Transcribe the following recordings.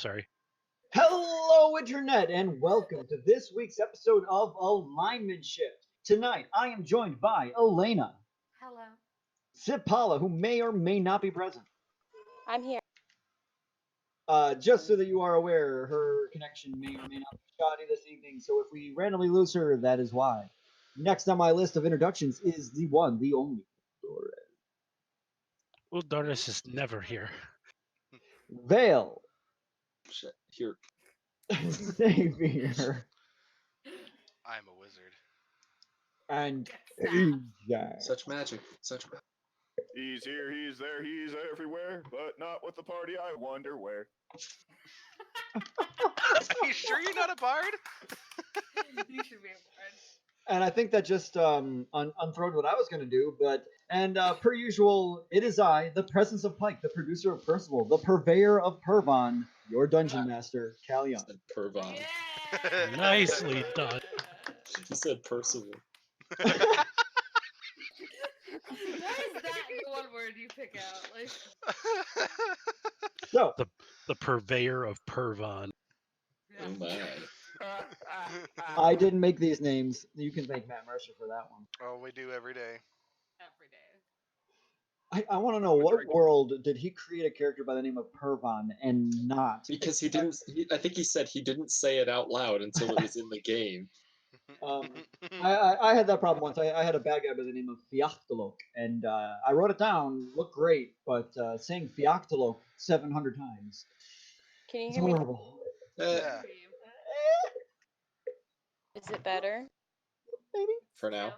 sorry. Hello, Internet, and welcome to this week's episode of Alignment Shift. Tonight, I am joined by Elena, Hello. Sipala, who may or may not be present. I'm here. Just so that you are aware, her connection may or may not be shoddy this evening, so if we randomly lose her, that is why. Next on my list of introductions is the one, the only, Well, Doris is never here. Vale, Shit, here. Xavier, I'm a wizard. and Stop. Jack. Such magic. Such magic. He's here, he's there, he's everywhere, but not with the party, I wonder where. Are you sure you're not a bard? You should be a bard. And I think that just unthrown what I was going to do, but per usual, it is I, the presence of Pike, the producer of Percival, the purveyor of Pervon, your dungeon master, Callion. Said Pervon. Yeah. Nicely done. He said Percival. Why is that the one word you pick out? Like, So, The purveyor of Pervon. Oh my. I didn't make these names. You can thank Matt Mercer for that one. Oh, we do every day. every day. I want to know, what world did he create a character by the name of Pervon and not? Because he didn't. I think he said he didn't say it out loud until it was in the game. I had that problem once. I had a bad guy by the name of Fiachtalok, and I wrote it down, looked great, but saying Fiachtalok 700 times, Can you it's hear me? horrible. Yeah. Is it better? Maybe. For now.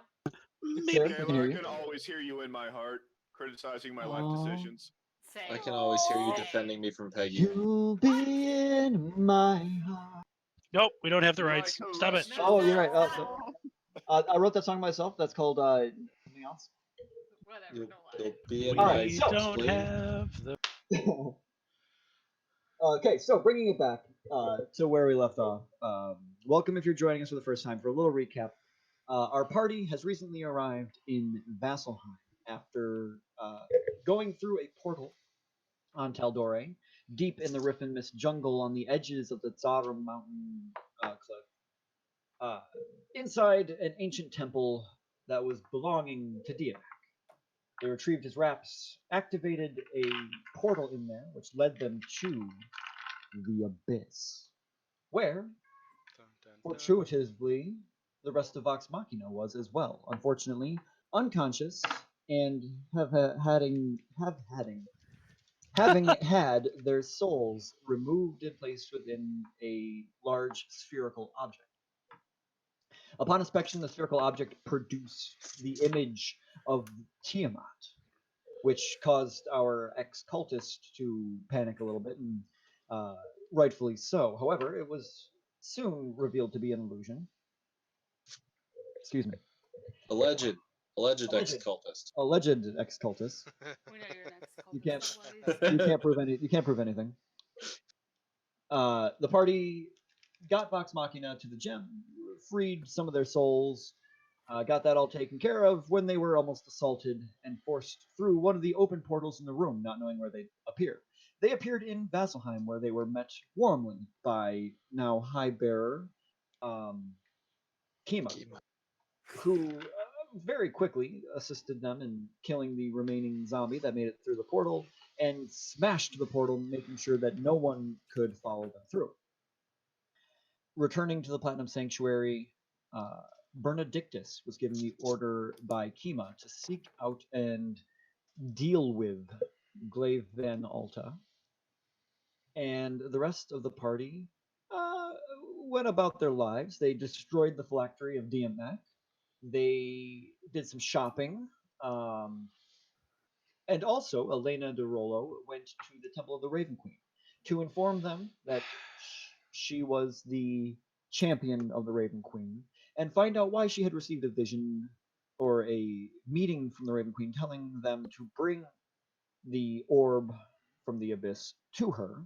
Maybe. Sarah, I can hear Taylor, I you. can always hear you in my heart, criticizing my Aw. life decisions. Same. I can always hear you Same. defending me from Peggy. You'll be in my heart. Nope, we don't have the rights. Like a Stop it. rusty Oh, you're right. rock. I wrote that song myself. That's called something else. Whatever. You'll, No you'll lie. be in We my so- don't spleen. have the. Okay, so bringing it back to where we left off. Welcome if you're joining us for the first time. For a little recap, our party has recently arrived in Vasselheim after going through a portal on Taldore, deep in the Riffin Mist jungle on the edges of the Tsarum mountain cliff. Inside an ancient temple that was belonging to Dianak. They retrieved his wraps, activated a portal in there, which led them to the Abyss, where, Dun, dun, dun. fortuitously, the rest of Vox Machina was as well. Unfortunately, unconscious and having had their souls removed and placed within a large spherical object. Upon inspection, the spherical object produced the image of Tiamat, which caused our ex-cultist to panic a little bit, and rightfully so. However, it was soon revealed to be an illusion. Excuse me. Alleged Alleged. ex-cultist. Alleged ex-cultist. We know you're next. You can't- You can't prove anything. The party got Vox Machina to the gem, freed some of their souls, got that all taken care of when they were almost assaulted and forced through one of the open portals in the room, not knowing where they'd appear. They appeared in Vasselheim, where they were met warmly by now High Bearer Kima, who very quickly assisted them in killing the remaining zombie that made it through the portal and smashed the portal, making sure that no one could follow them through. Returning to the Platinum Sanctuary, Benedictus was given the order by Kima to seek out and deal with Glaive Van Alta, and the rest of the party went about their lives. They destroyed the phylactery of Diamak. They did some shopping, and also Elena de Rollo went to the Temple of the Raven Queen to inform them that she was the champion of the Raven Queen, and find out why she had received a vision or a meeting from the Raven Queen telling them to bring the orb from the abyss to her.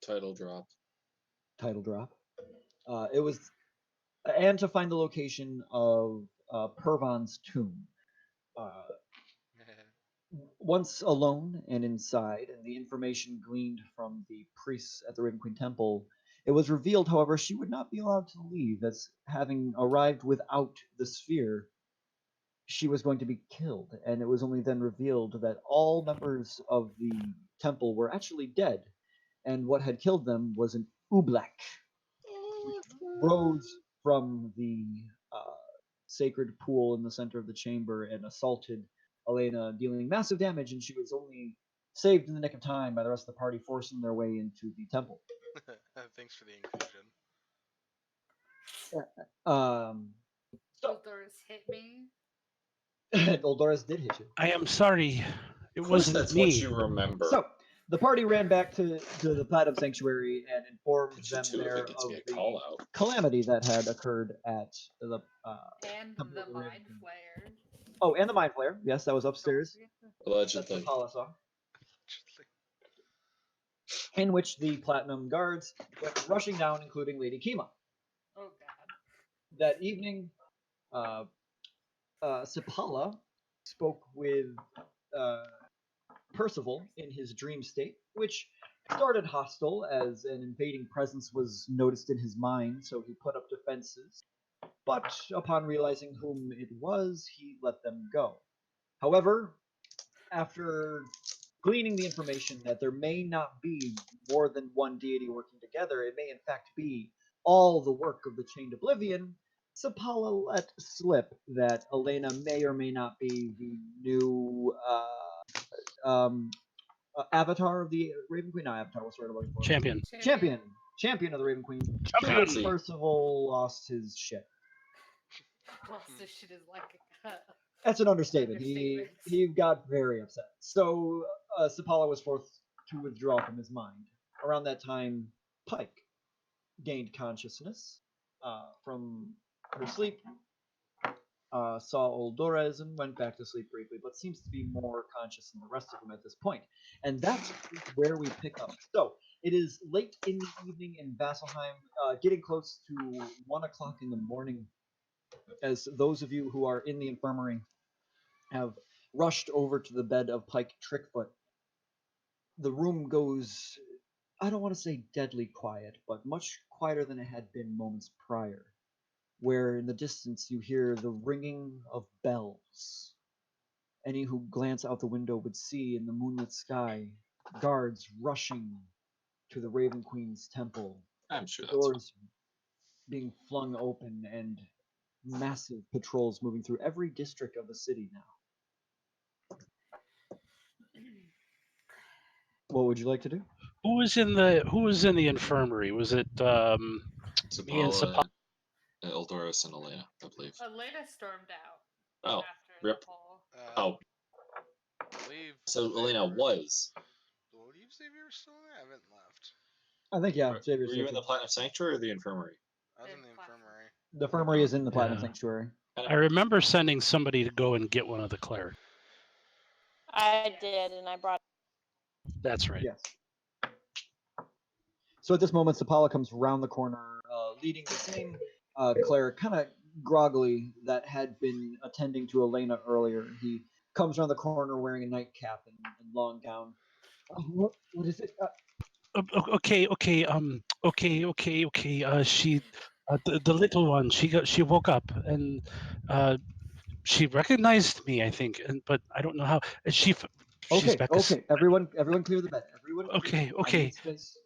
Title drop. Title drop. It was, and to find the location of Pervon's tomb. Once alone and inside, and the information gleaned from the priests at the Raven Queen Temple, it was revealed, however, she would not be allowed to leave, as having arrived without the sphere, she was going to be killed. And it was only then revealed that all members of the temple were actually dead, and what had killed them was an Ublek, which rose from the uh, sacred pool in the center of the chamber and assaulted Elena, dealing massive damage, and she was only saved in the nick of time by the rest of the party forcing their way into the temple. Thanks for the inclusion. So, Doors hit me. Dolores did hit you. I am sorry. It Of course, wasn't that's me. what you remember. So, the party ran back to the Platinum Sanctuary and informed Could you them too if there it gets of me a the call out. calamity that had occurred at the And Temple the of the Raven mind Queen. flare. Oh, and the Mind Flare. Yes, that was Don't upstairs. forget the- That's Allegedly. what Paula saw. Actually, In which the Platinum Guards went rushing down, including Lady Kima. Oh god. That evening, uh, Sipala spoke with uh, Percival in his dream state, which started hostile as an invading presence was noticed in his mind, so he put up defenses. But upon realizing whom it was, he let them go. However, after gleaning the information that there may not be more than one deity working together, it may in fact be all the work of the Chained Oblivion, Sapala let slip that Elena may or may not be the new avatar of the Raven Queen. Not avatar, what's the word I'm looking for? Champion. Champion of the Raven Queen. Champion. Should Percival lost his shit. Lost his shit is like That's an understatement. Understatement. He got very upset. So Sapala was forced to withdraw from his mind. Around that time, Pike gained consciousness from her sleep, saw old Dores, and went back to sleep briefly, but seems to be more conscious than the rest of them at this point. And that's where we pick up. So it is late in the evening in Vasselheim, getting close to 1 o'clock in the morning, as those of you who are in the infirmary have rushed over to the bed of Pike Trickfoot. The room goes, I don't want to say deadly quiet, but much quieter than it had been moments prior, where in the distance you hear the ringing of bells. Any who glance out the window would see in the moonlit sky guards rushing to the Raven Queen's temple, I'm sure that's doors being flung open, and massive patrols moving through every district of the city now. What would you like to do? Who was in the infirmary? Was it me and Sapala, Eldoris, and Elena, I believe. Elena stormed out Oh, after rip. the whole. Oh, I believe. so Elena was. I believe Xavier's still there. I haven't left. I think, yeah, Were Xavier's you in here. the Platinum Sanctuary or the Infirmary? I was in In the Platinum. infirmary. The infirmary is in the Platinum Yeah. Sanctuary. I remember sending somebody to go and get one of the clerics. I did, and I brought. That's right. Yes. So at this moment, Sapala comes round the corner, leading the same cleric, kind of groggily, that had been attending to Elena earlier. He comes around the corner wearing a nightcap and long gown. What is it? Okay. She, the little one, she woke up and she recognized me, I think, but I don't know how. And she's Okay, back. okay. Everyone clear the bed. Everyone. Okay, I okay. need space.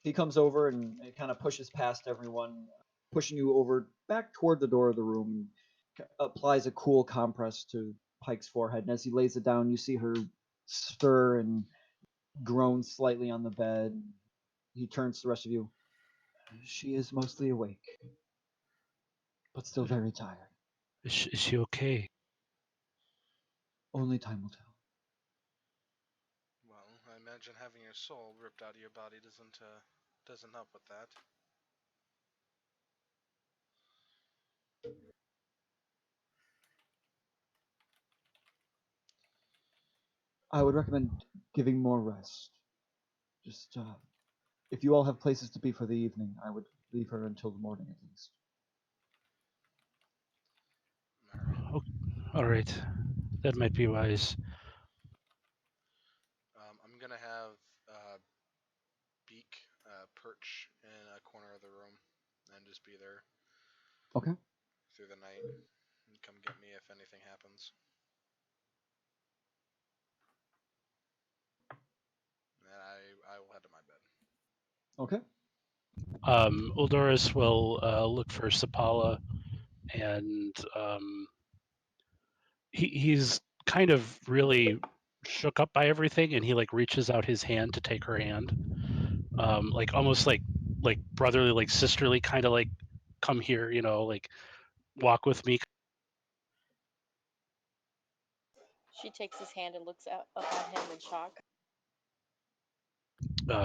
He comes over and kind of pushes past everyone, pushing you over back toward the door of the room. Applies a cool compress to Pike's forehead, and as he lays it down, you see her stir and groan slightly on the bed. He turns to the rest of you. She is mostly awake, but still very tired. Is she okay? Only time will tell. Well, I imagine having your soul ripped out of your body doesn't help with that. I would recommend giving more rest. Just, if you all have places to be for the evening, I would leave her until the morning at least. Alright. All right. That might be wise. I'm gonna have Beak perch in a corner of the room and just be there Okay. through the night and come get me if anything happens. And I will head to my bed. Okay. Uldoris will look for Sapala, and he's kind of really shook up by everything, and he like reaches out his hand to take her hand, like almost like brotherly, like sisterly, kind of like come here, like walk with me. She takes his hand and looks up at him in shock.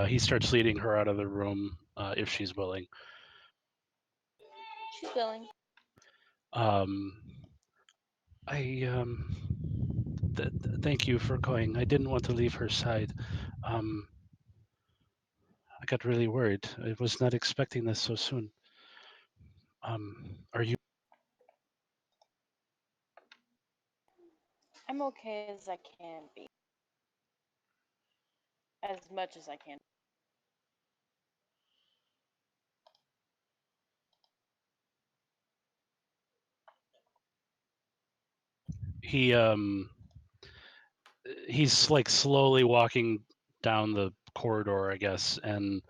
He starts leading her out of the room if she's willing. She's willing. Um, thank you for going. I didn't want to leave her side. I got really worried. I was not expecting this so soon. Are you? I'm okay as I can be. As much as I can. He's like slowly walking down the corridor, I guess, and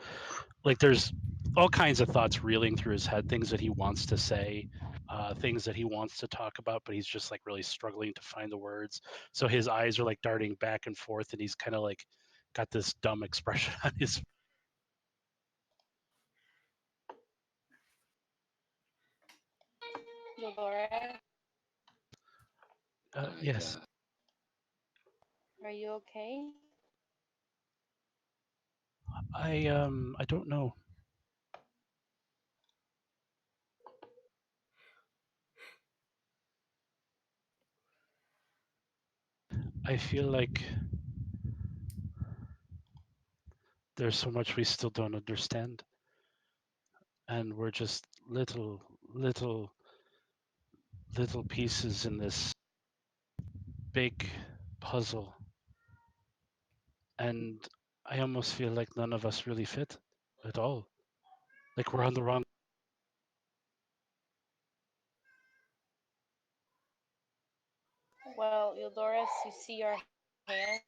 like there's all kinds of thoughts reeling through his head, things that he wants to say, things that he wants to talk about, but he's just like really struggling to find the words. So his eyes are like darting back and forth, and he's kind of like got this dumb expression on his. Dolores, Yes, are you okay? I don't know. I feel like there's so much we still don't understand, and we're just little pieces in this big puzzle, and I almost feel like none of us really fit at all. Like we're on the wrong. Well, Eudorus, you see our hand,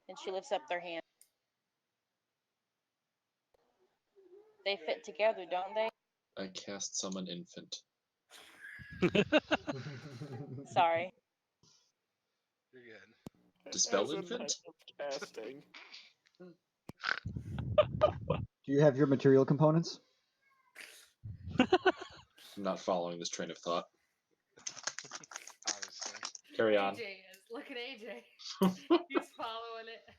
and she lifts up their hand. They fit together, don't they? I cast summon infant. Sorry. You're good. Dispel As a infant? knife of casting. Do you have your material components? I'm not following this train of thought. Obviously. Carry on. AJ is. Look at AJ. He's following it.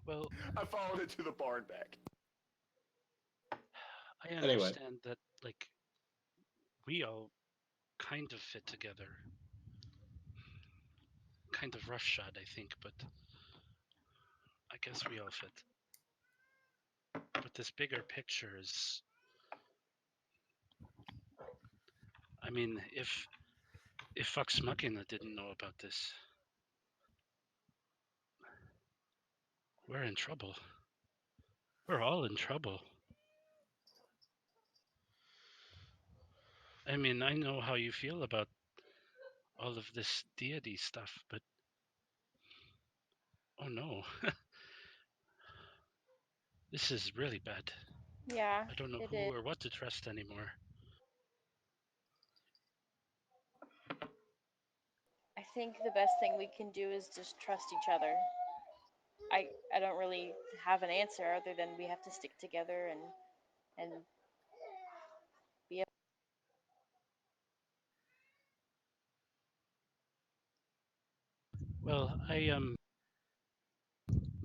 Well, I followed it to the barn back. I Anyway. understand that like we all kind of fit together. Kind of roughshod, I think, but I guess we all fit. But this bigger picture is, I mean, if Fox Machina didn't know about this, we're in trouble. We're all in trouble. I mean, I know how you feel about all of this deity stuff, but oh no, this is really bad. Yeah, I don't know it who is. or what to trust anymore. I think the best thing we can do is just trust each other. I don't really have an answer other than we have to stick together and be. Well, I'm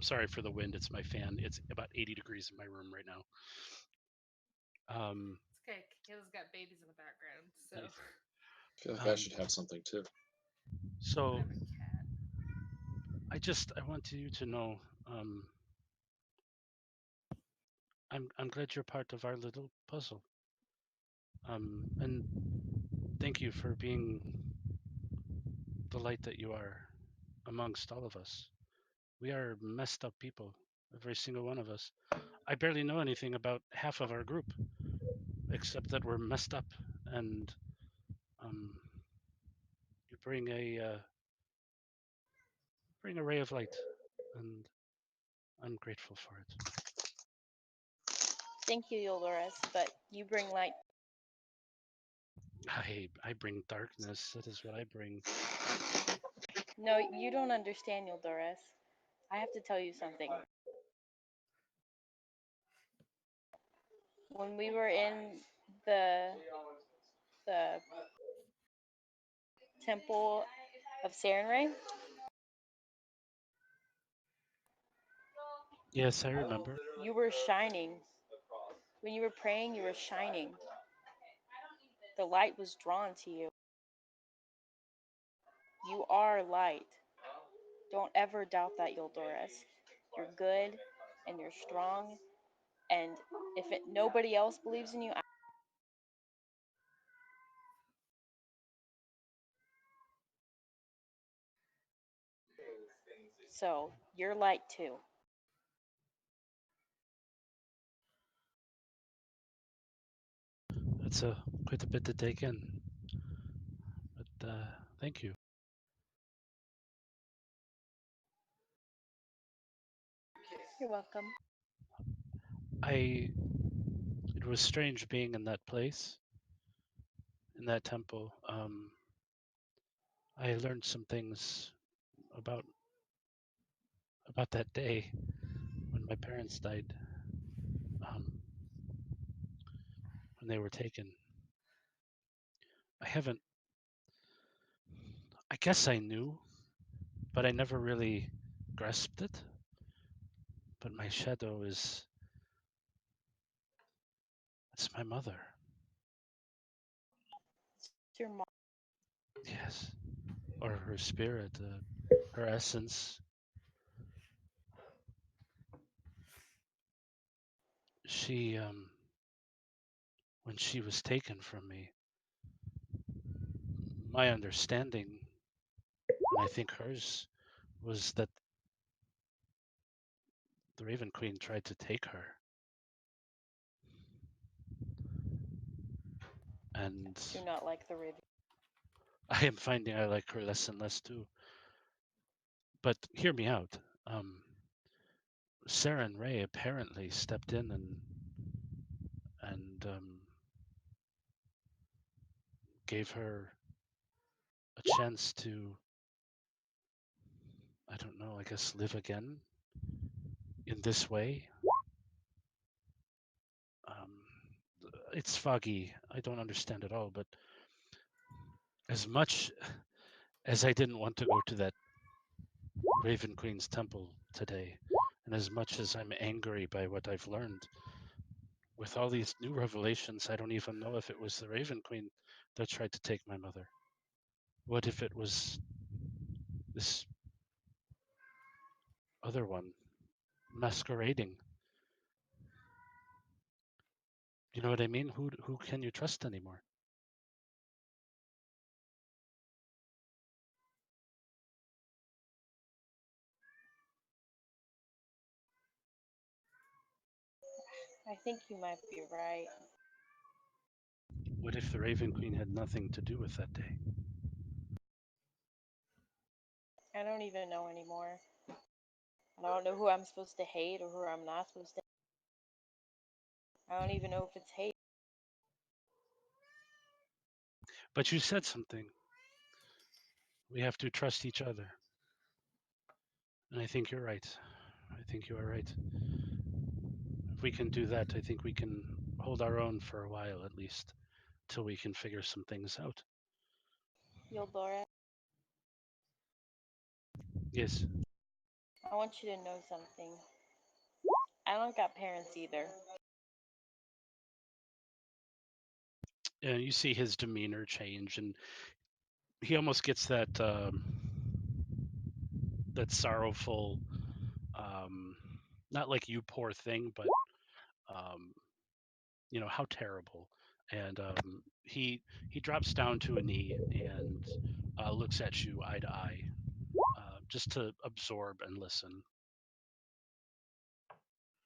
sorry for the wind. It's my fan. It's about 80 degrees in my room right now. It's okay. Kayla's got babies in the background, so Nice. I feel like I should have something too. So I have a cat. I want you to know, I'm glad you're part of our little puzzle. And thank you for being the light that you are amongst all of us. We are messed up people, every single one of us. I barely know anything about half of our group, except that we're messed up, and um, you bring a ray of light, and I'm grateful for it. Thank you, Yoldoris, but you bring light. I bring darkness. That is what I bring. No, you don't understand, Yoldoris. I have to tell you something. When we were in the the temple of Sarenrae, Yes, I remember. you were shining. When you were praying, you were shining. The light was drawn to you. You are light. Don't ever doubt that, Yoldoris. You're good and you're strong. And if nobody else believes in you, so you're light too. That's quite a bit to take in, but thank you. You're welcome. It was strange being in that place, in that temple. I learned some things about that day when my parents died, um, when they were taken. I haven't. I guess I knew, but I never really grasped it. But my shadow is. It's my mother. It's your mom. Yes, or her spirit, her essence. She, when she was taken from me, my understanding, and I think hers, was that the Raven Queen tried to take her. And Do not like the Raven. I am finding I like her less and less too. But hear me out. Sarah and Ray apparently stepped in and gave her a chance to, I don't know, I guess live again in this way. Um, it's foggy. I don't understand it all, but as much as I didn't want to go to that Raven Queen's temple today, and as much as I'm angry by what I've learned, with all these new revelations, I don't even know if it was the Raven Queen that tried to take my mother. What if it was this other one masquerading? You know what I mean? Who can you trust anymore? I think you might be right. What if the Raven Queen had nothing to do with that day? I don't even know anymore. I don't know who I'm supposed to hate or who I'm not supposed to. I don't even know if it's hate. But you said something. We have to trust each other. And I think you're right. I think you are right. If we can do that, I think we can hold our own for a while at least, till we can figure some things out. Yoldoris, Yes. I want you to know something. I don't got parents either. And you see his demeanor change, and he almost gets that sorrowful, um, not like you poor thing, but um, how terrible. and he drops down to a knee and looks at you eye to eye, just to absorb and listen.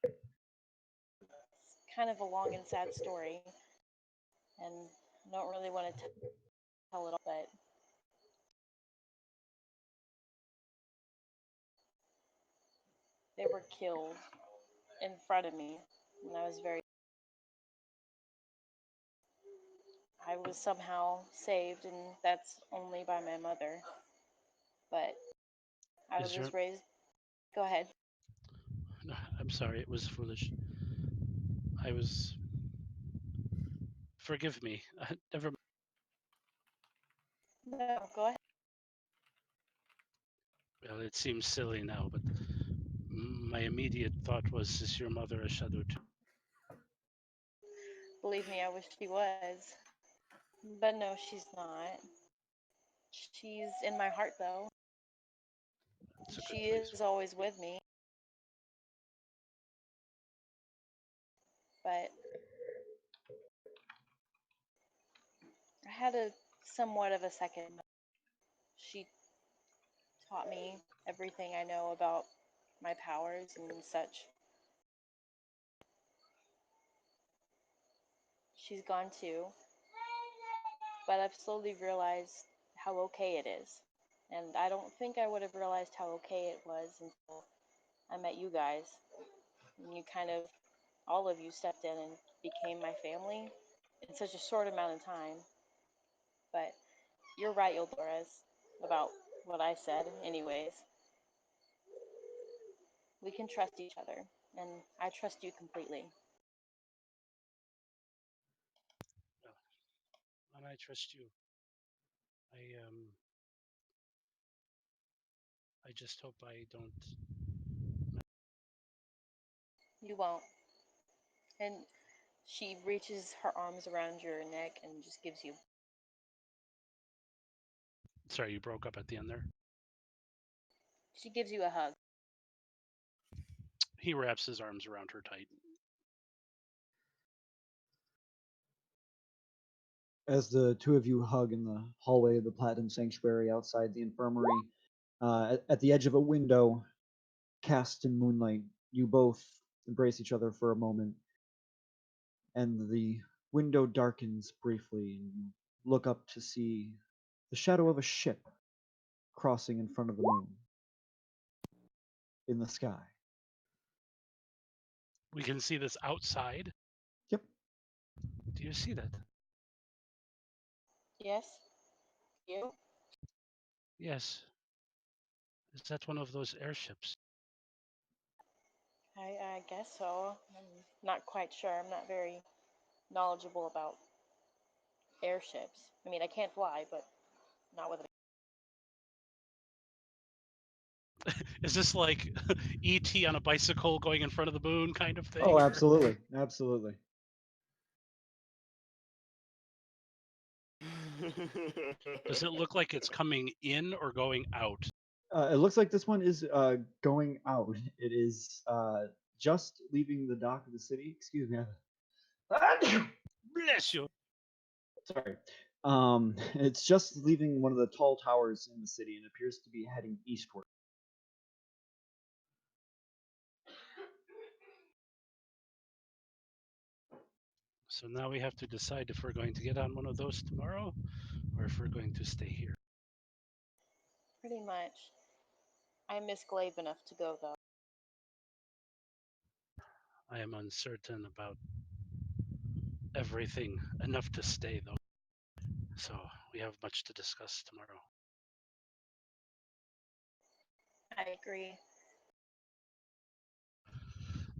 It's kind of a long and sad story, and I don't really want to tell it all, but they were killed in front of me when I was very. I was somehow saved, and that's only by my mother. But I Is your was raised. Go ahead. No, I'm sorry, it was foolish. I was. Forgive me. Never. No, go ahead. Well, it seems silly now, but my immediate thought was, is your mother a shadow too? Believe me, I wish she was. But no, she's not. She's in my heart, though. It's a good She place. is always with me. But I had a somewhat of a second. She taught me everything I know about my powers and such. She's gone too, but I've slowly realized how okay it is. And I don't think I would have realized how okay it was until I met you guys. And you kind of, all of you stepped in and became my family in such a short amount of time. But you're right, Eldores, about what I said, anyways. We can trust each other, and I trust you completely. Well, and I trust you. I just hope I don't. You won't. And she reaches her arms around your neck and just gives you. Sorry, you broke up at the end there. She gives you a hug. He wraps his arms around her tight. As the two of you hug in the hallway of the Platinum Sanctuary outside the infirmary, at the edge of a window cast in moonlight, you both embrace each other for a moment, and the window darkens briefly, and you look up to see the shadow of a ship crossing in front of the moon in the sky. We can see this outside. Yep. Do you see that? Yes? You? Yes. Is that one of those airships? I guess so. I'm not quite sure. I'm not very knowledgeable about airships. I mean, I can't fly, but not with it. Is this like ET on a bicycle going in front of the moon kind of thing? Oh, or- absolutely, absolutely. Does it look like it's coming in or going out? It looks like this one is going out. It is just leaving the dock of the city. Excuse me. Bless you. Sorry. It's just leaving one of the tall towers in the city and appears to be heading eastward. So now we have to decide if we're going to get on one of those tomorrow or if we're going to stay here. Pretty much. I miss Glaive enough to go, though. I am uncertain about everything, enough to stay though. So we have much to discuss tomorrow. I agree.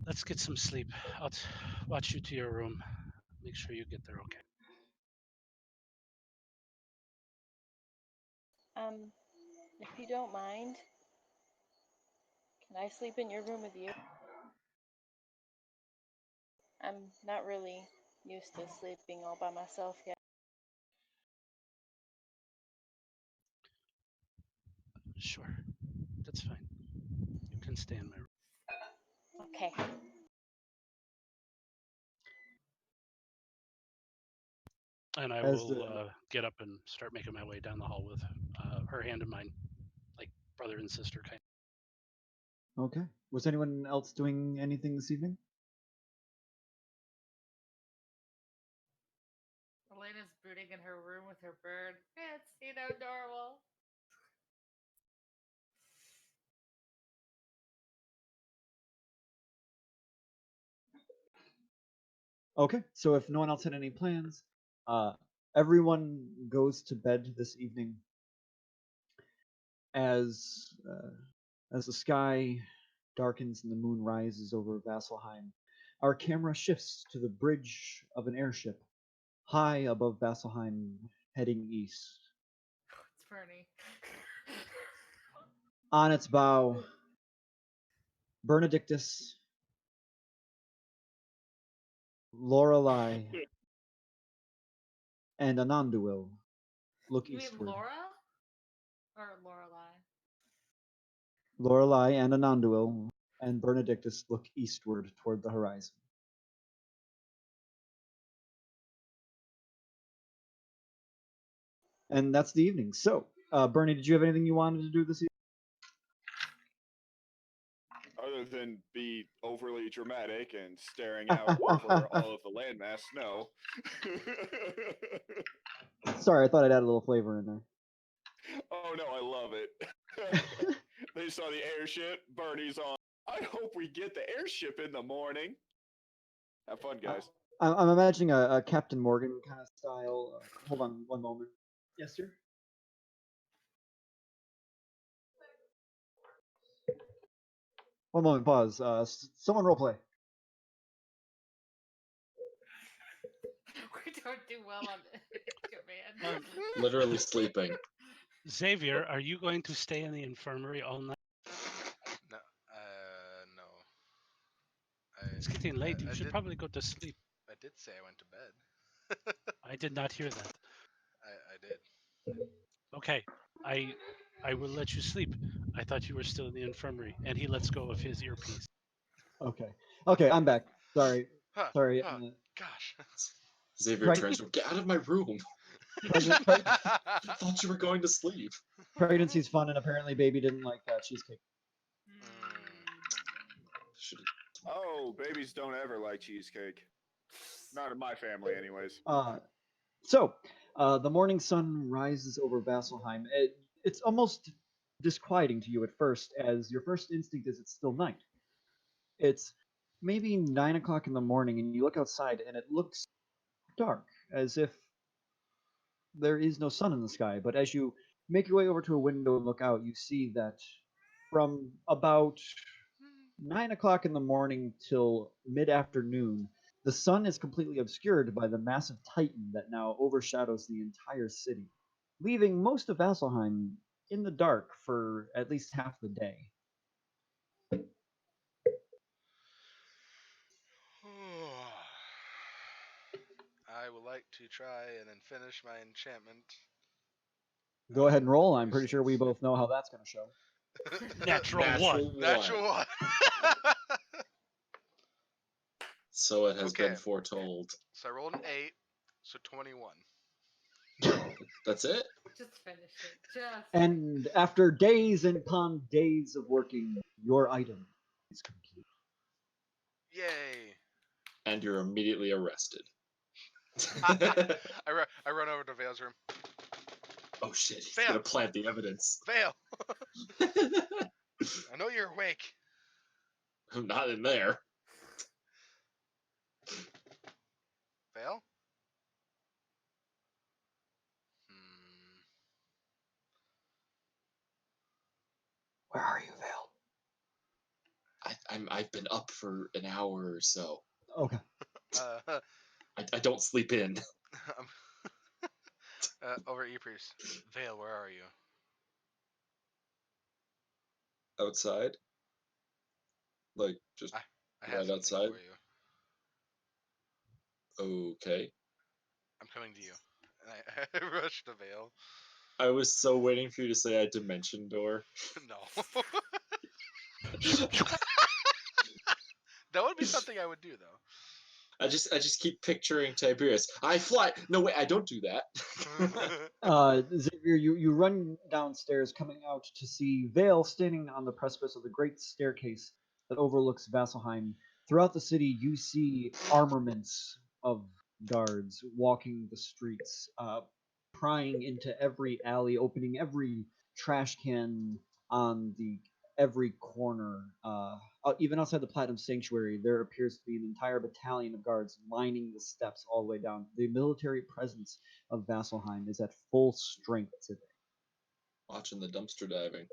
Let's get some sleep. I'll watch you to your room. Make sure you get there okay. If you don't mind, can I sleep in your room with you? I'm not really used to sleeping all by myself yet. Sure, that's fine. You can stay in my room. Okay. And I As will get up and start making my way down the hall with her hand in mine, like brother and sister kind. Okay. Was anyone else doing anything this evening? Elena's brooding in her room with her bird. It's adorable. Okay, so if no one else had any plans, uh, everyone goes to bed this evening as as the sky darkens and the moon rises over Vasselheim. Our camera shifts to the bridge of an airship high above Vasselheim, heading east. It's Bernie. On its bow, Benedictus, Lorelei, and Ananduil look You mean eastward. Laura? Or Lorelai? Lorelei and Ananduil and Benedictus look eastward toward the horizon. And that's the evening. So, Bernie, did you have anything you wanted to do this evening? Other than be overly dramatic and staring out over all of the landmass, no. Sorry, I thought I'd add a little flavor in there. Oh no, I love it. They saw the airship. Bernie's on. I hope we get the airship in the morning. Have fun, guys. I'm imagining a Captain Morgan kind of style. Hold on one moment. Yes, sir. One moment, pause. Someone roleplay. We don't do well on command. Literally sleeping. Xavier, are you going to stay in the infirmary all night? No, no. It's getting late. You I should did, probably go to sleep. I did say I went to bed. I did not hear that. I did. Okay, I will let you sleep. I thought you were still in the infirmary, and he lets go of his earpiece. Okay. Okay, I'm back. Sorry. Huh, Sorry. huh, gosh. Xavier Right. turns. Get out of my room. Pregnant, I thought you were going to sleep. pregnancy's fun, and apparently baby didn't like cheesecake. Should Oh, babies don't ever like cheesecake. Not in my family, anyways. So, the morning sun rises over Vasselheim. It's almost disquieting to you at first, as your first instinct is it's still night. It's maybe 9 o'clock in the morning, and you look outside, and it looks dark, as if there is no sun in the sky. But as you make your way over to a window and look out, you see that from about 9 o'clock in the morning till mid afternoon, the sun is completely obscured by the massive Titan that now overshadows the entire city, leaving most of Vasselheim in the dark for at least half the day. I would like to try and then finish my enchantment. Go ahead and roll. I'm Use pretty sure we these. both know how that's going to show. Natural one. Natural Natural one. one. So it has Okay. been foretold. So I rolled an 8, so 21. That's it? Just finish it. Just. And after days and upon days of working, your item is complete. Yay! And you're immediately arrested. I run over to Vale's room. Oh shit, he's Fail. gonna plant the evidence. Vale! I know you're awake. I'm not in there. Vale? Where are you, Vale? I've been up for an hour or so. Okay. I don't sleep in. Over at E-Priest. Vale, where are you? Outside? Like, just I have right something outside? for you. Okay. I'm coming to you. And I rush to Vale. I was so waiting for you to say I dimension door. No. That would be something I would do, though. I just keep picturing Tiberius. I fly. No wait, I don't do that. Xavier, you run downstairs, coming out to see Vale standing on the precipice of the great staircase that overlooks Vasselheim. Throughout the city, you see armaments of guards walking the streets, prying into every alley, opening every trash can on the every corner. Even outside the Platinum Sanctuary, there appears to be an entire battalion of guards lining the steps all the way down. The military presence of Vasselheim is at full strength today. Watching the dumpster diving.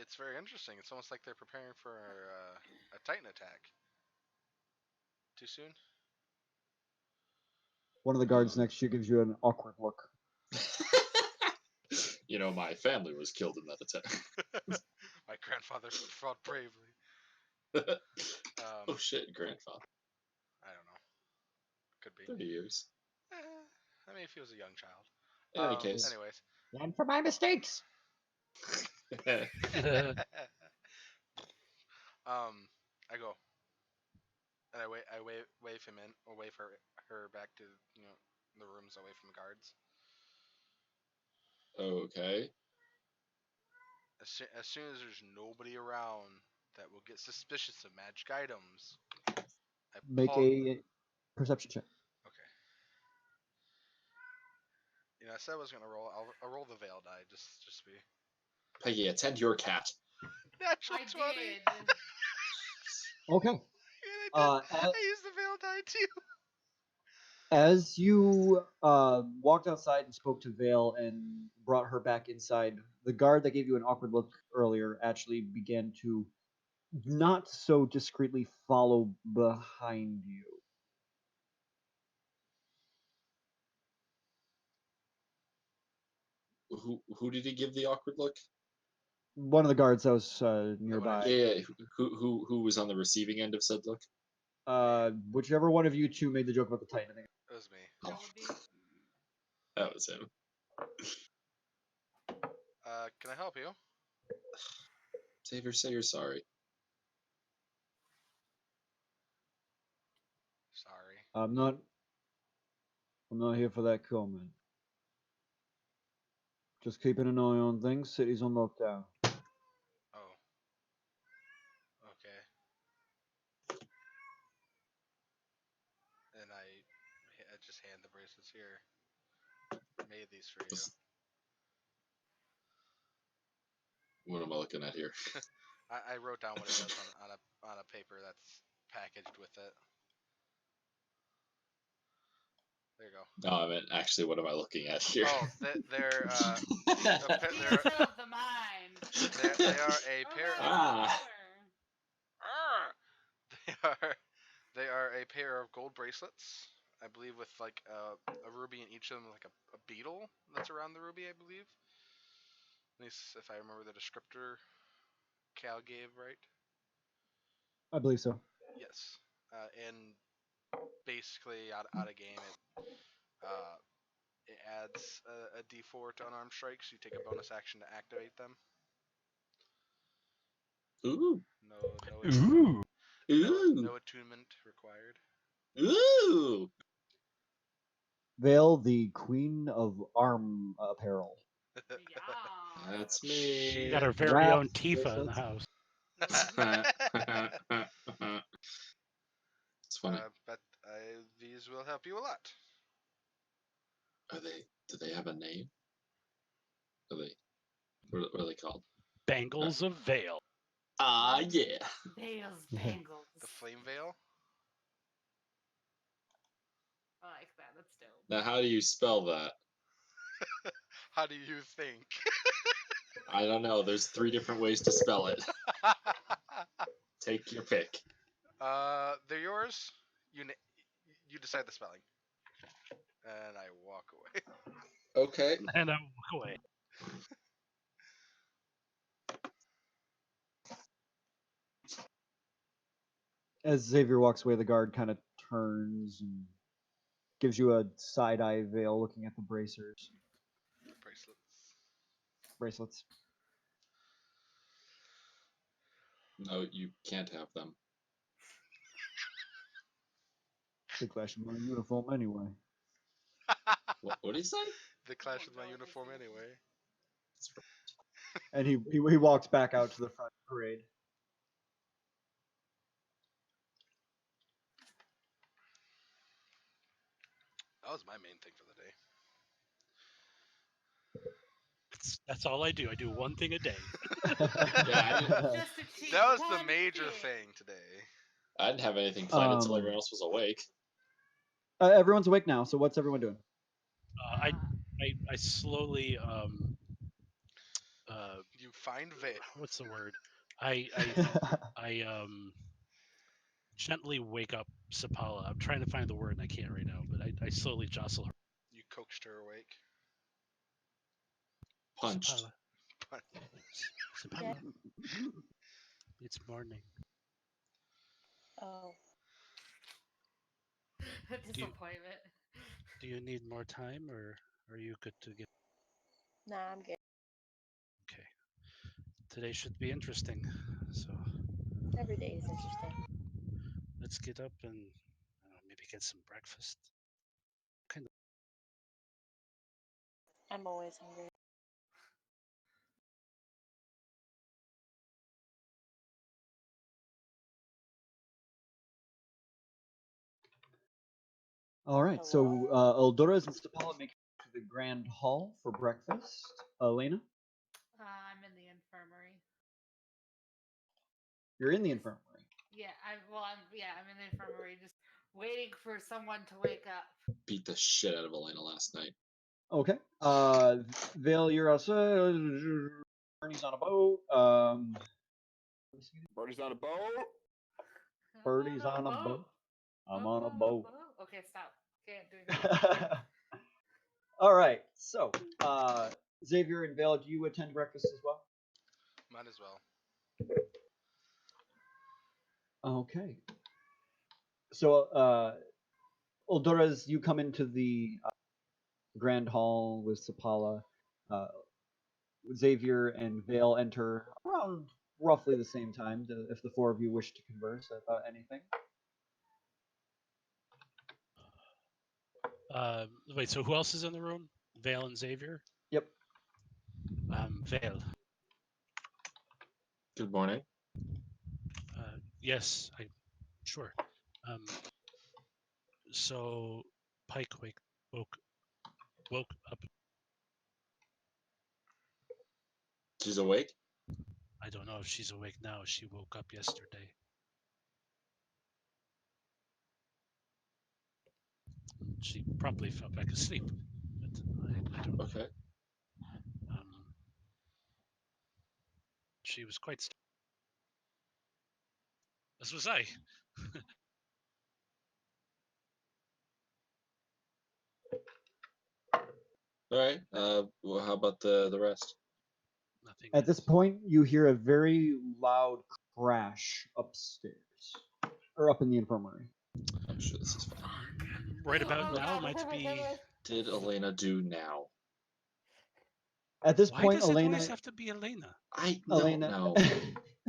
It's very interesting. It's almost like they're preparing for a Titan attack. Too soon? One of the guards next to you gives you an awkward look. You know, my family was killed in that attack. My grandfather fought bravely. Oh shit, grandfather. I don't know. Could be. 30 years. I mean, if he was a young child. In any case. Anyways. Learn from my mistakes. I go, and I wave him in, or wave her back to the rooms away from the guards. Okay. As soon as there's nobody around that will get suspicious of magic items, Make a perception check. Okay. I said I was gonna roll. I'll roll the veil die just to be. Peggy, attend your cat. Natural I 20. did. Okay. I used the veil die too. As you walked outside and spoke to Vale and brought her back inside, the guard that gave you an awkward look earlier actually began to not so discreetly follow behind you. Who did he give the awkward look? One of the guards that was nearby. Yeah. Who was on the receiving end of said look? Whichever one of you two made the joke about the Titan. I think. It was me. That would be. That was him. Can I help you? Xavier, say you're sorry. Sorry. I'm not here for that comment. Just keeping an eye on things. City's on lockdown. Oh. Okay. And I just hand the bracelets here. Made these for you. What am I looking at here? I wrote down what it does on a paper that's packaged with it. There you go. No, I meant actually, what am I looking at here? Oh, they're Theater of the mind. they are a pair. They are a pair of gold bracelets, I believe, with like a ruby in each of them, like a beetle that's around the ruby, I believe. At least if I remember the descriptor Cal gave, right? I believe so. Yes. And basically, out of game, it adds a D4 to unarmed strikes. You take a bonus action to activate them. Ooh. No attunement required. Ooh. Vale, the queen of arm apparel. Yeah. That's me. She got her very Wraps, own Tifa in the bracelets. house. It's funny. But these will help you a lot. Do they have a name? What are they called? Bangles of Veil. Yeah. Veils, bangles. The flame veil. I like that. That's dope. Now, how do you spell that? How do you think? I don't know. There's 3 different ways to spell it. Take your pick. They're yours. You decide the spelling. And I walk away. Okay. And I walk away. As Xavier walks away, the guard kind of turns and gives you a side eye Vale looking at the bracelets. No, you can't have them. They clash with my uniform anyway. What did he say? They clash with my uniform anyway. And he walks back out to the front parade. That was my main thing for the day. That's all I do. I do one thing a day. Just achieve That was the one major thing. thing today. I didn't have anything planned until Um, everyone else was awake. Everyone's awake now. So what's everyone doing? I slowly You find Vale. what's the word? I gently wake up Sapala. I'm trying to find the word and I can't right now, but I slowly jostle her. You coaxed her awake. Punched. Sapala. Sapala. It's morning. Oh, Disappointment. Do you need more time, or are you good to get? nah, I'm good. Okay. Today should be interesting. So Every day is interesting. let's get up and maybe get some breakfast. Kind of. I'm always hungry. All right. So Eldoras and Stapala make it to the grand hall for breakfast. Elena, I'm in the infirmary. you're in the infirmary. Yeah, I'm in the infirmary, just waiting for someone to wake up. Beat the shit out of Elena last night. Okay. Vale, you're outside. Bernie's on a boat. Birdie's on a boat. Birdie's on a boat. I'm on a boat. Okay, stop. Can't do that. All right. So, Xavier and Vale, do you attend breakfast as well? Might as well. Okay. So, Oldoras, you come into the grand hall with Sapala. Xavier and Vale enter around roughly the same time, if the four of you wish to converse about anything. Wait, so who else is in the room? Vale and Xavier? Yep. Vale. Good morning. Yes, sure. So Pike woke up. She's awake? I don't know if she's awake now. She woke up yesterday. She probably fell back asleep. But I don't know. Okay. She was quite. As was I. All right. Well, how about the rest? Nothing. At this point, you hear a very loud crash upstairs, or up in the infirmary. I'm sure this is fine. Right about Oh, now God, might oh my be. goodness. Did Elena do now? At this Why point, does it Elena, always have to be Elena? I don't Elena, know.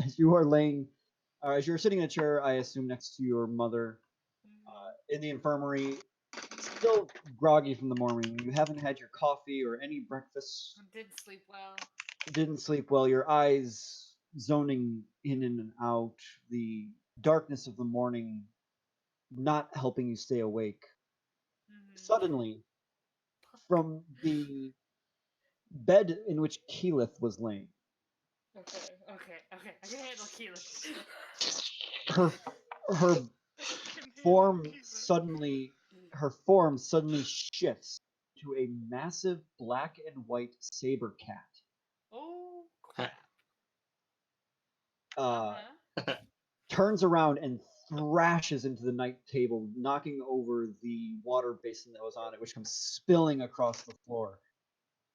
as you are laying, as you're sitting in a chair, I assume next to your mother, in the infirmary, still groggy from the morning. You haven't had your coffee or any breakfast. Didn't sleep well. Didn't sleep well. Your eyes zoning in and out. The darkness of the morning not helping you stay awake. Suddenly, from the bed in which Keyleth was laying, Okay. I can handle Keyleth. her her form suddenly shifts to a massive black and white saber cat. Oh crap. Turns around and thrashes into the night table, knocking over the water basin that was on it, which comes spilling across the floor.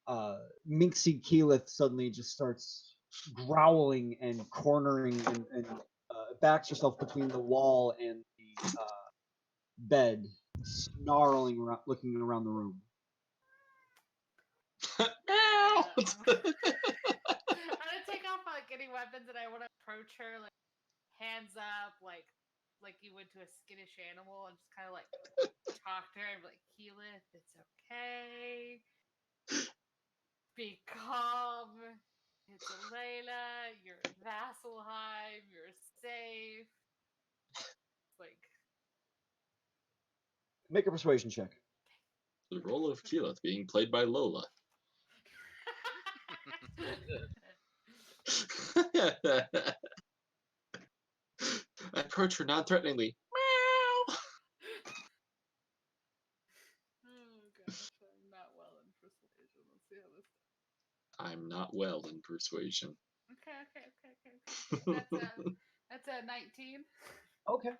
Minxie Keyleth suddenly just starts growling and cornering and backs herself between the wall and the bed, snarling, looking around the room. Meow. I'm gonna take off like any weapons and I want to approach her like hands up, like like you would to a skittish animal, and just kind of like talk to her and be like, Keyleth, it's okay. Be calm. It's Elena. You're in Vasselheim. You're safe. It's like, Make a persuasion check. The role of Keyleth being played by Lola. I approach her non-threateningly. Meow. oh gosh, I'm not well in persuasion. Let's see how this goes. I'm not well in persuasion. Okay. That's a 19. Okay.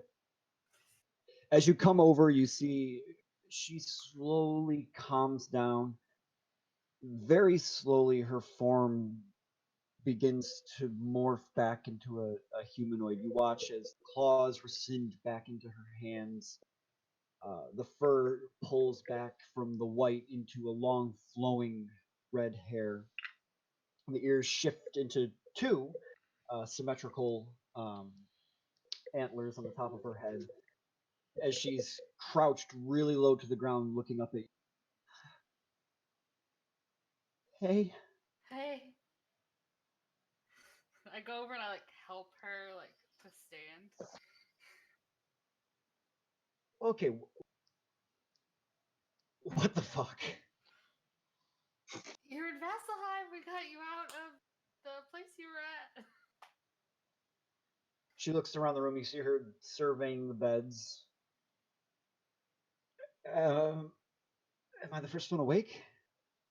As you come over, you see she slowly calms down. Very slowly, her form begins to morph back into a humanoid. You watch as claws rescind back into her hands. The fur pulls back from the white into a long, flowing red hair. The ears shift into two symmetrical antlers on the top of her head as she's crouched really low to the ground looking up at you. Hey. Hey. I go over and I like help her like to stand. Okay. What the fuck? You're in Vasselheim. We got you out of the place you were at. She looks around the room. You see her surveying the beds. Am I the first one awake?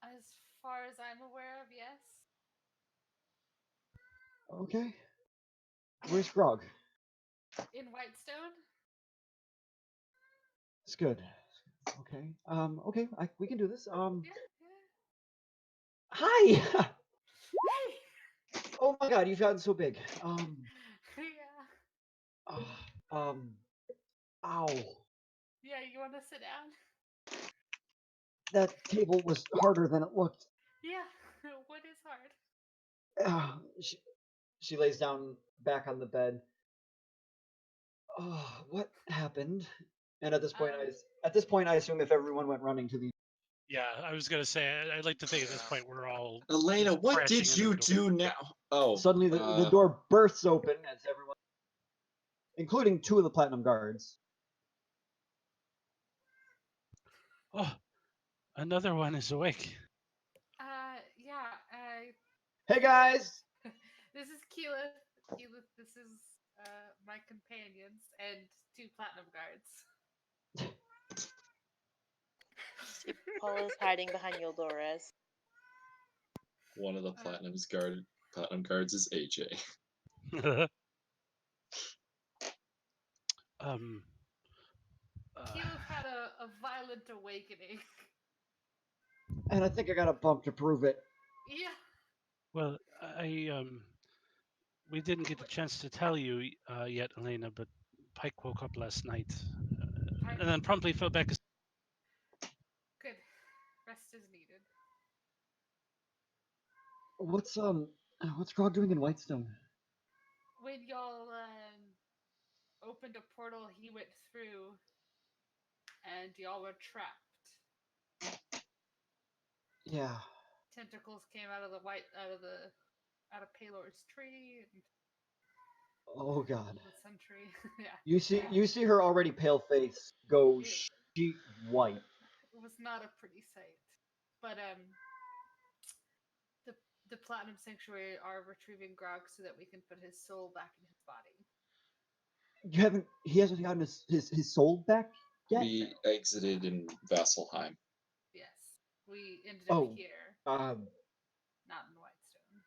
As far as I'm aware of, yes. Okay. Where's Grog? In Whitestone. It's good. Okay. Okay. We can do this. Yeah. Hi. Hey. Oh my God, you've gotten so big. Yeah. Ow. Yeah. You want to sit down? That table was harder than it looked. Yeah. What is hard? She lays down back on the bed. Oh, what happened? And at this point, I assume if everyone went running to the. Yeah, I was gonna say. I'd like to think at this point we're all Elena, just what crashing did into you the door. do now? Oh, Suddenly, the door bursts open as everyone, including two of the Platinum Guards. Oh, another one is awake. Yeah. Hey guys! This is Keyleth. Keyleth, this is my companions and two platinum guards. See, Paula's hiding behind Yildores. one of the platinum guards is AJ. Keyleth had a violent awakening. And I think I got a bump to prove it. Yeah. Well, we didn't get the chance to tell you yet, Elena, but Pike woke up last night and then promptly fell back asleep. Good. Rest is needed. What's Grog doing in Whitestone? When y'all opened a portal, he went through, and y'all were trapped. Yeah. Tentacles came out of Palor's tree and Oh God. the sun tree. Yeah. You see her already pale face go sheet white. It was not a pretty sight. But the Platinum Sanctuary are retrieving Grog so that we can put his soul back in his body. He hasn't gotten his soul back yet? We exited in Vasselheim. Yes. We ended up here. Not in Whitestone.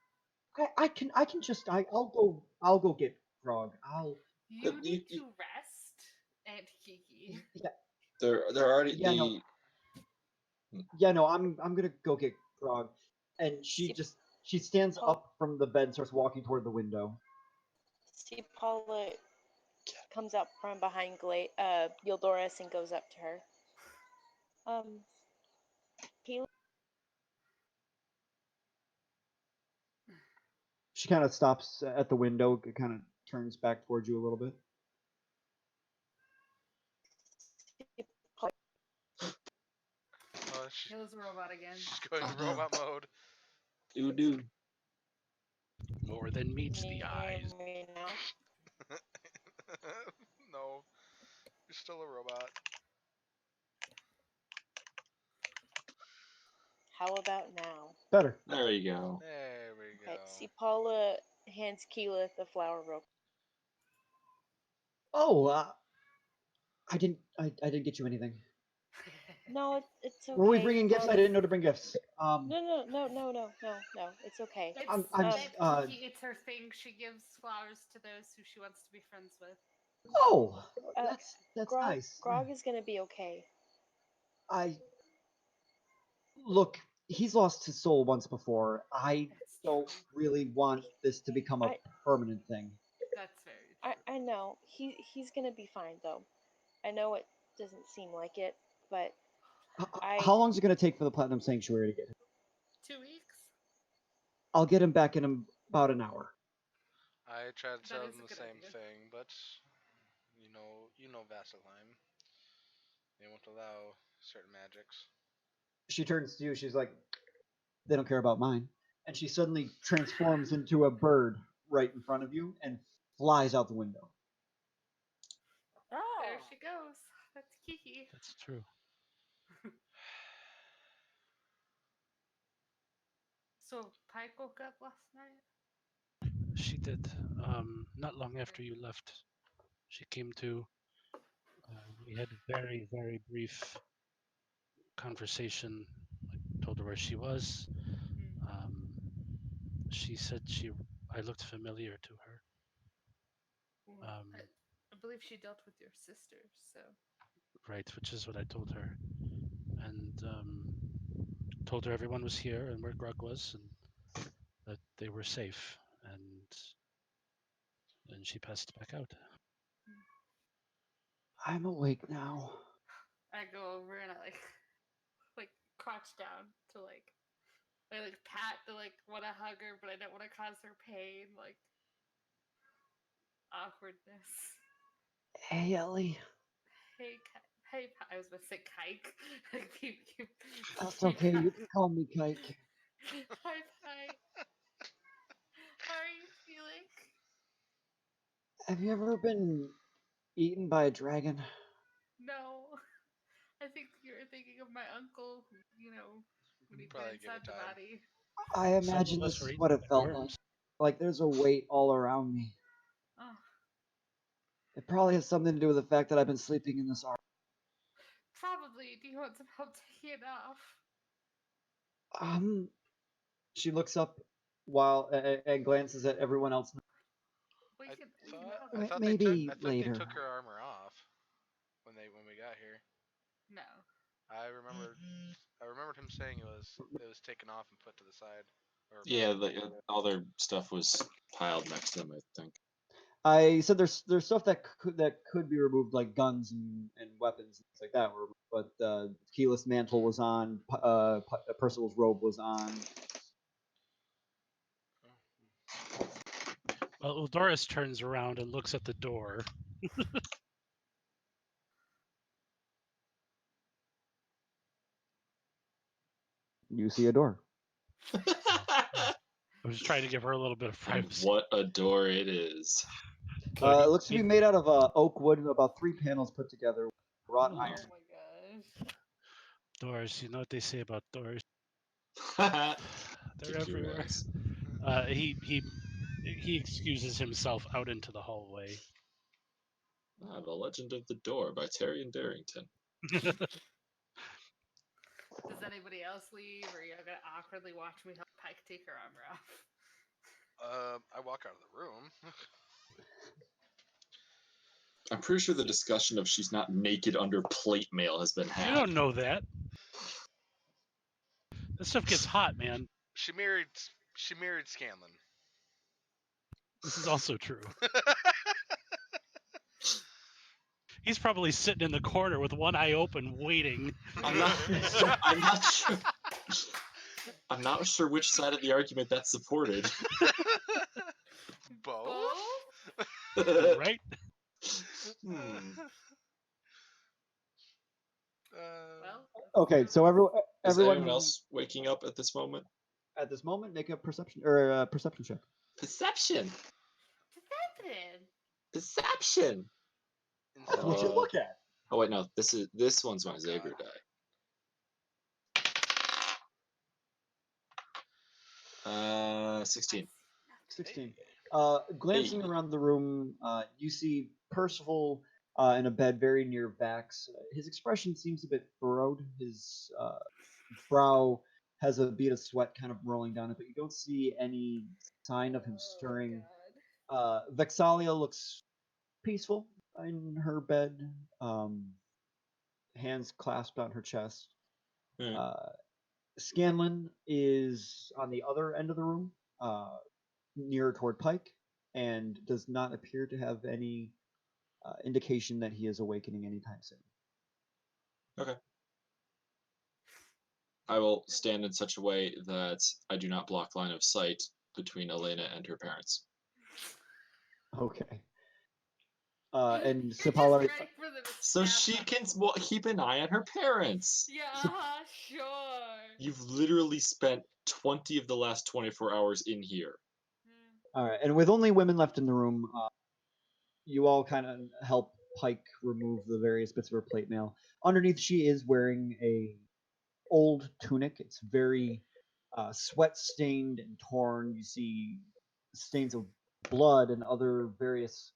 I'll go get Grog. You need to rest, Aunt Kiki. Yeah. They're already no, I'm gonna go get Grog. And she stands up from the bed and starts walking toward the window. See, Paula comes up from behind Yildores and goes up to her. She kind of stops at the window, kind of turns back towards you a little bit. Kayla's a robot again. She's going robot mode. Do. More than meets the eyes. Me now. No, you're still a robot. How about now? Better. There you go. There we go. Okay, see, Paula hands Keyleth the flower real. Oh, I didn't get you anything. No, it's okay. Were we bringing gifts? I didn't know to bring gifts. No. It's okay. It's, I'm it's her thing. She gives flowers to those who she wants to be friends with. Oh, Uh, that's Grog, nice. Grog is gonna be okay. Look. He's lost his soul once before. I That's don't true. really want this to become a permanent thing. That's very true. I know. He's gonna be fine though. I know it doesn't seem like it, but How long is it going to take for the Platinum Sanctuary to get him? 2 weeks. I'll get him back in about an hour. I tried to That tell is them a the good same idea. thing, but you know Vasselheim. They won't allow certain magics. She turns to you. She's like, "They don't care about mine." And she suddenly transforms into a bird right in front of you and flies out the window. There she goes. That's Kiki. That's true. So Pike woke up last night. She did. Not long after you left, she came to. We had a very, very brief conversation. I told her where she was. Um, she said I looked familiar to her. I believe she dealt with your sister, so. Right, which is what I told her, and told her everyone was here and where Grug was, and that they were safe, and then she passed back out. I'm awake now. I go over and I like crouch down to I pat to want to hug her, but I don't want to cause her pain, awkwardness. Hey, Ellie. Hey, hey, I was about to say kike. That's okay. You can call me Kike. Hi, Pike. How are you feeling? Have you ever been eaten by a dragon? No, I think you're thinking of my uncle, when he Probably went give it inside the time. body. I imagine this is what it felt like. Like there's a weight all around me. Oh, It probably has something to do with the fact that I've been sleeping in this armor. probably. Do you want some help taking it off? She looks up while and glances at everyone else. We I can thought help. I thought Maybe I thought they later. took her armor off when we got here. No. I remembered him saying it was taken off and put to the side. Yeah, all their stuff was piled next to them, I think. I said there's stuff that could be removed, like guns and weapons and things like that. But Keyleth's mantle was on. Percival's robe was on. Well, Doris turns around and looks at the door. You see a door. I'm just trying to give her a little bit of And privacy. what a door it is. So It looks to be made out of oak wood, about 3 panels put together with wrought Oh. iron. Oh my gosh. Doors, you know what they say about doors? They're They're everywhere. He excuses himself out into the hallway. The Legend of the Door by Terry and Darrington. Does anybody else leave, or are you gonna awkwardly watch me help Pike take her armor off? I walk out of the room. I'm pretty sure the discussion of she's not naked under plate mail has been had. You don't know that. This stuff gets hot, man. She married Scanlan. This is also true. He's probably sitting in the corner with one eye open, waiting. I'm not sure which side of the argument that's supported. Both? Right? Well. Okay, so Is anyone Everyone else waking up at this moment? at this moment make a perception check. Perception. Deception. Perception. That's what you Uh, look at. Oh wait, no. This one's my Oh, Xavier God. die. 16. 16. Hey. Glancing Hey. around the room, you see Percival in a bed very near Vax. His expression seems a bit furrowed. His brow has a bead of sweat kind of rolling down it, but you don't see any sign of him Oh stirring. God. Vexalia looks peaceful in her bed, hands clasped on her chest. Hmm. Scanlan is on the other end of the room, nearer toward Pike, and does not appear to have any indication that he is awakening anytime soon. Okay. I will stand in such a way that I do not block line of sight between Elena and her parents. Okay. And You're just Sipala, ready for them to So snap she out. can keep an eye on her parents. Yeah, sure. You've literally spent 20 of the last 24 hours in here. Hmm. all right, and with only women left in the room, you all kind of help Pike remove the various bits of her plate mail. Underneath, she is wearing a old tunic. It's very sweat stained and torn. You see stains of blood and other various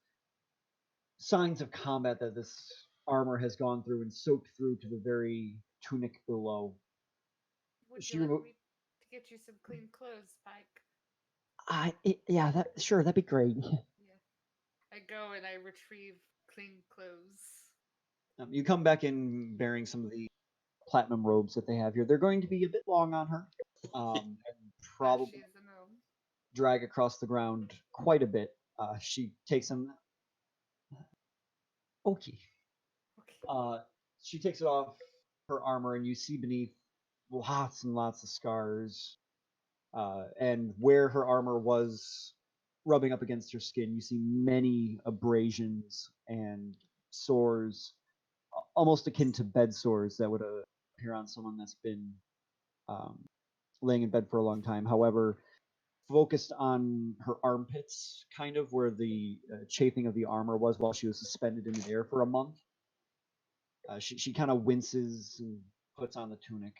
signs of combat that this armor has gone through and soaked through to the very tunic below. Would She you like remo- me to get you some clean clothes, Spike? yeah, that sure, that'd be great. Yeah. I go and I retrieve clean clothes. You come back in bearing some of the platinum robes that they have here. They're going to be a bit long on her, and As probably she's a gnome. drag across the ground quite a bit. She takes them. Okay. Okay. She takes it off her armor, and you see beneath lots and lots of scars. And where her armor was rubbing up against her skin, you see many abrasions and sores, almost akin to bed sores that would appear on someone that's been um, laying in bed for a long time. However, focused on her armpits, kind of where the chafing of the armor was while she was suspended in midair for a month. She kind of winces and puts on the tunic.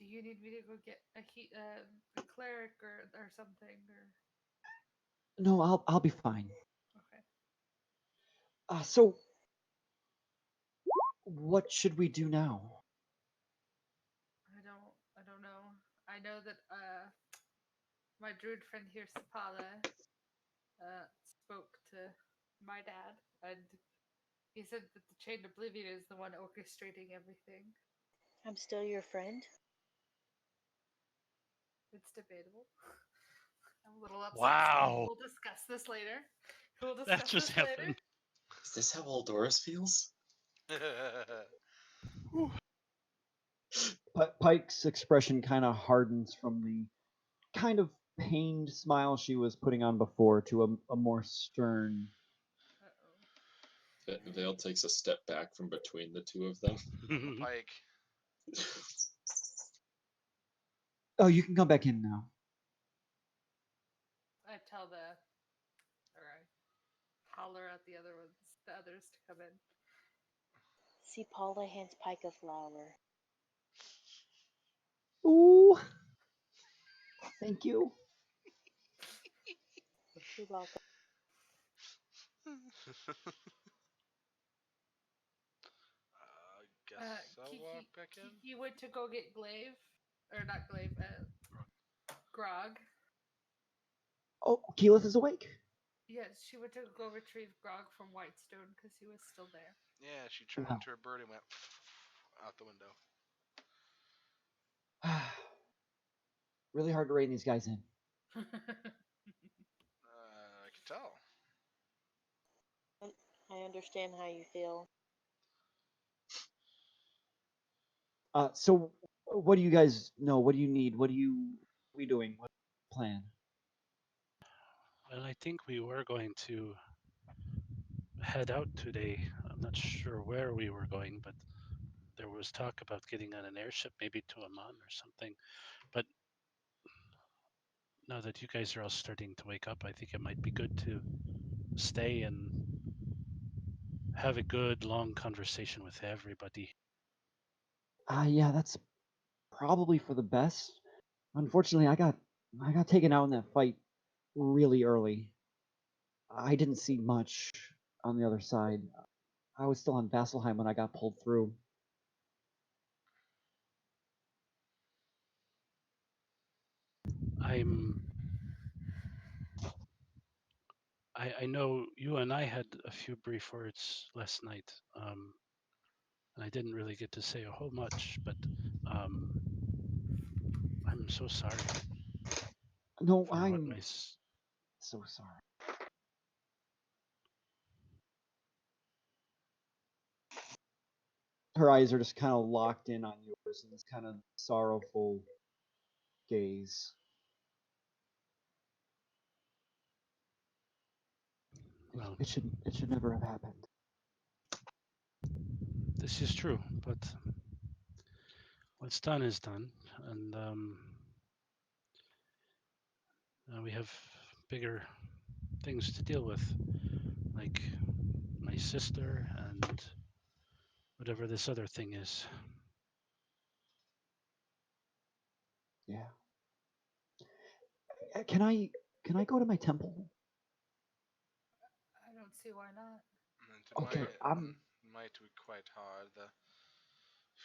Do you need me to go get a cleric or something or No, I'll be fine. okay? So what should we do now? I don't know. I know that my druid friend here, Sapala, spoke to my dad, and he said that the Chained Oblivion is the one orchestrating everything. I'm still your friend. It's debatable. I'm a little upset. Wow, We'll discuss this later. We'll that discuss just this later. happened. Is this how Eldorus feels? Pike's expression kind of hardens from the kind of pained smile she was putting on before to a more stern. Uh-oh. Vale takes a step back from between the two of them. Pike. Oh, you can come back in now. I tell or I holler at the others to come in. See, Paula hands Pike a flower. Ooh, thank you. You're welcome. Guess I'll walk back in. Kiki went to go get Glaive, or not Glaive, Grog. Oh, Keyleth is awake. Yes, she went to go retrieve Grog from Whitestone because he was still there. Yeah, she turned Wow. into a bird and went out the window. Really hard to rein these guys in. I can tell. I understand how you feel. So what do you guys know? What do you need? What are we doing? What plan? Well, I think we were going to head out today. I'm not sure where we were going, but there was talk about getting on an airship, maybe to Amman or something. But now that you guys are all starting to wake up, I think it might be good to stay and have a good long conversation with everybody. Yeah, that's probably for the best. Unfortunately, I got taken out in that fight really early. I didn't see much on the other side. I was still on Vasselheim when I got pulled through. I know you and I had a few brief words last night, and I didn't really get to say a whole much, but um, I'm so sorry No, for what I'm my so sorry. Her eyes are just kind of locked in on yours in this kind of sorrowful gaze. well, It should never have happened. this is true, but what's done is done, and we have bigger things to deal with, like my sister and whatever this other thing is. Yeah. Can I go to my temple? I don't see why not. It Okay, might be quite hard.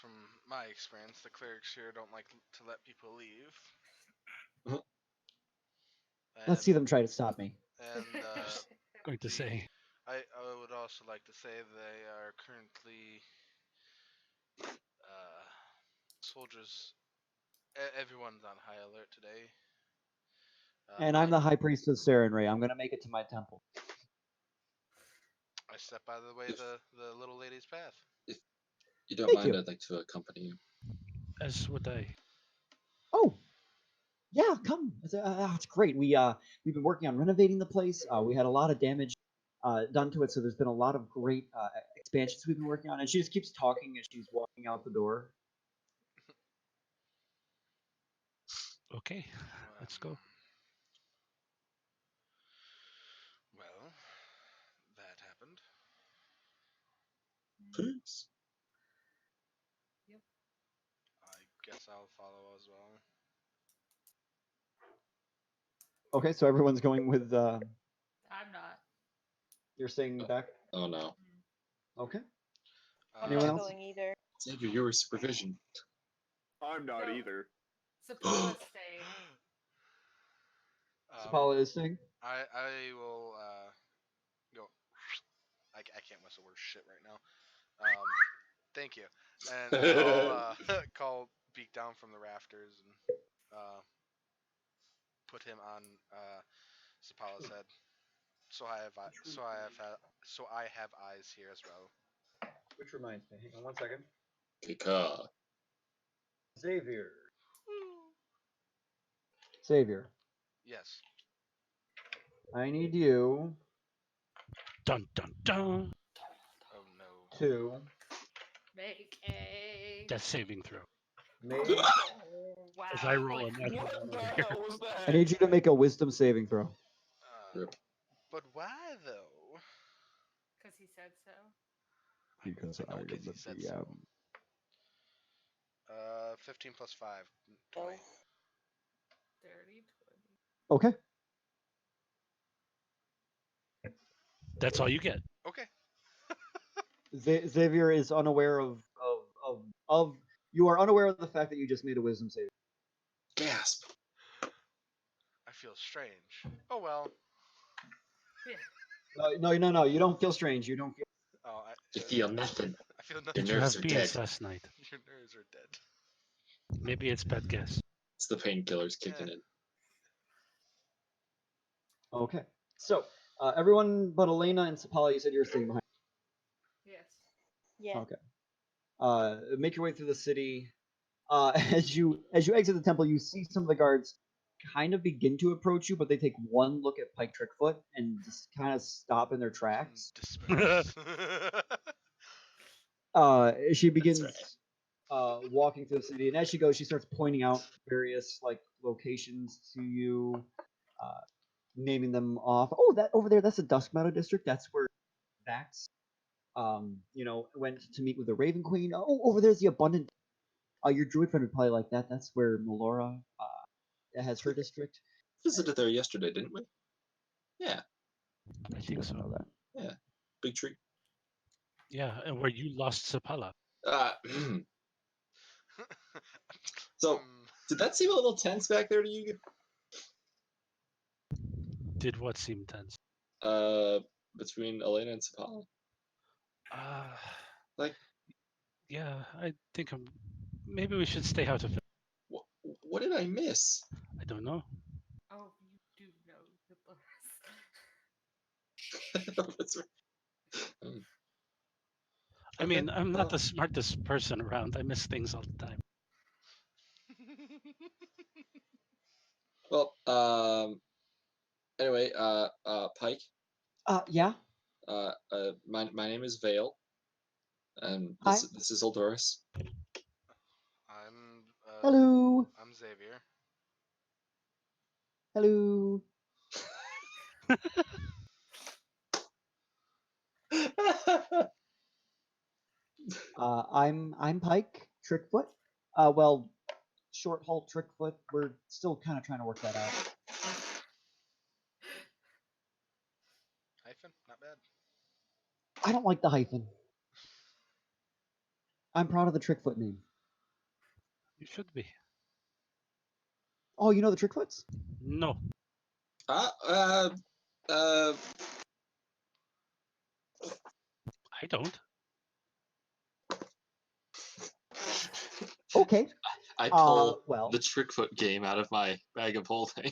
From my experience, the clerics here don't like to let people leave. let's see And them try to stop me. and Going to say, I would also like to say they are currently soldiers. Everyone's on high alert today. And I'm the high priest of Sarenrae. I'm gonna make it to my temple. I step out of the way the little lady's path. If you don't Thank mind, you. I'd like to accompany you. as would I. Oh, yeah, come. That's great. We've been working on renovating the place. We had a lot of damage done to it, so there's been a lot of great expansions we've been working on. And she just keeps talking as she's walking out the door. Okay, let's go. Well, that happened. Peace. Yep. I guess I'll follow as well. Okay, so everyone's going with. I'm not. You're staying back. Oh no. Okay. I'm Anyone not else? going either. Xavier, your supervision. I'm not No. either. Sappala's staying. Sapala is staying. I will go. I can't whistle word shit right now. Thank you. And I'll call Beak down from the rafters and put him on Sapala's head. So I have eyes here as well. Which reminds me, hang on one second. Kika. Xavier. Xavier, Yes. I need you Dun dun dun. Oh no. to Make a. Death saving throw. make. Oh, wow. As I roll a Like, natural What one the over here. hell was that? I need you to make a wisdom saving throw. Rip. But why though? because he said so. Because I know because he said so. 15 plus 5, 20. Dirty 20. Okay. That's all you get. Okay. Xavier is unaware of. You are unaware of the fact that you just made a wisdom save. Gasp. I feel strange. Oh well. Yeah. No. You don't feel strange. You don't feel. Oh, You feel nothing. I feel Your nothing. Did you nerves have are beans dead. last night? Your nerves are dead. Maybe it's bad guess. It's the painkillers kicking Yeah. in. Okay. So everyone but Elena and Sapala, you said you were staying behind. Yes. Yeah. Okay. Make your way through the city. As you exit the temple, you see some of the guards kind of begin to approach you, but they take one look at Pike Trickfoot and just kind of stop in their tracks. Disperse. She That's begins. right. walking through the city, and as she goes, she starts pointing out various like locations to you, uh, naming them off. Oh, that over there, that's the Dusk Meadow district. That's where Vax, went to meet with the Raven Queen. Oh, over there's the Abundant. Your druid friend would probably like that. That's where Melora has her district. Visited there yesterday, didn't we? Yeah, I She think doesn't know so. that. yeah. Big tree. Yeah, and where you lost Sapala. Uh, so, did that seem a little tense back there to you? Did what seem tense? Between Elena and Sapala? Like, yeah, I think maybe we should stay out of it. what did I miss? I don't know. Oh, you do know the Dolores. That's right. I Okay, mean, I'm not well, the smartest person around. I miss things all the time. well, anyway, Pike, Yeah. my name is Vale, and Hi. this is Eldoris. Hello. I'm Xavier. Hello. I'm Pike Trickfoot. Well, short halt Trickfoot. We're still kind of trying to work that out. Hyphen, not bad. I don't like the hyphen. I'm proud of the Trickfoot name. You should be. Oh, you know the Trickfoots? No. uh, I don't. Okay. I pull well, the Trickfoot game out of my bag of holding.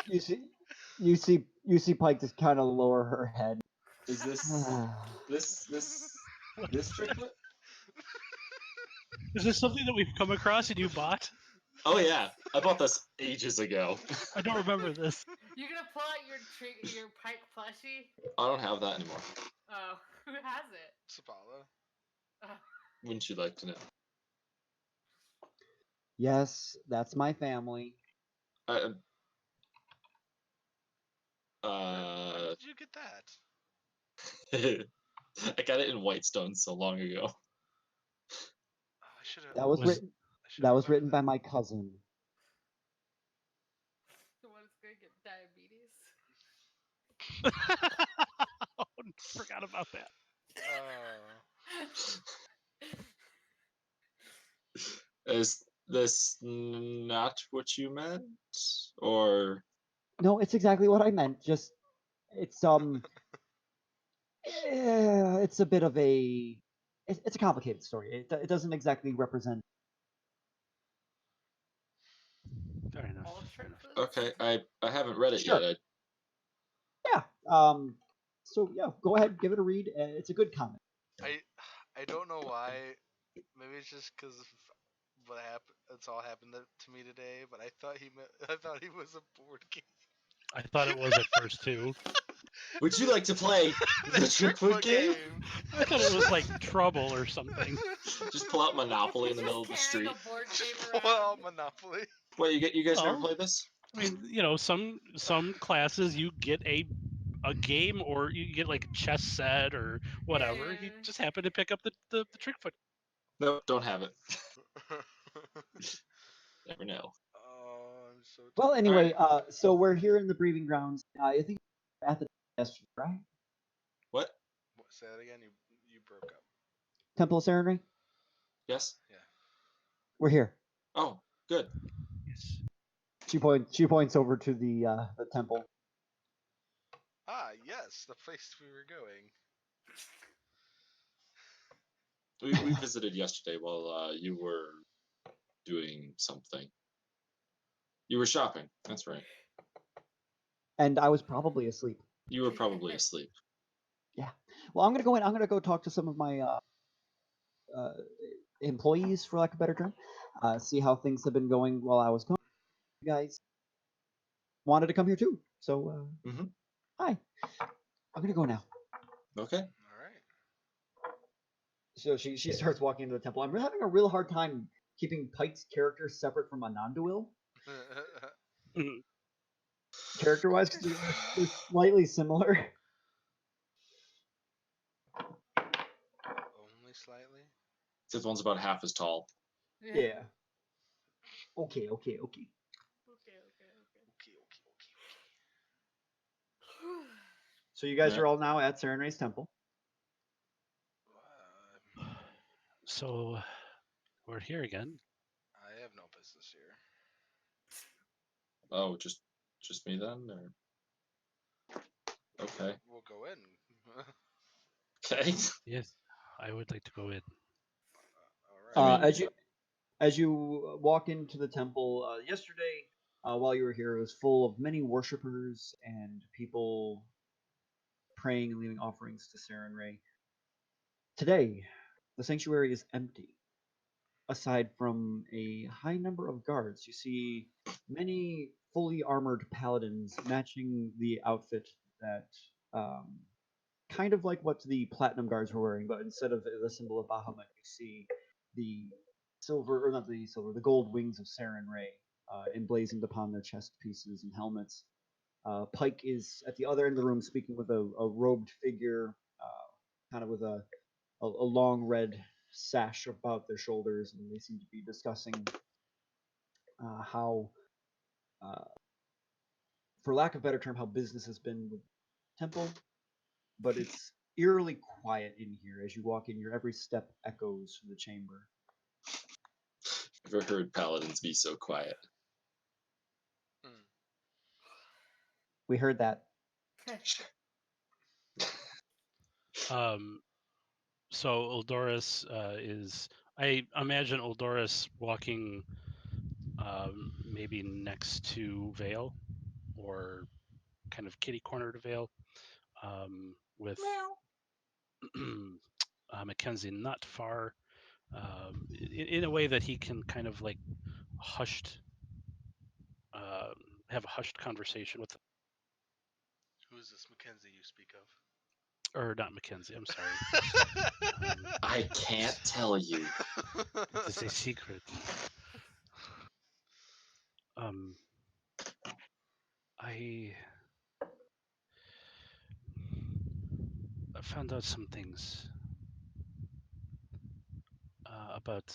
you see Pike just kind of lower her head. Is this Trickfoot? Is this something that we've come across and you bought? Oh yeah, I bought this ages ago. I don't remember this. You gonna pull out your Pike plushie? I don't have that anymore. Oh, who has it? Sapala. Oh. Wouldn't you like to know? Yes, that's my family. Where did you get that? I got it in Whitestone so long ago. Oh, I should have. That was written. That was written by my cousin. The one that's gonna get diabetes. Oh, forgot about that. Is this not what you meant? Or No, it's exactly what I meant. Just it's it's a bit of a it's a complicated story. It doesn't exactly represent. Fair enough. All Fair enough. Trickfoots? okay, I haven't read it Sure. yet. Yeah. So yeah, go ahead, give it a read. It's a good comment. I don't know why. Maybe it's just because what happened. It's all happened to me today. But I thought he was a board game. I thought it was at first too. Would you like to play the Trickfoot game? I thought it was like Trouble or something. Just pull out Monopoly in the Just middle of the carrying street. a board game Pull around. out Monopoly. Wait, you guys never Well, played this? I mean, some classes you get a game or you get like a chess set or whatever. Yeah. You just happen to pick up the Trickfoot. Nope, don't have it. Never know. Oh, I'm so Well, tired. anyway, so we're here in the breeding grounds. I think at the yesterday, right? What? Say that again. You broke up. Temple of Serenity. Yes? Yeah. We're here. Oh, good. Yes. She points over to the temple. Ah, yes, the place we were going. We visited yesterday while you were doing something. You were shopping. That's right. And I was probably asleep. You were probably asleep. Yeah. Well, I'm gonna go in. I'm gonna go talk to some of my employees, for lack of a better term. See how things have been going while I was gone. You guys wanted to come here too, so hi. I'm gonna go now. Okay. All right. So she starts walking into the temple. I'm having a real hard time keeping Pike's character separate from Ananduil, Mm, character wise, because they're slightly similar. Only slightly. This one's about half as tall. Yeah. Okay. Okay, okay. Okay. So you guys Yeah. are all now at Serenray's temple. So we're here again. I have no business here. Oh, just me then, or okay, We'll go in. okay. Yes, I would like to go in. All right. I mean, As you walk into the temple yesterday, while you were here, it was full of many worshippers and people praying and leaving offerings to Serenray. Today, the sanctuary is empty. Aside from a high number of guards, you see many fully armored paladins matching the outfit that kind of like what the platinum guards were wearing, but instead of the symbol of Bahamut, you see the silver, or not the silver, the gold wings of Saren Ray emblazoned upon their chest pieces and helmets. Pike is at the other end of the room speaking with a robed figure, kind of with a long red sash about their shoulders, and they seem to be discussing how, uh, for lack of a better term, how business has been with Temple, but it's eerily quiet in here. As you walk in, your every step echoes through the chamber. never heard paladins be so quiet. Hmm. We heard that. Um, so Uldoris is. I imagine Uldoris walking maybe next to Vale or kind of kitty corner to Vale with Mackenzie not far in a way that he can kind of like hushed uh, have a hushed conversation with, Who is this Mackenzie you speak of? or not Mackenzie, I'm sorry. I can't tell you. It is a secret. Um, I found out some things about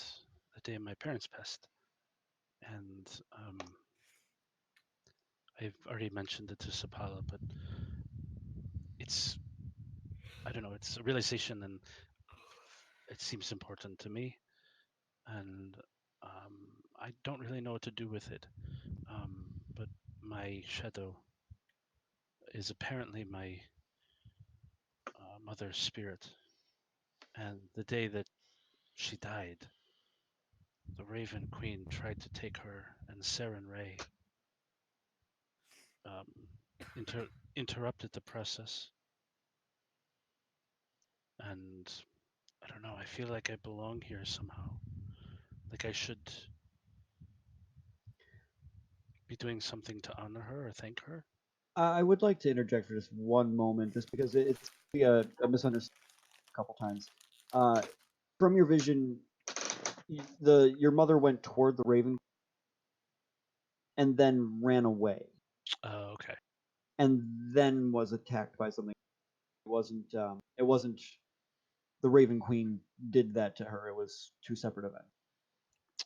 the day my parents passed, and I've already mentioned it to Sapala, but it's I don't know, it's a realization, and it seems important to me, and I don't really know what to do with it. But my shadow is apparently my mother's spirit, and the day that she died, the Raven Queen tried to take her, and Saren Ray um, interrupted the process. And I don't know, I feel like I belong here somehow. Like I should be doing something to honor her or thank her. I would like to interject for just one moment, just because it's a misunderstanding a couple times. From your vision, your mother went toward the Raven and then ran away, Okay. and then was attacked by something. It wasn't the Raven Queen did that to her. It was two separate events.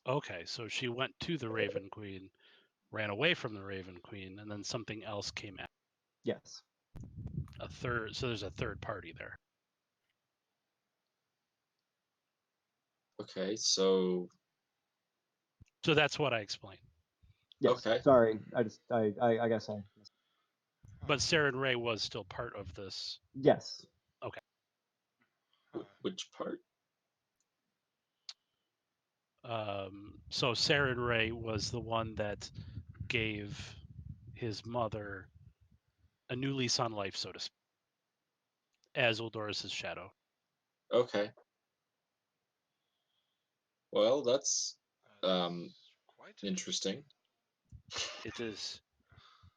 Okay, so she went to the Raven Queen, ran away from the Raven Queen, and then something else came out. Yes. A third, so there's a third party there. Okay, so So that's what I explained. Yes. okay. Sorry. I guess I. But Saren Ray was still part of this. Yes. Okay. Which part? So Saren Ray was the one that gave his mother a new lease on life, so to speak, as Uldoris's shadow. Okay. Well, that's Quite interesting. It is.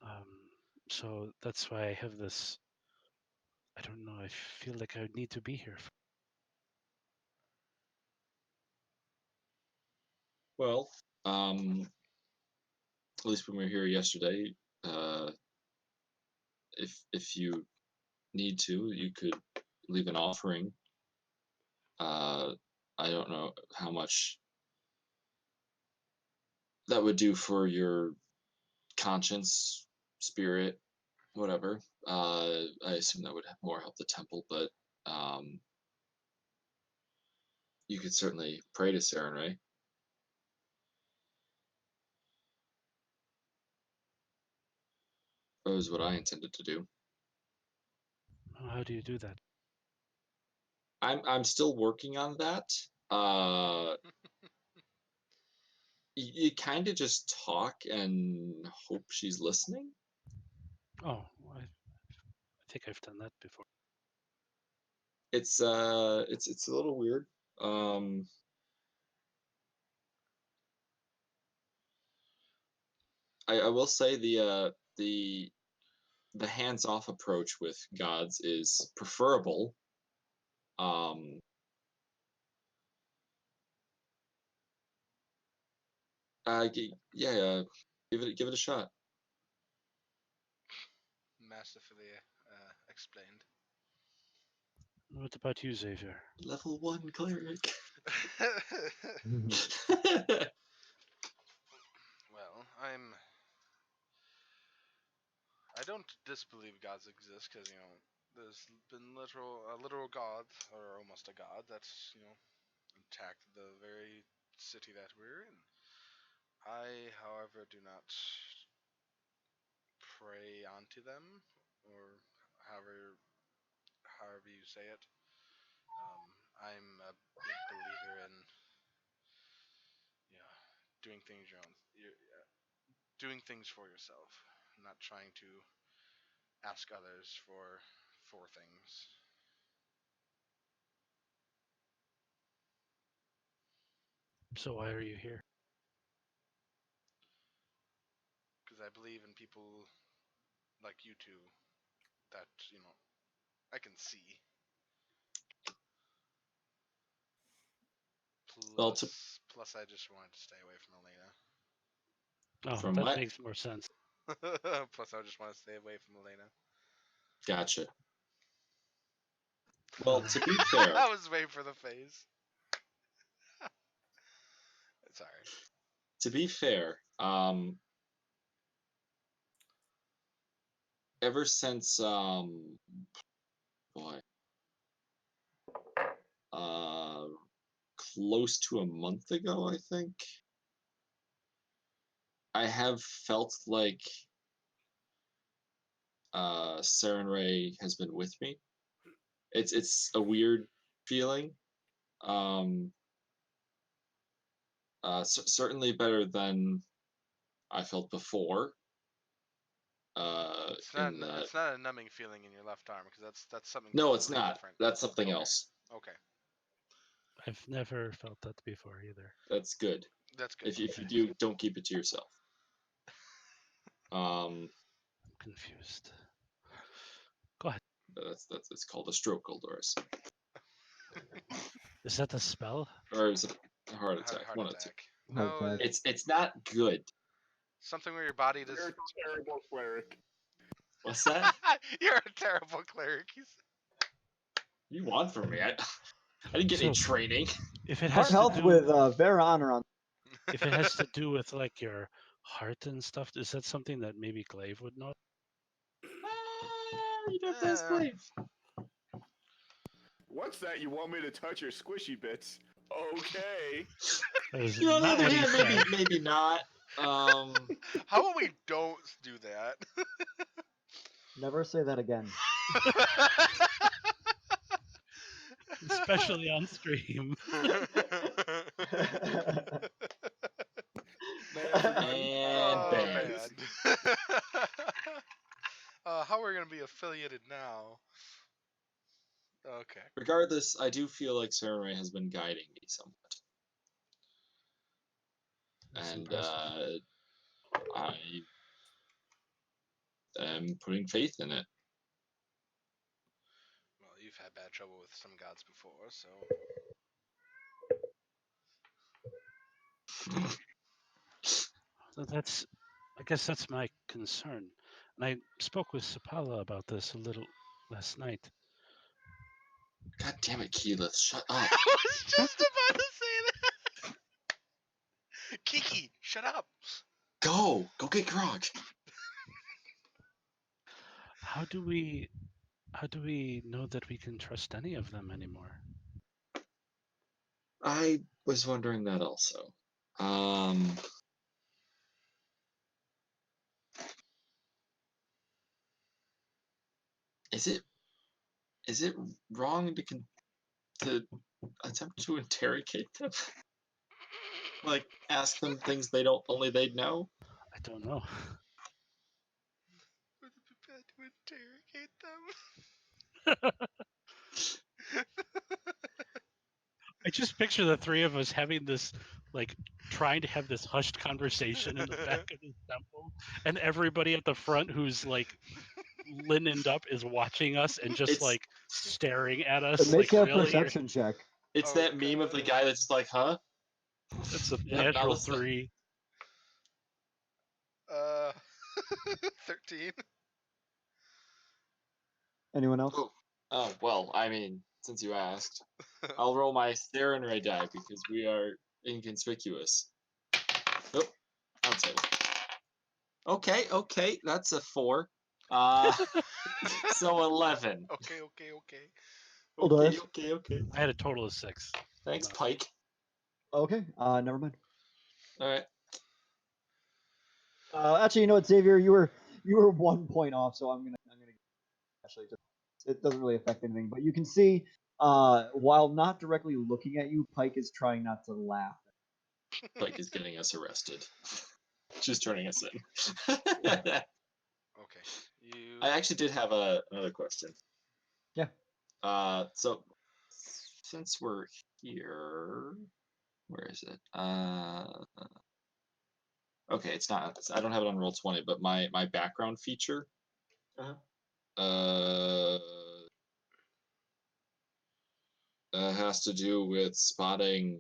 Um, so that's why I have this. I don't know. I feel like I need to be here. Well, at least when we were here yesterday, uh, if you need to, you could leave an offering. I don't know how much that would do for your conscience, spirit, whatever. I assume that would more help the temple, but um, you could certainly pray to Sarenrae. That was what I intended to do. How do you do that? I'm still working on that. You kind of just talk and hope she's listening. Oh, I think I've done that before. It's it's a little weird. Um, I will say the hands-off approach with gods is preferable. Um, yeah, give it a shot. Masterfully explained. What about you, Xavier? Level 1 cleric. Well, I don't disbelieve gods exist because there's been a literal god or almost a god that's attacked the very city that we're in. I, however, do not pray onto them or however you say it. I'm a big believer in you know doing things your own, doing things for yourself, not trying to ask others for things. So why are you here? Because I believe in people like you two that I can see. Well, to, Plus, I just wanted to stay away from Elena. Oh, from that my makes more sense. Plus, I just want to stay away from Elena. gotcha. Well, to be fair, I was waiting for the face. Sorry. to be fair, ever since boy, uh, close to a month ago, I think, I have felt like Sarenrae has been with me. It's a weird feeling. Um, certainly better than I felt before. In that, It's not a numbing feeling in your left arm because that's something no, it's completely not. different. That's something Okay. else. Okay. I've never felt that before either. That's good. That's good. If you do, don't keep it to yourself. I'm confused. Go ahead. That's it's called a stroke, Goldoris, Is that a spell? or is it a heart attack? Heart One of two. attack. Heart No, attack. It's not good. something where your body does. You're a terrible cleric. What's that? You're a terrible cleric. You want from me? I didn't get any So training. if it Heart has to health do with Vera honor on. if it has to do with like your heart and stuff, is that something that maybe Glaive would know? You don't have to ask Glaive. What's that? You want me to touch your squishy bits? Okay. That is You know, on the not other what he hand, said. maybe not. How about we don't do that? Never say that again. Especially on stream. And Oh bad. man. How are we gonna be affiliated now? Okay. Regardless, I do feel like Sarenrae has been guiding me somewhat, That's and impressive. I am putting faith in it. Well, you've had bad trouble with some gods before, so That's, I guess that's my concern. And I spoke with Sapala about this a little last night. God damn it, Keyleth, shut up. I was just about to say that. Kiki, shut up. Go get Grog. How do we know that we can trust any of them anymore? I was wondering that also. Is it wrong to attempt to interrogate them? Like ask them things only they'd know? I don't know. Would it be bad to interrogate them? I just picture the three of us having this, like, trying to have this hushed conversation in the back of the temple, and everybody at the front who's like linened up is watching us and just It's like staring at us. Make Like, a really? perception check. it's Oh, that meme of the God. guy that's just like, huh? It's a Yep, now natural listen. 3. 13. Anyone else? Oh, well, I mean, since you asked, I'll roll my Stare and Ray die because we are inconspicuous. Oh, on table. Okay, that's a 4. So 11. Okay. Okay. I had a total of 6. Thanks, No. Pike. Okay, never mind. All right. Actually, you know what, Xavier, you were 1 point off, so I'm gonna actually it doesn't really affect anything, but you can see, while not directly looking at you, Pike is trying not to laugh. Pike is getting us arrested. She's turning us in. Okay. You. I actually did have another question. Yeah. So since we're here, where is it? Okay, it's not. I don't have it on roll 20, but my background feature. Uh, has to do with spotting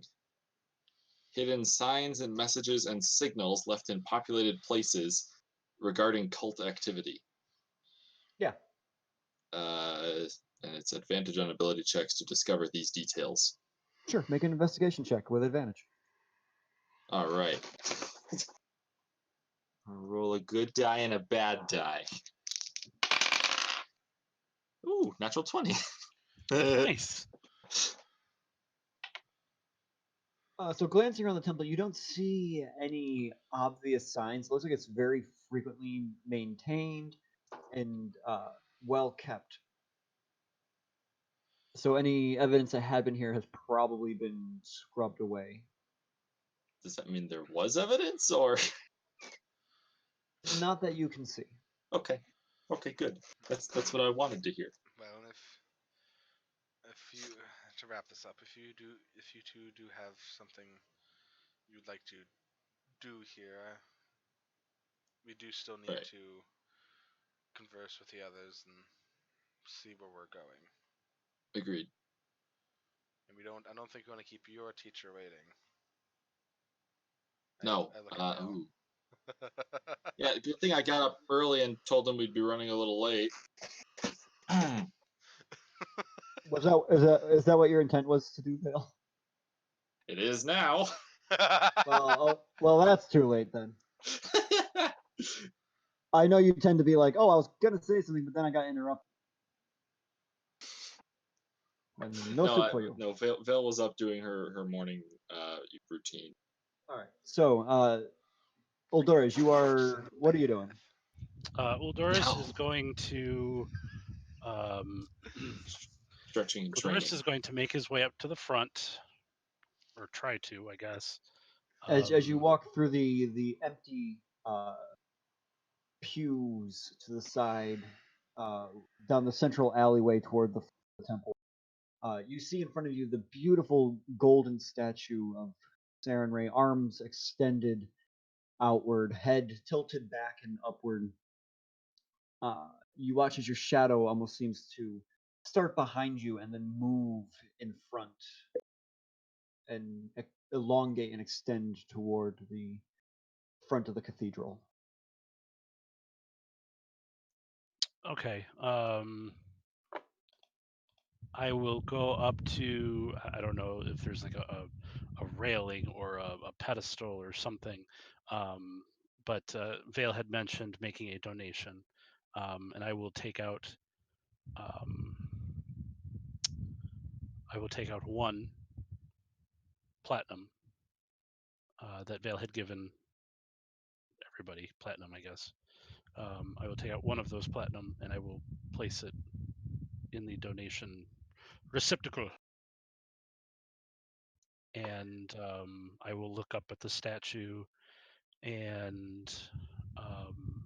hidden signs and messages and signals left in populated places regarding cult activity. Yeah. And it's advantage on ability checks to discover these details. Sure, make an investigation check with advantage. All right. I'll roll a good die and a bad die. Ooh, natural 20. Nice. So glancing around the temple, you don't see any obvious signs. It looks like it's very frequently maintained and well kept. So any evidence that had been here has probably been scrubbed away. Does that mean there was evidence, or? Not that you can see. Okay, good. That's what I wanted to hear. Well, if you to wrap this up, if you two do have something you'd like to do here, we do still need Right. to converse with the others and see where we're going. Agreed. And I don't think we want to keep your teacher waiting. No. I look at Bill. Ooh. Yeah, good thing I got up early and told them we'd be running a little late. Is that what your intent was to do, Bill? It is now. Well, that's too late then. I know you tend to be like, oh, I was gonna say something, but then I got interrupted. And no soup for you. No, Vale was up doing her morning routine. All right. So, Uldoris, what are you doing? Uldoris No. is going to Stretching and training. Uldoris is going to make his way up to the front, or try to, I guess. As you walk through the empty pews to the side, down the central alleyway toward the temple, you see in front of you the beautiful golden statue of Saren Ray, arms extended outward, head tilted back and upward. You watch as your shadow almost seems to start behind you and then move in front and elongate and extend toward the front of the cathedral. Okay. I will go up to, I don't know if there's like a railing or a pedestal or something. But Vale had mentioned making a donation, and um, I will take out one platinum that Vale had given everybody platinum, I guess. I will take out one of those platinum and I will place it in the donation receptacle. And I will look up at the statue and um,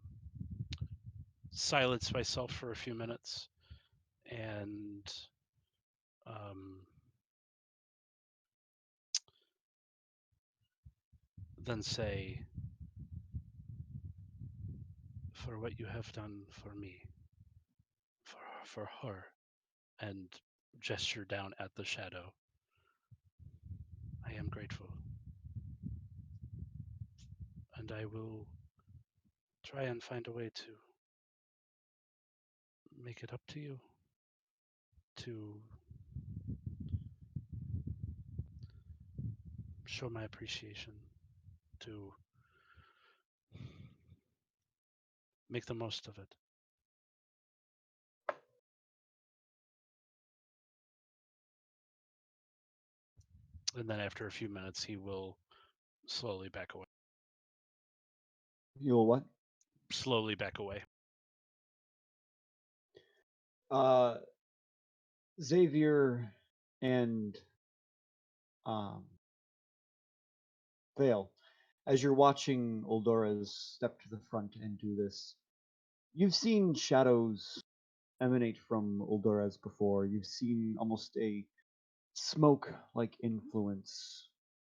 silence myself for a few minutes and um, then say, for what you have done for me, for her, and gesture down at the shadow. I am grateful. And I will try and find a way to make it up to you, to show my appreciation, to make the most of it. And then after a few minutes, he will slowly back away. You'll what? Slowly back away. Uh, Xavier and um, Vale, as you're watching Oldora's step to the front and do this, you've seen shadows emanate from Oldora's before. You've seen almost a smoke-like influence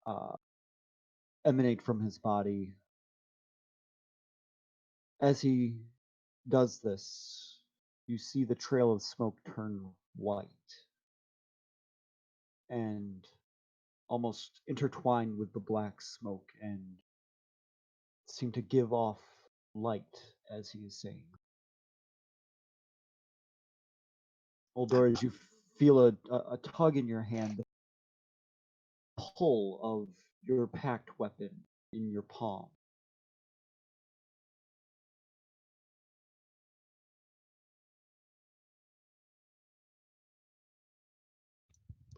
uh, emanate from his body. As he does this, you see the trail of smoke turn white and almost intertwine with the black smoke and seem to give off light as he is saying. Oldor, as you feel a tug in your hand, the pull of your packed weapon in your palm.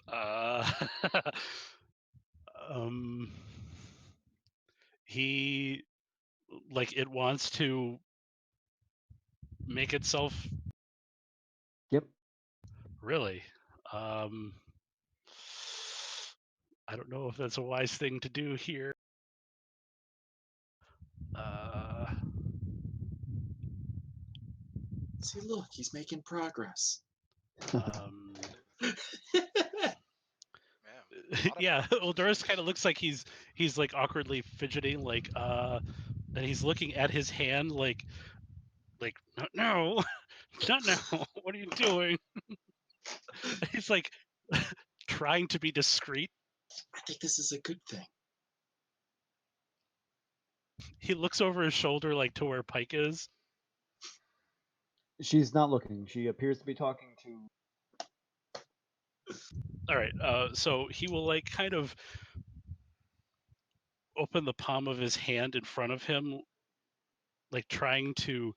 Uh, um, he like it wants to make itself Yep. really. Um, I don't know if that's a wise thing to do here. See, look, he's making progress. Um, Man, a lot of yeah, progress. Eldorus kind of looks like he's like awkwardly fidgeting, like and he's looking at his hand like no, not now. What are you doing? He's like trying to be discreet. I think this is a good thing. He looks over his shoulder like to where Pike is. She's not looking. She appears to be talking to. All right, so he will like kind of open the palm of his hand in front of him, like trying to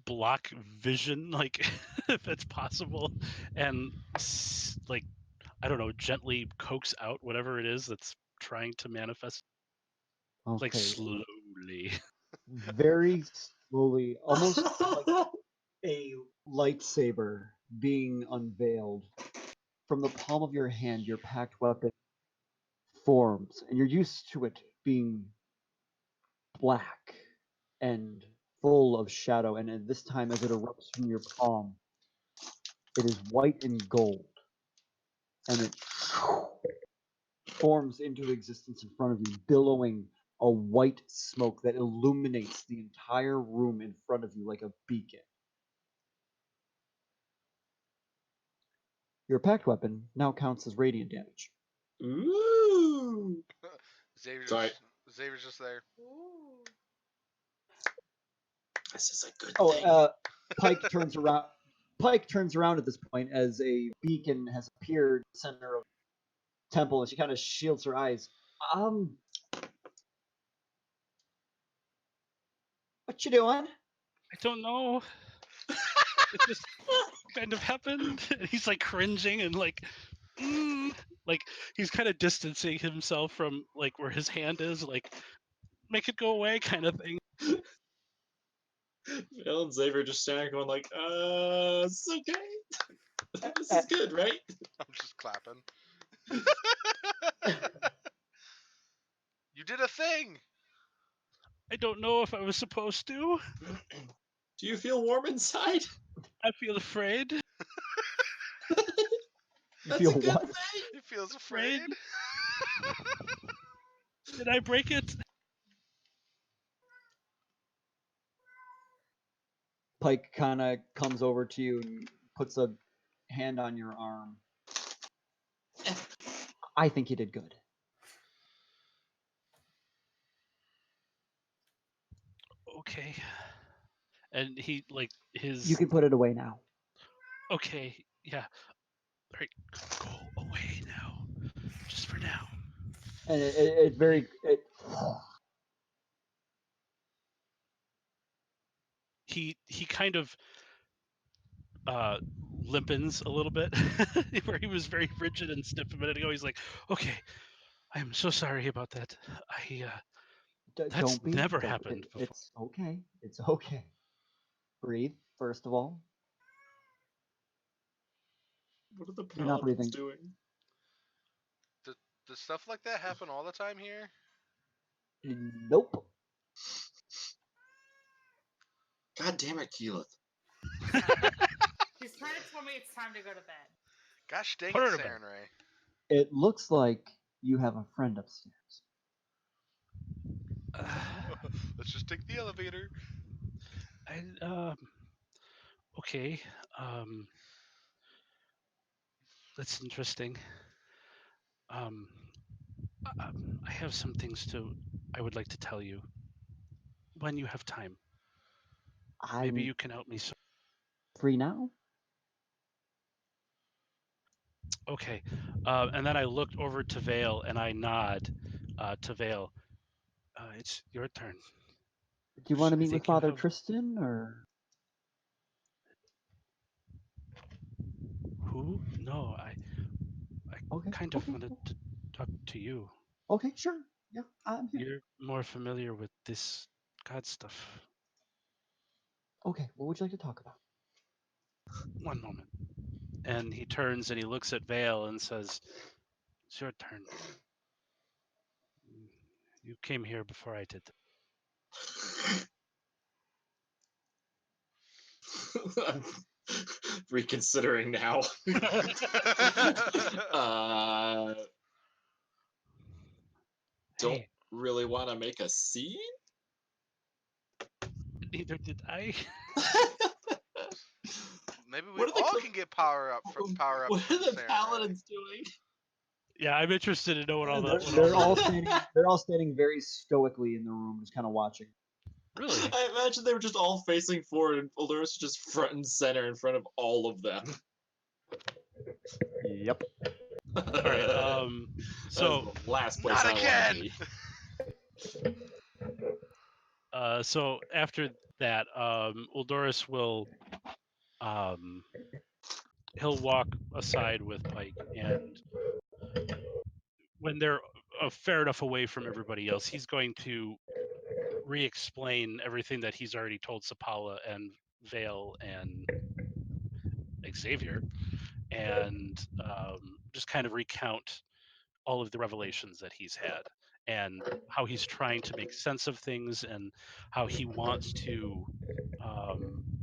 block vision, like if it's possible, and like I don't know, gently coax out whatever it is that's trying to manifest, like Okay. slowly. Very slowly, almost like a lightsaber being unveiled from the palm of your hand. Your packed weapon forms, and you're used to it being black and full of shadow. And at this time, as it erupts from your palm, it is white and gold, and it forms into existence in front of you, billowing a white smoke that illuminates the entire room in front of you like a beacon. Your packed weapon now counts as radiant damage. Ooh. Sorry. Xavier's just there. Ooh. This is a good Oh, thing. Pike turns around. Pike turns around at this point as a beacon has appeared in the center of the temple, and she kind of shields her eyes. What you doing? I don't know. It just kind of happened. And he's like cringing and like he's kind of distancing himself from like where his hand is, like make it go away kind of thing. Bill and Xavier just standing going like, it's okay. This is good, right? I'm just clapping. You did a thing. I don't know if I was supposed to. Do you feel warm inside? I feel afraid. You That's feel a good what? thing. He feels Afraid? afraid. Did I break it? Pike kind of comes over to you and puts a hand on your arm. I think you did good. Okay. And he like his You can put it away now. okay, yeah. All right, go away now. Just for now. And it very He kind of uh limpens a little bit where he was very rigid and stiff a minute ago. He's like, okay, I am so sorry about that. That's don't be. never Don't. happened before. It's okay. It's okay. Breathe first of all. What are the You're not paladins breathing. doing? Does stuff like that happen all the time here? Nope. God damn it, Keyleth. He's trying to tell me it's time to go to bed. Gosh dang Put it, her to bed. Sarenrae. It looks like you have a friend upstairs. Let's just take the elevator. I okay. Um that's interesting. Um I have some things I would like to tell you when you have time. Maybe I'm you can help me. free now. Okay. And then I looked over to Vale and I nod to Vale. It's your turn. Do you want to I meet with think you Father have Tristan or who? No, I okay? kind of Okay. wanted to talk to you. Okay. Sure. Yeah, I'm here. You're more familiar with this God stuff. Okay. What would you like to talk about? One moment. And he turns and he looks at Vale and says, it's your turn. You came here before I did. I'm reconsidering now. Don't Hey, really want to make a scene? neither did I. Maybe we What are the all cl- can get power up from What are the Sarenrae. paladins doing? Yeah, I'm interested to know what all They're, that. What they're all all the standing. They're all standing very stoically in the room, just kind of watching. really. I imagine they were just all facing forward and Uldoris was just front and center in front of all of them. Yep. All right. So That's the last place Not I want again! to be. so after that, Uldoris will he'll walk aside with Pike, and when they're fair enough away from everybody else, he's going to re-explain everything that he's already told Sapala and Vale and Xavier, and just kind of recount all of the revelations that he's had and how he's trying to make sense of things and how he wants to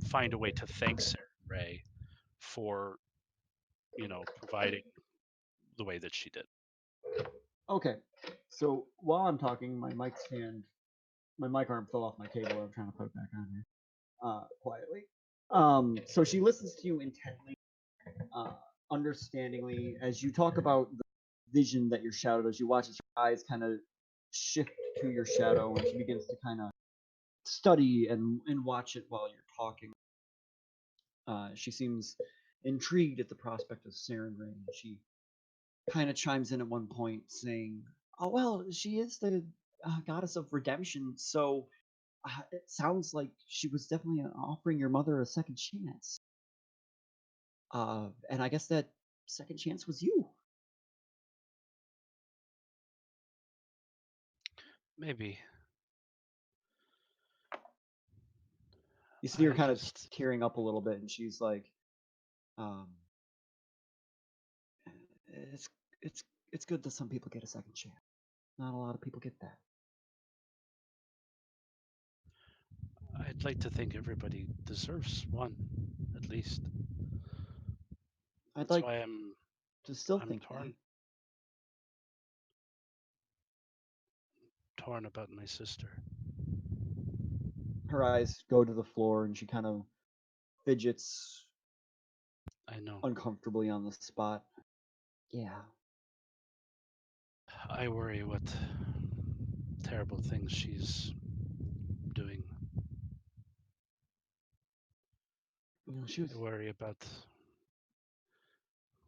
find a way to thank Sarah Ray for providing the way that she did. Okay. So while I'm talking, my mic arm fell off my table. I'm trying to put it back on here quietly. So she listens to you intently, understandingly, as you talk about vision that you're shadowed as you watch as your eyes kind of shift to your shadow, and she begins to kind of study and watch it while you're talking. She seems intrigued at the prospect of Saren Rain. She kind of chimes in at one point saying, "Oh well, she is the goddess of redemption, so it sounds like she was definitely offering your mother a second chance. And I guess that second chance was you." Maybe. You see her I kind of just tearing up a little bit, and she's like, um, "It's it's it's good that some people get a second chance. Not a lot of people get that." I'd like to think everybody deserves one, at least. I'd That's like why to still I'm think that. torn about my sister. Her eyes go to the floor, and she kind of fidgets I know. uncomfortably on the spot. Yeah, I worry what terrible things she's doing. she was. I worry about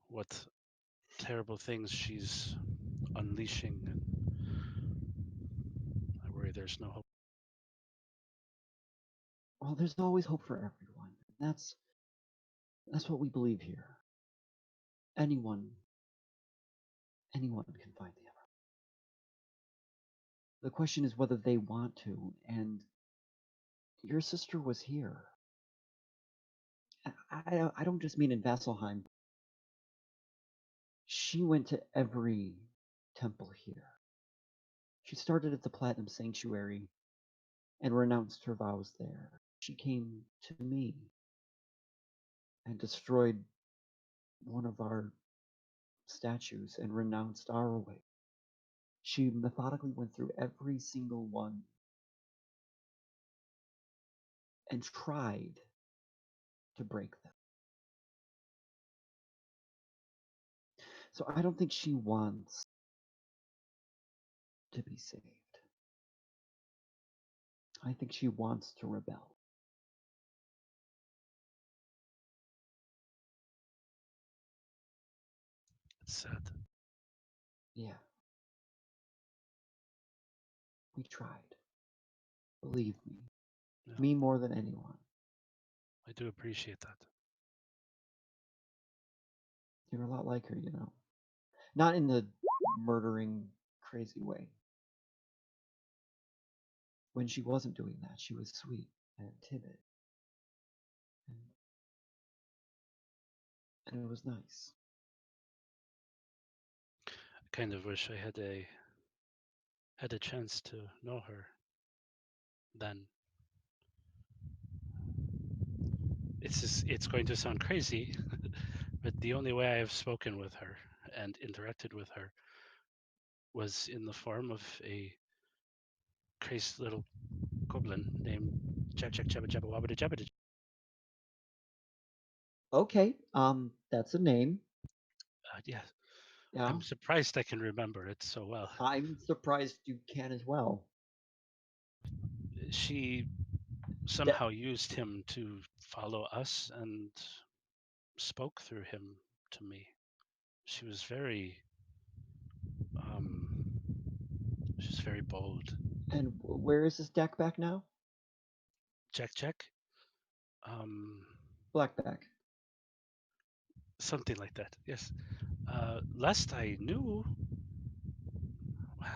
what terrible things she's unleashing, and I worry there's no hope. Well, there's always hope for everyone. That's what we believe here. Anyone, anyone can find the emerald. The question is whether they want to, and your sister was here. I don't just mean in Vasselheim. She went to every temple here. She started at the Platinum Sanctuary and renounced her vows there. She came to me and destroyed one of our statues and renounced our way. She methodically went through every single one and tried to break them. So I don't think she wants to be saved. I think she wants to rebel. It's sad. Yeah, we tried. Believe me. Yeah, Me more than anyone. I do appreciate that. You're a lot like her, you know. Not in the murdering, crazy way. When she wasn't doing that, she was sweet and timid. And, and it was nice. I kind of wish I had a chance to know her then. It's going to sound crazy, but the only way I have spoken with her and interacted with her was in the form of a crazy little goblin named Jack Jack Jabba Jabba Wabba Jabba. Okay, that's a name. Yeah, Yeah, I'm surprised I can remember it so well. I'm surprised you can as well. She somehow used him to follow us and spoke through him to me. She was very, um, she was very bold. And where is this deck back now? Jack Jack, um, Blackback. something like that. Yes. Last I knew,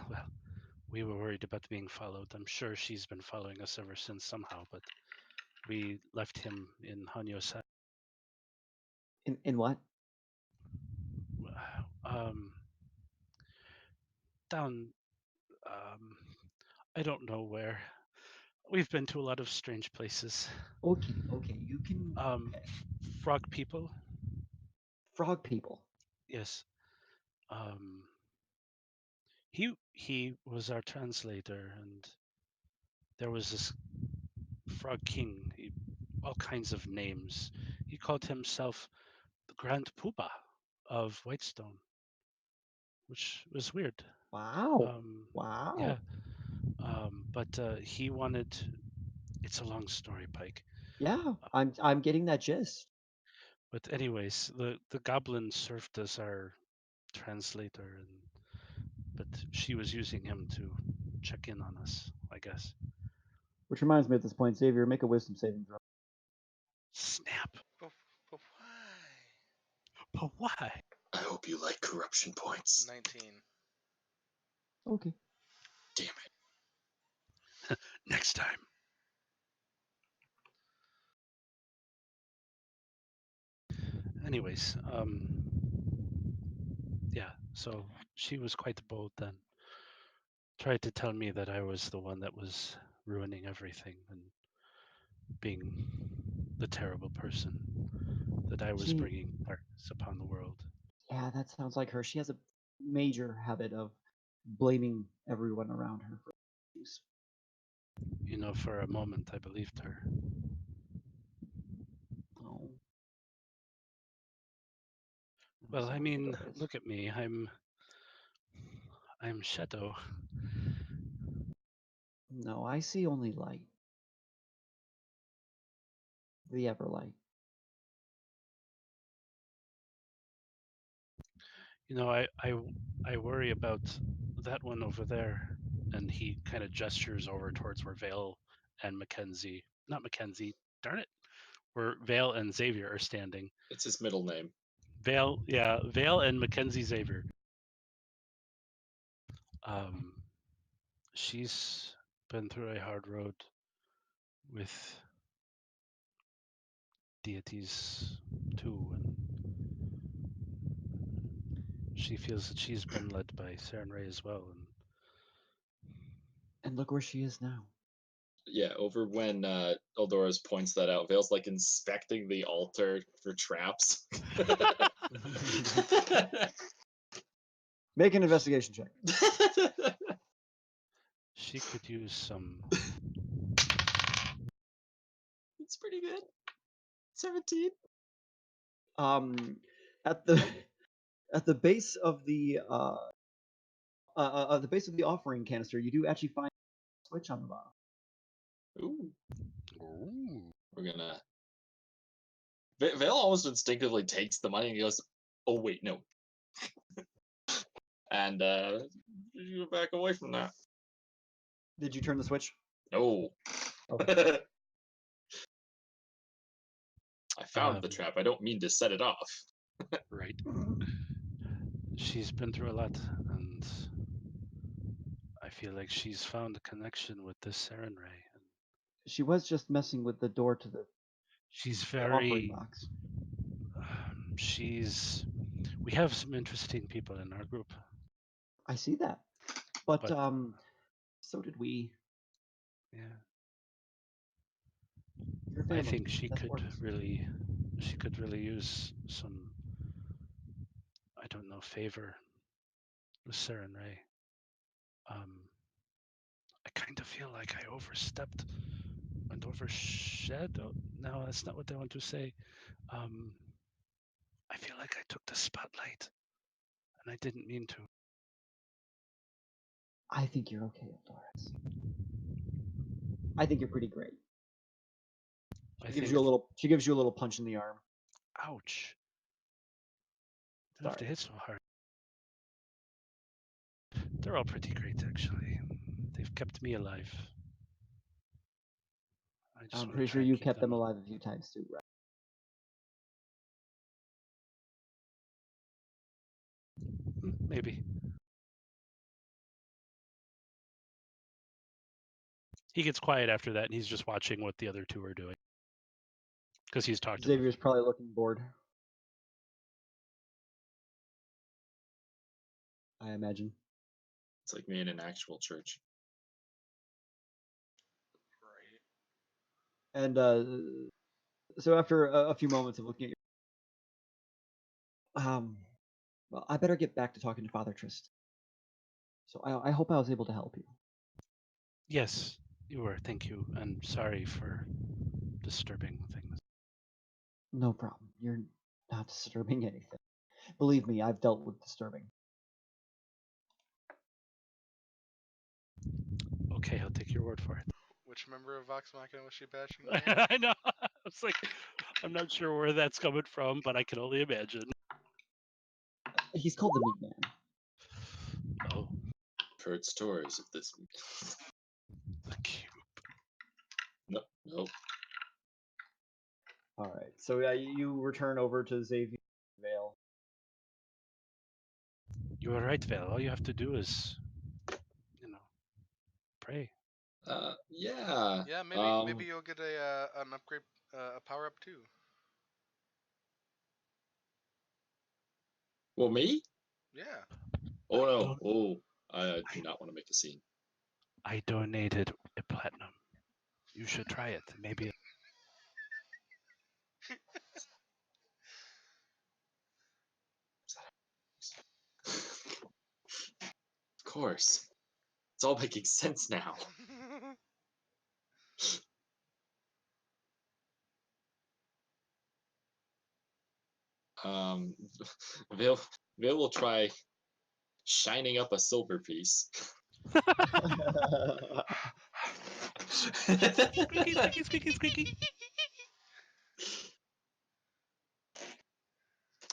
well, we were worried about being followed. I'm sure she's been following us ever since somehow, but we left him in Hanyo's In what? um, down. I don't know where. We've been to a lot of strange places. Okay, you can. Okay. Frog people. Frog people. Yes. Um, he was our translator, and there was this frog king. All kinds of names. He called himself the Grand Poobah of Whitestone. which was weird. Wow. Um, Wow. yeah, but he wanted. It's a long story, Pike. Yeah, I'm getting that gist. But anyways, the goblin served as our translator, and but she was using him to check in on us, I guess. Which reminds me at this point, Xavier, make a wisdom saving throw. Snap. But why? But why? I hope you like corruption points. 19. Okay. Damn it. Next time. Anyways, yeah. So she was quite bold then. Tried to tell me that I was the one that was ruining everything and being the terrible person, that I was She, bringing darkness upon the world. yeah, that sounds like her. She has a major habit of blaming everyone around her for issues. You know, for a moment I believed her. Oh, I'm Well, I sorry mean, about this. look at me. I'm Shadow. No, I see only light. The Everlight. You know, I worry about that one over there. And he kind of gestures over towards where Vale and Mackenzie, not Mackenzie, darn it, where Vale and Xavier are standing. It's his middle name. Vale, yeah, Vale and Mackenzie Xavier. Um, she's been through a hard road with deities too, and she feels that she's been led by Saren Ray as well. And And look where she is now. Yeah, over when Eldoras points that out, Vale's like inspecting the altar for traps. Make an investigation check. she could use some. It's pretty good. 17. Um, at the at the base of the base of the offering canister, you do actually find a switch on the bottom. Ooh. Ooh. We're gonna. Vale almost instinctively takes the money and he goes, "Oh wait, no," and you back away from that. Did you turn the switch? No. Okay. I found the trap. I don't mean to set it off. Right. She's been through a lot, and I feel like she's found a connection with this Saren Ray. And She was just messing with the door to the she's offering very. box. She's. We have some interesting people in our group, I see that. But but so did we. yeah, Your I family. think she That's could works. really. She could really use some. I don't know, favor with Saren Ray. I kind of feel like I overstepped and overshadowed. No, that's not what I want to say. Um, I feel like I took the spotlight, and I didn't mean to. I think you're okay, Doris. I think you're pretty great. I She gives think. you a little. She gives you a little punch in the arm. Ouch! Didn't have to Sorry. hit so hard. They're all pretty great, actually. They've kept me alive. I just I'm want to pretty try sure and you keep kept them them. alive a few times too, right? Maybe. He gets quiet after that, and he's just watching what the other two are doing because he's talked to them. Xavier's probably looking bored. I imagine. It's like me in an actual church. Right. And so after a few moments of looking at your, well, I better get back to talking to Father Trist. So I hope I was able to help you. Yes, you were. Thank you, and sorry for disturbing things. No problem. You're not disturbing anything. Believe me, I've dealt with disturbing. Okay, I'll take your word for it. Which member of Vox Machina was she bashing there? I know. I was like, I'm not sure where that's coming from, but I can only imagine. He's called the Meat Man. Oh, Heard stories of this. the cube. Nope, nope. All right. So yeah, you return over to Xavier Vale. You were right, Val. All you have to do is, pray. Yeah. Yeah, maybe you'll get an upgrade, a power up too. Well, me? Yeah. Oh no. Don't- Oh, I do not want to make a scene. I donated a platinum. You should try it. Maybe. Of course. It's all making sense now. Um, Vale will try shining up a silver piece. Squeaky, squeaky, squeaky, squeaky.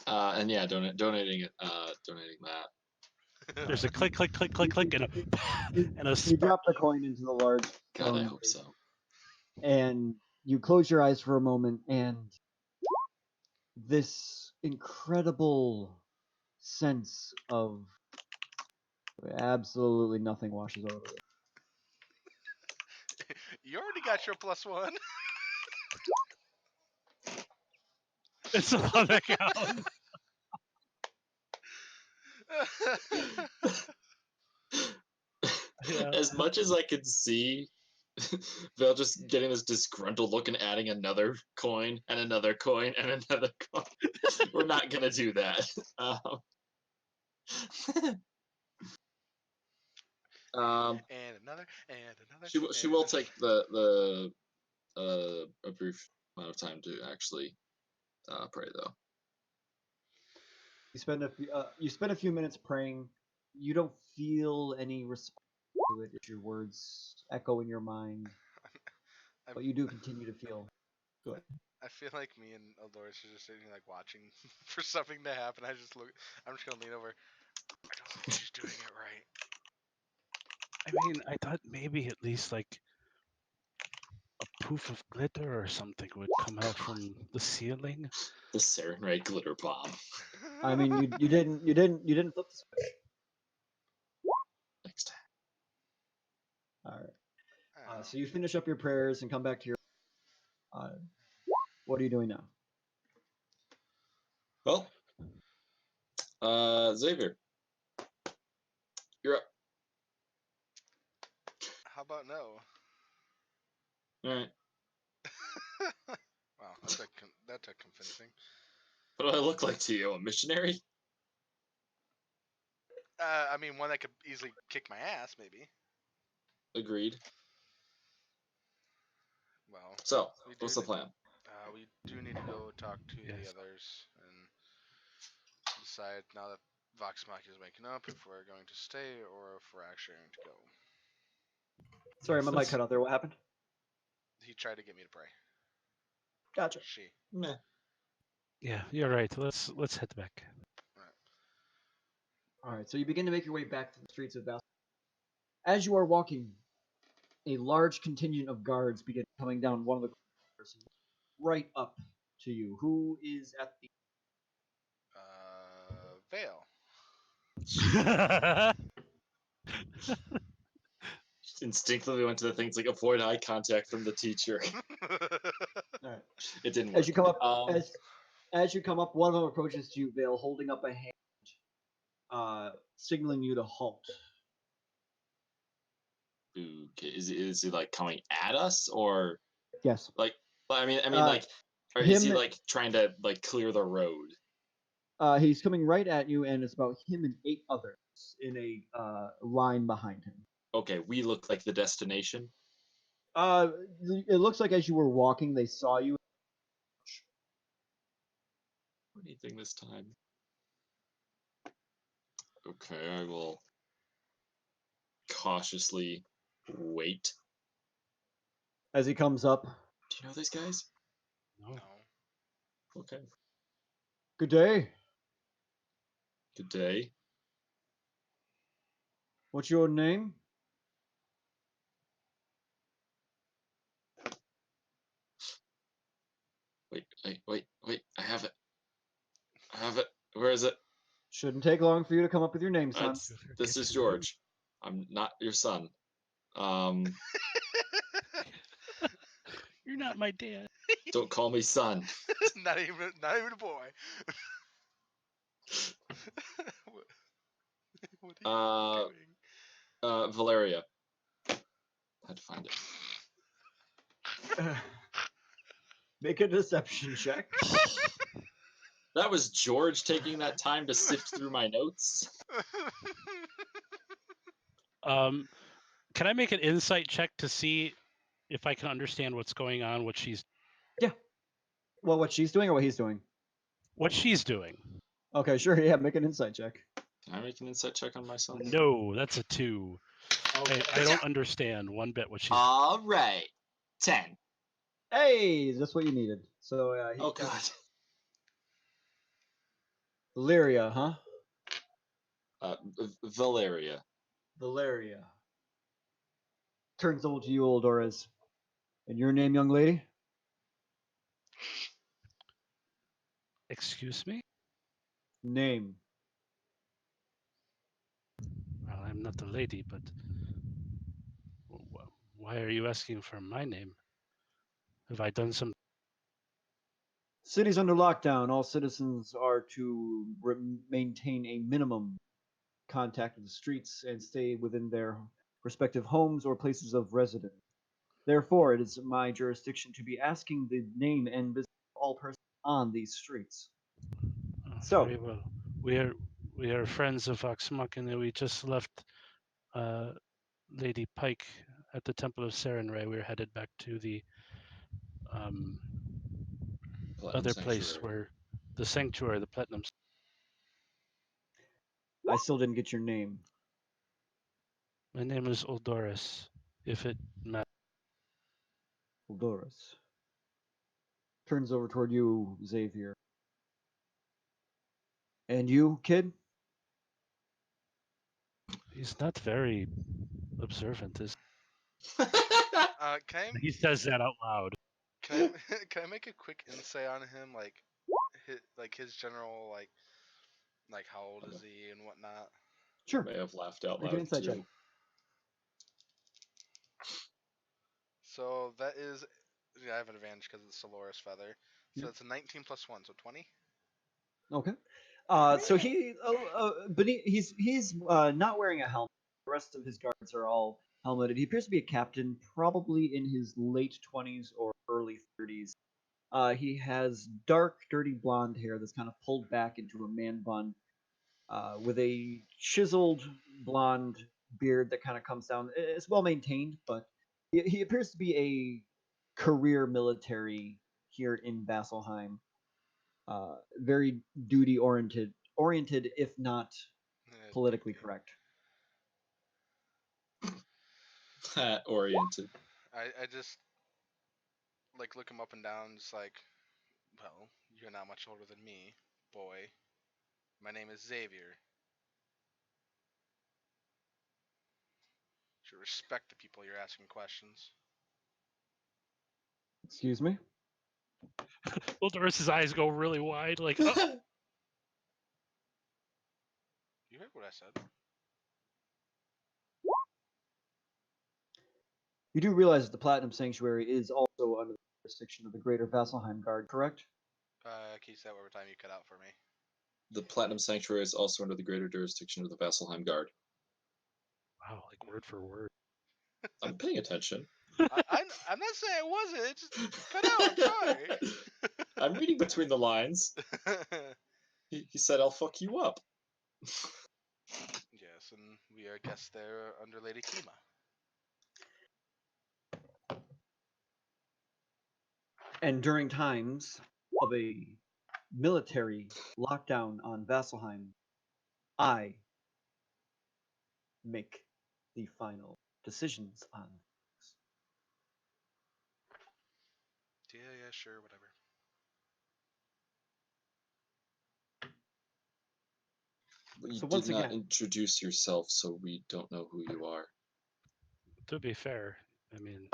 And yeah, donating it, donating that. There's a click, click, click, click, click, and a You spark. drop the coin into the large God, I stone hope so. and you close your eyes for a moment, and this incredible sense of absolutely nothing washes over you. You already got your +1. It's all that counts. Yeah. As much as I can see, Val just getting this disgruntled look and adding another coin and another coin and another coin. We're not gonna do that. and another, and another. She and will another. take the a brief amount of time to actually pray though. You spend a few minutes praying. You don't feel any response to it as your words echo in your mind, I'm- but you do continue to feel good. I feel like me and Eldora should just sitting here, like watching for something to happen. I'm just gonna lean over. I don't think she's doing it right. I mean, I thought maybe at least like a poof of glitter or something would come out from the ceiling. The Sarenrae glitter bomb. I mean, you didn't flip the switch. Next time. All right. I don't know. So you finish up your prayers and come back to your. What are you doing now? Well, Xavier, you're up. How about no? All right. Wow, that took convincing. What do I look like to you? A missionary? I mean, one that could easily kick my ass, maybe. Agreed. Well, So, we what's do the plan? we do need to go talk to the Yes. others and decide now that Vox Machina is waking up if we're going to stay or if we're actually going to go. Sorry, Yes, my mic let's- cut out there. What happened? He tried to get me to pray. Gotcha. She. Meh. Yeah, you're right. Let's head back. All right, so you begin to make your way back to the streets of Val. As you are walking, a large contingent of guards begin coming down one of the corridors right up to you. Who is at the? Vale. Instinctively went to the things like avoid eye contact from the teacher. All right. It didn't work. As you come up, as you come up, one of them approaches you, Vale, holding up a hand, signaling you to halt. Okay. Is he like coming at us or Yes. like? I mean, Uh, like, or is he him- like trying to like clear the road? He's coming right at you, and it's about him and 8 others in a line behind him. Okay, we look like the destination. It looks like as you were walking, they saw you. Anything this time? Okay, I will cautiously Wait. As he comes up, Do you know these guys? No. No. Okay. good day. Good day. What's your name? Wait. I have it. I have it. Where is it? Shouldn't take long for you to come up with your name, son. This is Get your name. George. I'm not your son. You're not my dad. Don't call me son. not even a boy. what, what are you doing? Valeria. I had to find it. Make a deception check. That was George taking that time to sift through my notes. Can I make an insight check to see if I can understand what's going on, what she's Well, what she's doing or what he's doing? doing? Okay, sure. Yeah, make an insight check. Can I make an insight check on myself? No, that's a 2. I don't understand one bit what she's doing. All right. 10. Hey, that's what you needed. So, Oh, God. Lyria, huh? Valeria. Valeria. Turns over to you, old Doris. And your name, young lady? Excuse me? Name. Well, I'm not the lady, but why are you asking for my name? Have I done some? City's under lockdown. All citizens are to maintain a minimum contact with the streets and stay within their respective homes or places of residence. Therefore, it is my jurisdiction to be asking the name and business of all persons on these streets. So, Very well. We are friends of Vox Machina. We just left Lady Pike at the Temple of Serenray. We're headed back to the other place where the sanctuary, the Platinum. I still didn't get your name. My name is Oldoris, if it matters. Doris. Turns over toward you, Xavier. And you, kid? He's not very observant, is Can he? Says that out loud. I can I make a quick insight on him, like his general like how old is he and whatnot? Sure. May have laughed out Make an loud insight check. too. So that is, yeah, I have an advantage because it's Soloris feather. So Yep. that's a 19 plus 1, so 20. Okay. So he's not wearing a helmet. The rest of his guards are all helmeted. He appears to be a captain, probably in his late 20s or early 30s. He has dark, dirty blonde hair that's kind of pulled back into a man bun, with a chiseled blonde beard that kind of comes down. It's well maintained, but he appears to be a career military here in Vasselheim. Very duty oriented, if not politically correct. Oriented. I just like look him up and down, just like, well, you're not much older than me, boy. My name is Xavier. You should respect the people you're asking questions. Excuse me. Oldoris's eyes go really wide, like, oh. You heard what I said. You do realize that the Platinum Sanctuary is also under the jurisdiction of the Greater Vasselheim Guard, correct? Can you say that one more time? You cut out for me. The Platinum Sanctuary is also under the greater jurisdiction of the Vasselheim Guard. Wow, like word for word. I'm paying attention. I'm not saying it wasn't. It just cut out. I'm sorry. I'm reading between the lines. He said, "I'll fuck you up." Yes, and we are guests there under Lady Kima. And during times of a military lockdown on Vasselheim, I make the final decisions on. Yeah, sure, whatever. You So did once not again- introduce yourself, so we don't know who you are. To be fair, I mean,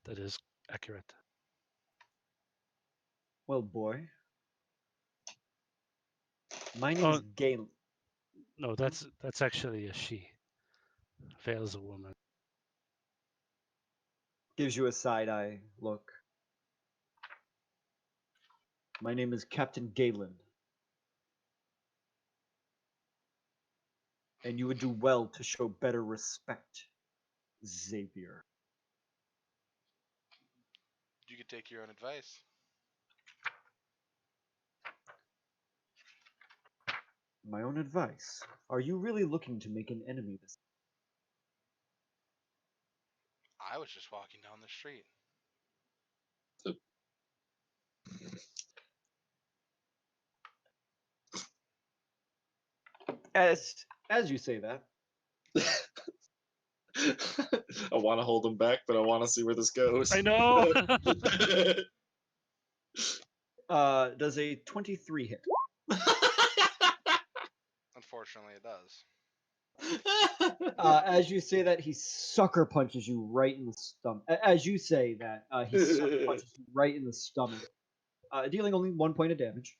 that is accurate. Well, boy, my name is Galen. No, that's actually a she. Veil's a woman. Gives you a side eye look. My name is Captain Galen. And you would do well to show better respect, Xavier. You could take your own advice. My own advice. Are you really looking to make an enemy this? I was just walking down the street. As you say that, I want to hold him back, but I want to see where this goes. I know. does a 23 hit? Unfortunately, it does. As you say that, he sucker punches you right in the stomach. As you say that, he sucker punches you right in the stomach, dealing only 1 point of damage.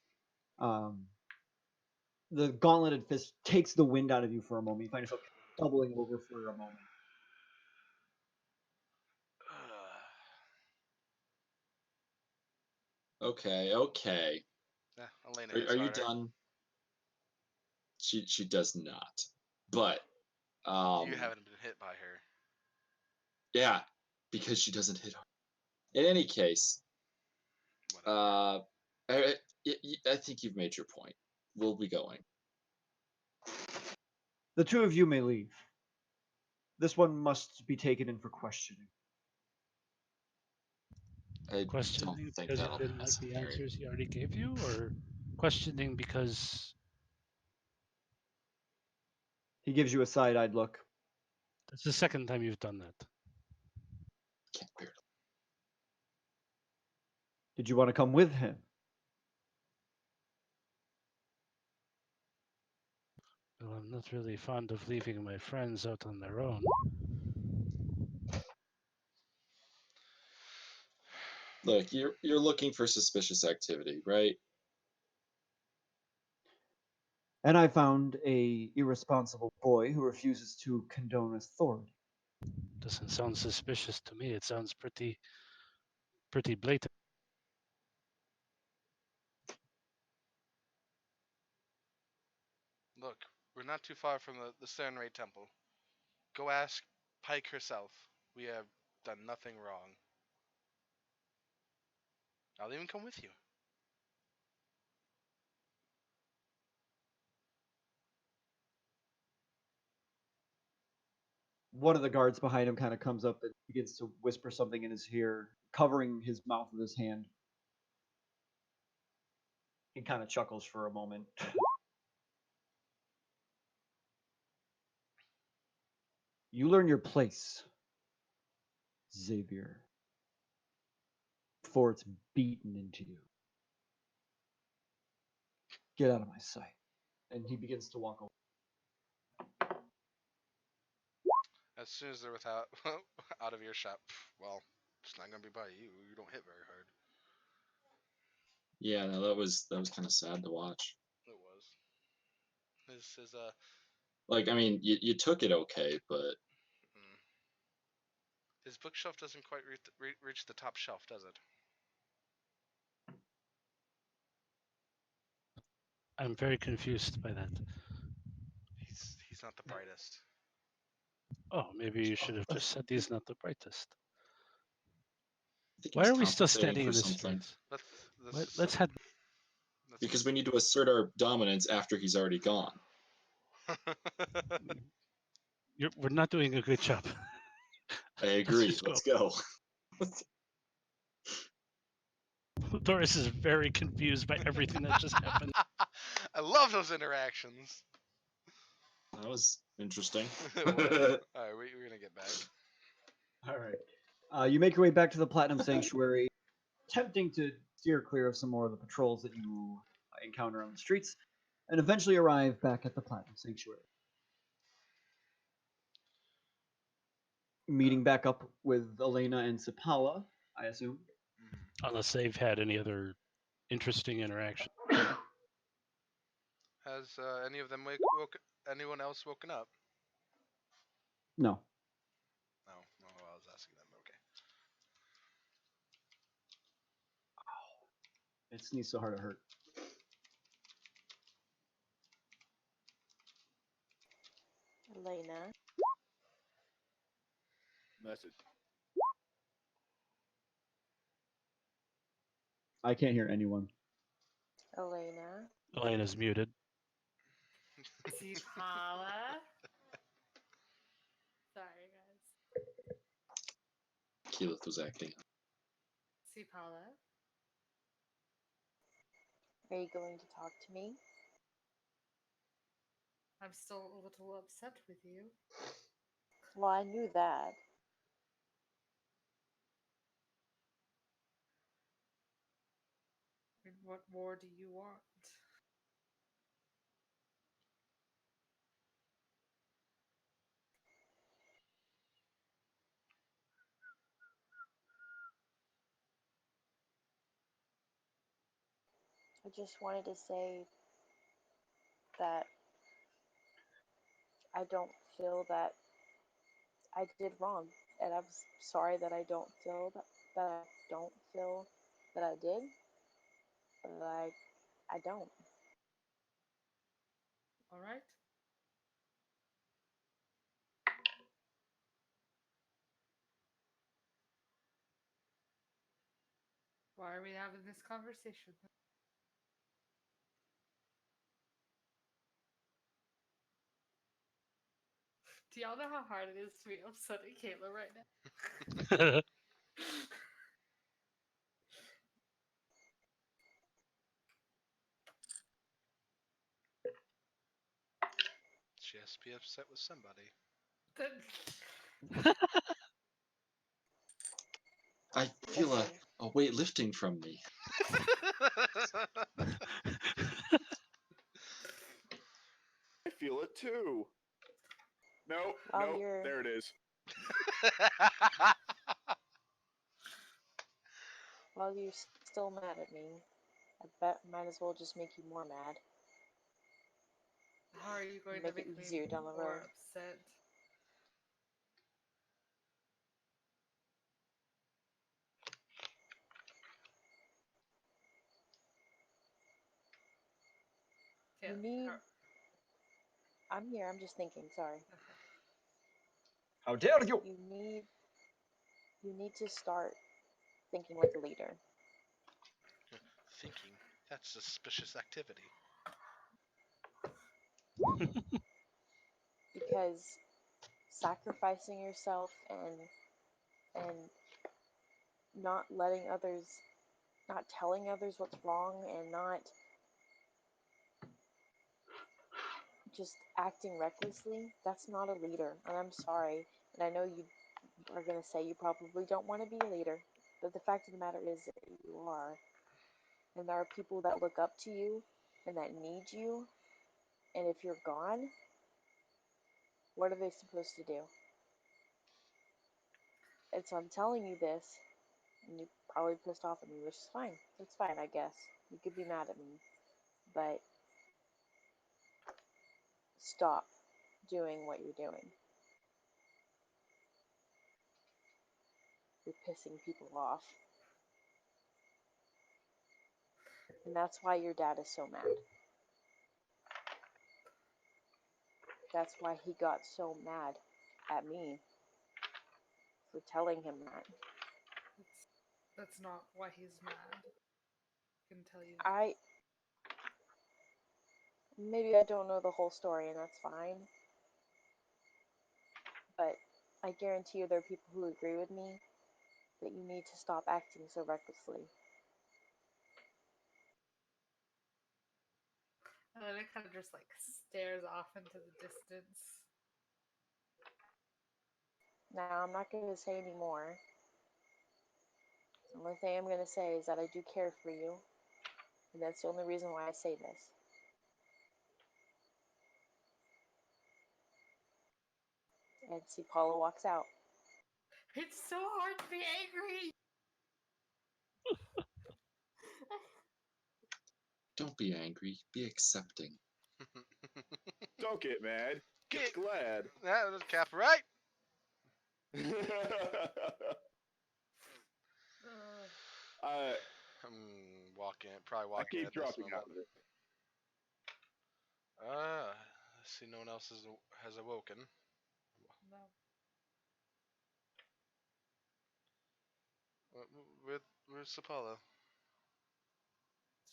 The gauntleted fist takes the wind out of you for a moment. You find yourself doubling over for a moment. Okay. Yeah, Elena Are hits you harder. done? She does not. But You haven't been hit by her. yeah, because she doesn't hit hard. In any case, Whatever. I think you've made your point. We'll be going. The two of you may leave. This one must be taken in for questioning. I Questioning don't think because you that'll be didn't like the necessary. answers he already gave you, or questioning because He gives you a side-eyed look. that's the second time you've done that. Can't bear to- Did you want to come with him? Well, I'm not really fond of leaving my friends out on their own. Look, you're looking for suspicious activity, right? And I found a irresponsible boy who refuses to condone authority. Doesn't sound suspicious to me. It sounds pretty blatant. Look, we're not too far from the Serenray Temple. Go ask Pike herself. We have done nothing wrong. I'll even come with you. One of the guards behind him kind of comes up and begins to whisper something in his ear, covering his mouth with his hand. He kind of chuckles for a moment. You learn your place, Xavier, before it's beaten into you. Get out of my sight. And he begins to walk away. As soon as they're without out of earshot, well, it's not gonna be by you. You don't hit very hard. Yeah, no, that was kind of sad to watch. It was. His Like, I mean, you took it okay, but his bookshelf doesn't quite reach the top shelf, does it? I'm very confused by that. He's not the brightest. Oh, maybe you should have just said he's not the brightest. I think Why he's are we still compensating standing for in the something. streets? Let's head. Because we need to assert our dominance after he's already gone. We're not doing a good job. I agree. just go. Let's go. Doris is very confused by everything that just happened. I love those interactions. that was interesting. All right, we're gonna get back. All right. You make your way back to the Platinum Sanctuary, attempting to steer clear of some more of the patrols that you encounter on the streets, and eventually arrive back at the Platinum Sanctuary. Meeting back up with Elena and Sapala, I assume. Mhm. Unless they've had any other interesting interaction. Has any of them anyone else woken up? No. No, no, I was asking them. Okay. It sneezed so hard it hurt. Elena. Message. I can't hear anyone. Elena. Elena's muted. Paula. Sorry, guys. Keyleth was acting. Paula. Are you going to talk to me? I'm still a little upset with you. Well, I knew that. And what more do you want? I just wanted to say that I don't feel that I did wrong, and I'm sorry that I don't feel that I don't feel that I did, but I don't. All right. Why are we having this conversation? Do y'all know how hard it is to be upset at Kayla right now? She has to be upset with somebody. I feel Listen, a weight lifting from me. I feel it too. No, while no, you're there it is. while you're still mad at me, I bet might as well just make you more mad. How are you going to Make it make me easier down the more road. upset? You Kayla, need. I'm here. I'm just thinking. Sorry. okay. How dare you! You need. You need to start thinking like a leader. Thinking that's suspicious activity. Because sacrificing yourself and not letting others, not telling others what's wrong, and not just acting recklessly, that's not a leader. And I'm sorry, and I know you are going to say you probably don't want to be a leader, but the fact of the matter is that you are. And there are people that look up to you and that need you, and if you're gone, what are they supposed to do? And so I'm telling you this, and you're probably pissed off at me, which is fine. That's fine, I guess. You could be mad at me, but stop doing what you're doing. You're pissing people off. And that's why your dad is so mad. That's why he got so mad at me for telling him that. That's not why he's mad. I can tell you that. Maybe I don't know the whole story, and that's fine. But I guarantee you there are people who agree with me that you need to stop acting so recklessly. And then it kind of just like stares off into the distance. Now, I'm not going to say any more. The only thing I'm going to say is that I do care for you. And that's the only reason why I say this. And see, Paula walks out. It's so hard to be angry. Don't be angry. Be accepting. Don't get mad. Get glad. That was Cap right. I I'm probably I walking keep at this dropping moment. out of it. I see no one else has awoken. No. Where's Sapala?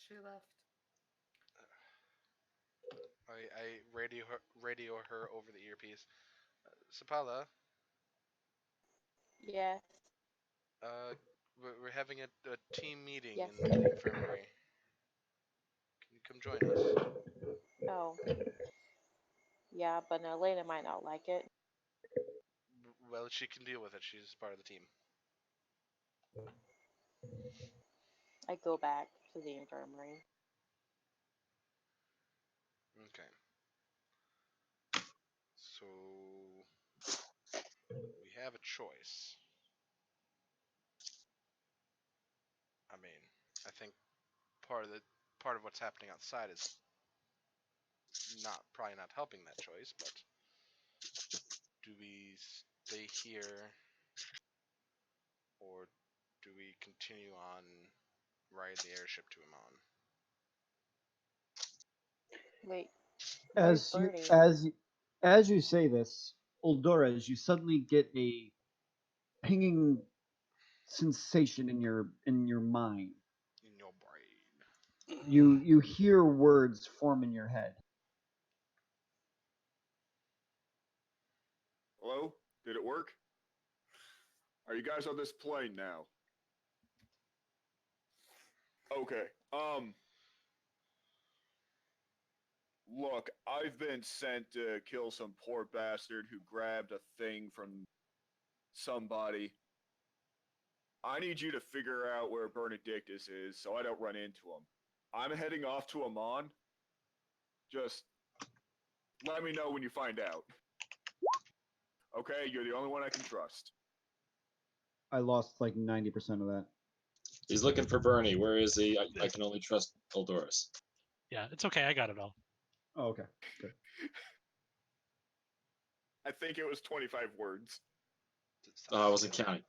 She left. I radio her over the earpiece. Sapala, Yes. we're having a team meeting Yes. in the infirmary. Can you come join us? Oh. Yeah, but Elena might not like it. Well, she can deal with it. She's part of the team. I go back to the infirmary. Okay. So we have a choice. I mean, I think part of what's happening outside is probably not helping that choice, but do we stay here or do we continue on riding the airship to Amon? Wait. As you Bernie? as you say this, Uldores, you suddenly get a pinging sensation in your mind. In your brain. You hear words form in your head. Hello? Did it work? Are you guys on this plane now? Okay. Look, I've been sent to kill some poor bastard who grabbed a thing from somebody. I need you to figure out where Benedictus is so I don't run into him. I'm heading off to Amon. Just let me know when you find out. Okay, you're the only one I can trust. I lost like 90% of that. He's looking for Bernie. Where is he? I can only trust Eldoris. Yeah, it's okay. I got it all. Oh, okay. Good. I think it was 25 words. Oh, I wasn't counting.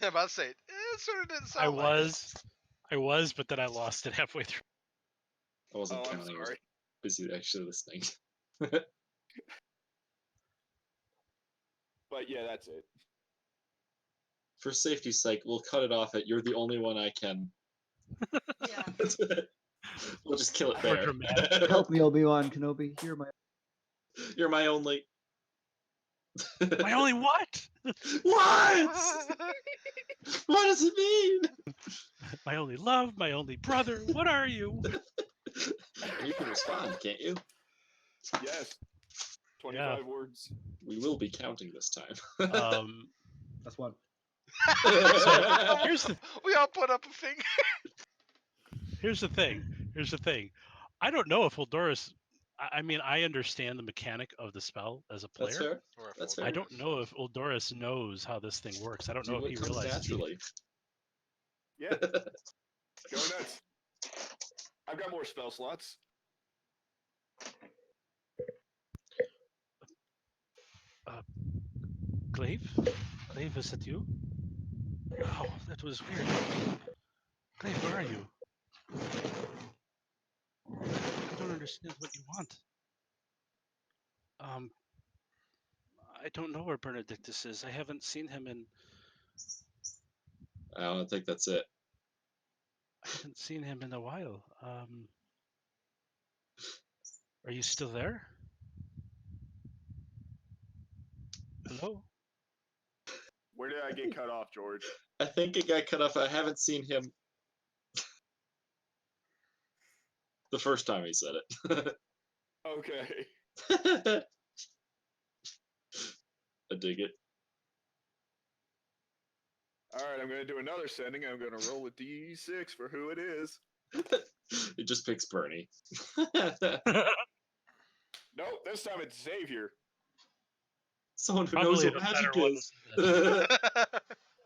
I'm about to say it sort of didn't sound I like was, but then I lost it halfway through. I wasn't Oh, I'm counting. I was sorry. busy actually listening. But yeah, that's it. For safety's sake, we'll cut it off at "You're the only one I can." Yeah. We'll just kill it More there. dramatic. Help me, Obi-Wan Kenobi. Hear my You're my only. My only what? What? What does it mean? My only love, my only brother. What are you? And you can respond, can't you? Yes. 25 words. We will be counting this time. that's one. So here's the we all put up a finger. here's the thing. Here's the thing. I don't know if Uldoris. I mean, I understand the mechanic of the spell as a That's player. fair. Or a That's full fair. I don't know if Uldoris knows how this thing works. I don't Do know if what he comes realizes. naturally. Yeah. Go nuts. I've got more spell slots. Glaive? Glaive, is it you? Oh, that was weird. Glaive, where are you? I don't understand what you want. I don't know where Benedictus is. I haven't seen him in. I don't think that's it. I haven't seen him in a while. Are you still there? Hello? Where did I get cut off, George? I think it got cut off. I haven't seen him the first time he said it. Okay. I dig it. All right, I'm going to do another sending. I'm going to roll a d6 for who it is. It just picks Bernie. Nope, this time it's Xavier. Someone who knows Probably what the magic better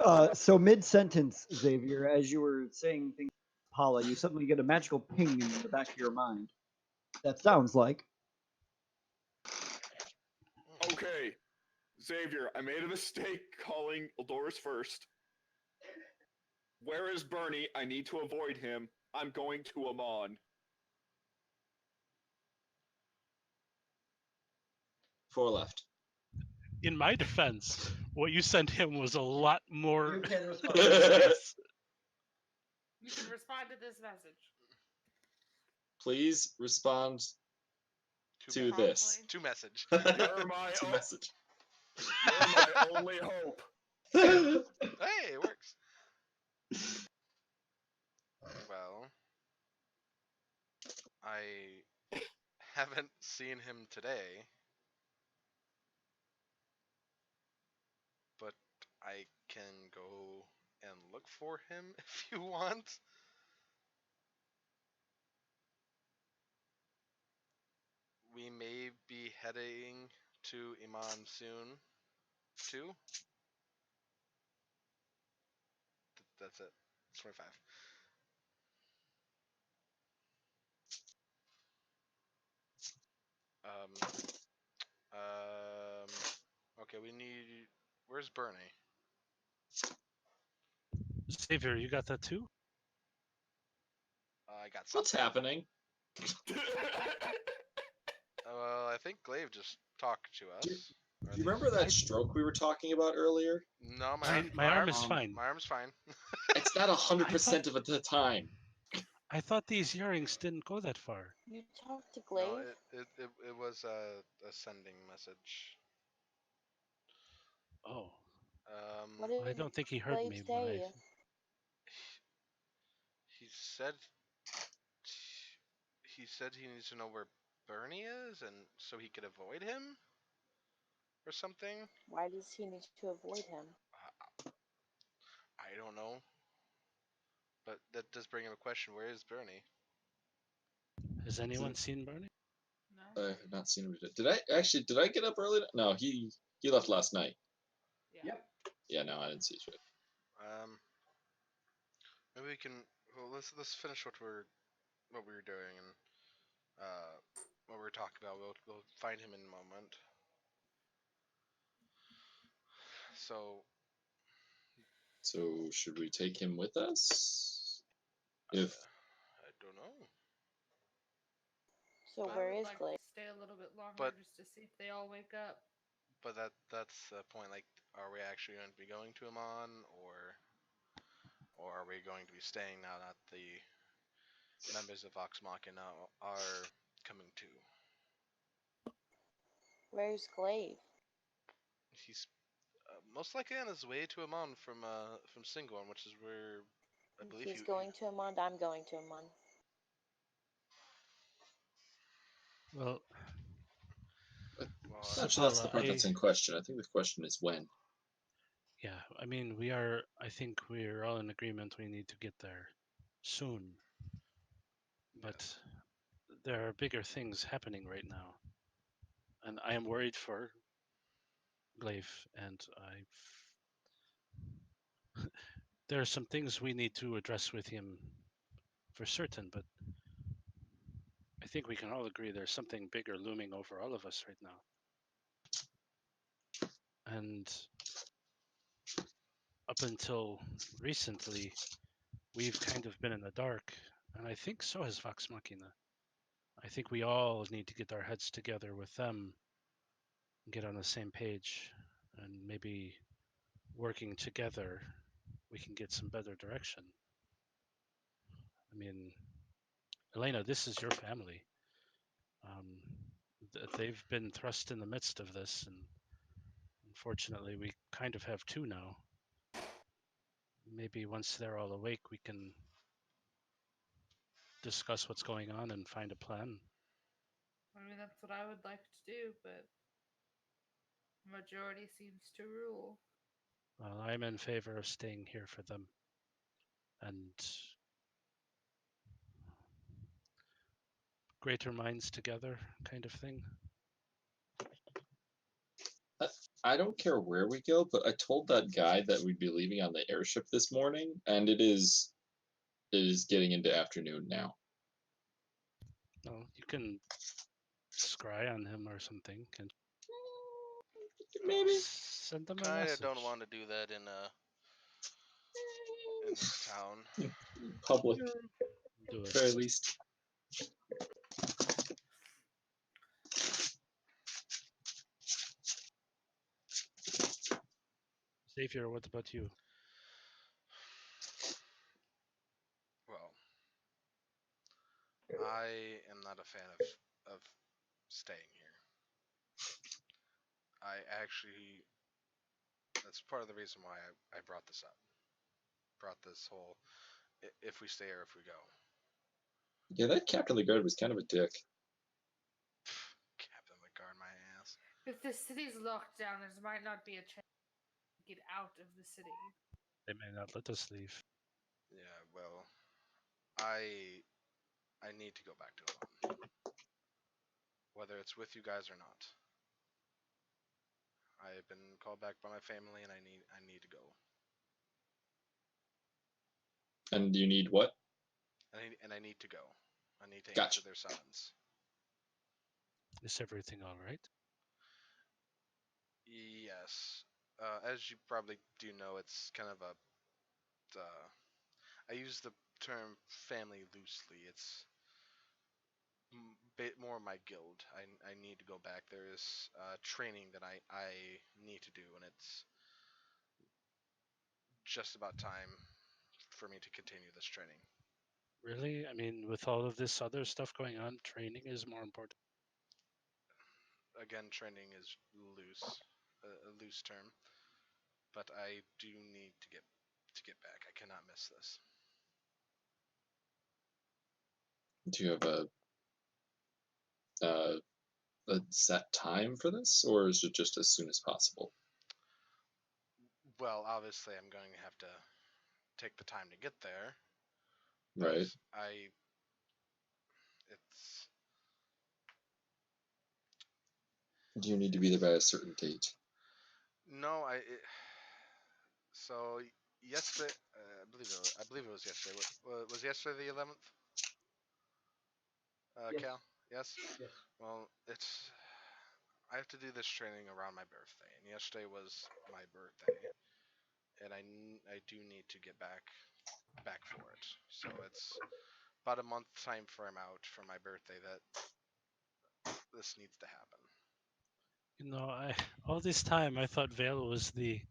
one. is. So mid-sentence, Xavier, as you were saying things to Paula, you suddenly get a magical ping in the back of your mind. That sounds like Okay, Xavier, I made a mistake calling Doris first. Where is Bernie? I need to avoid him. I'm going to Amon. 4 left. In my defense, what you sent him was a lot more. you can respond. Yes. You can respond to this message. Please respond to message. this. To message. You're my To o- message. You're my only hope. Hey, it works. Well, I haven't seen him today, but I can go and look for him if you want. We may be heading to Iman soon, too. That's it. 25. Um, okay, we need. Where's Bernie? Xavier, you got that too? I got What's something. happening? Well, I think Glaive just talked to us. Do you remember that stroke we were talking about earlier? No, My arm is fine. My arm's fine. It's not 100% of the time. I thought these earrings didn't go that far. You talked to No, Glaive? it was a sending message. Oh, What I did don't think he heard Glaive me when I. say? He said he needs to know where Bernie is, and so he could avoid him, or something. Why does he need to avoid him? I don't know, but that does bring up a question: where is Bernie? Has anyone seen Barney? No. I have not seen him. Did I get up early? No, he left last night. Yeah. Yep. Yeah, no, I didn't see it. Maybe we can. Well, let's finish what we were doing and what we were talking about. We'll find him in a moment. So So should we take him with us? If I don't know, So But- where I would is like Glaive? to stay a little bit longer But- just to see if they all wake up. but that's the point. Like, are we actually going to be going to Amon, or are we going to be staying now that the members of Vox Machina are coming to? Where's Glaive? He's most likely on his way to Amon from Singorn, which is where I If believe he's going to Amon, I'm going to Amon. Well, Well, I'm not sure that's the Paula, part that's in question. I think the question is when. yeah, I mean, we are. I think we're all in agreement. We need to get there soon. But there are bigger things happening right now, and I am worried for Glaive. And there are some things we need to address with him for certain. But I think we can all agree there's something bigger looming over all of us right now. And up until recently, we've kind of been in the dark, and I think so has Vox Machina. I think we all need to get our heads together with them, and get on the same page, and maybe working together, we can get some better direction. I mean, Elena, this is your family. Um, they've been thrust in the midst of this, and unfortunately, we kind of have two now. Maybe once they're all awake, we can discuss what's going on and find a plan. I mean, that's what I would like to do, but majority seems to rule. Well, I'm in favor of staying here for them and greater minds together kind of thing. I don't care where we go, but I told that guy that we'd be leaving on the airship this morning, and it is getting into afternoon now. Well, you can scry on him or something and Maybe send them a Kind of message. don't want to do that in this town. public, Do at the very it. least. Xavier, what about you? Well, I am not a fan of staying here. I actually, that's part of the reason why I brought this up. Brought this whole if we stay or if we go. Yeah, that captain of the guard was kind of a dick. Captain the guard, my ass. If the city's locked down, there might not be a chance to get out of the city. They may not let us leave. Yeah, well, I need to go back to Alon. Whether it's with you guys or not. I have been called back by my family and I need to go. And you need what? I need to go. I need to Gotcha. answer their summons. Is everything all right? Yes. As you probably do know, it's kind of a. I use the term family loosely. It's bit more my guild. I need to go back. There is training that I need to do, and it's just about time for me to continue this training. Really? I mean, with all of this other stuff going on, training is more important. Again, training is a loose term, but I do need to get back. I cannot miss this. Do you have a set time for this, or is it just as soon as possible? Well, obviously, I'm going to have to take the time to get there, but Right. it's Do you need to be there by a certain date? no, so yesterday, I believe it was yesterday. Was yesterday the 11th? Yes. Cal, yes. Yes. Well, I have to do this training around my birthday, and yesterday was my birthday, and I do need to get back for it. So it's about a month time frame out for my birthday that this needs to happen. You know, all this time I thought Vale was the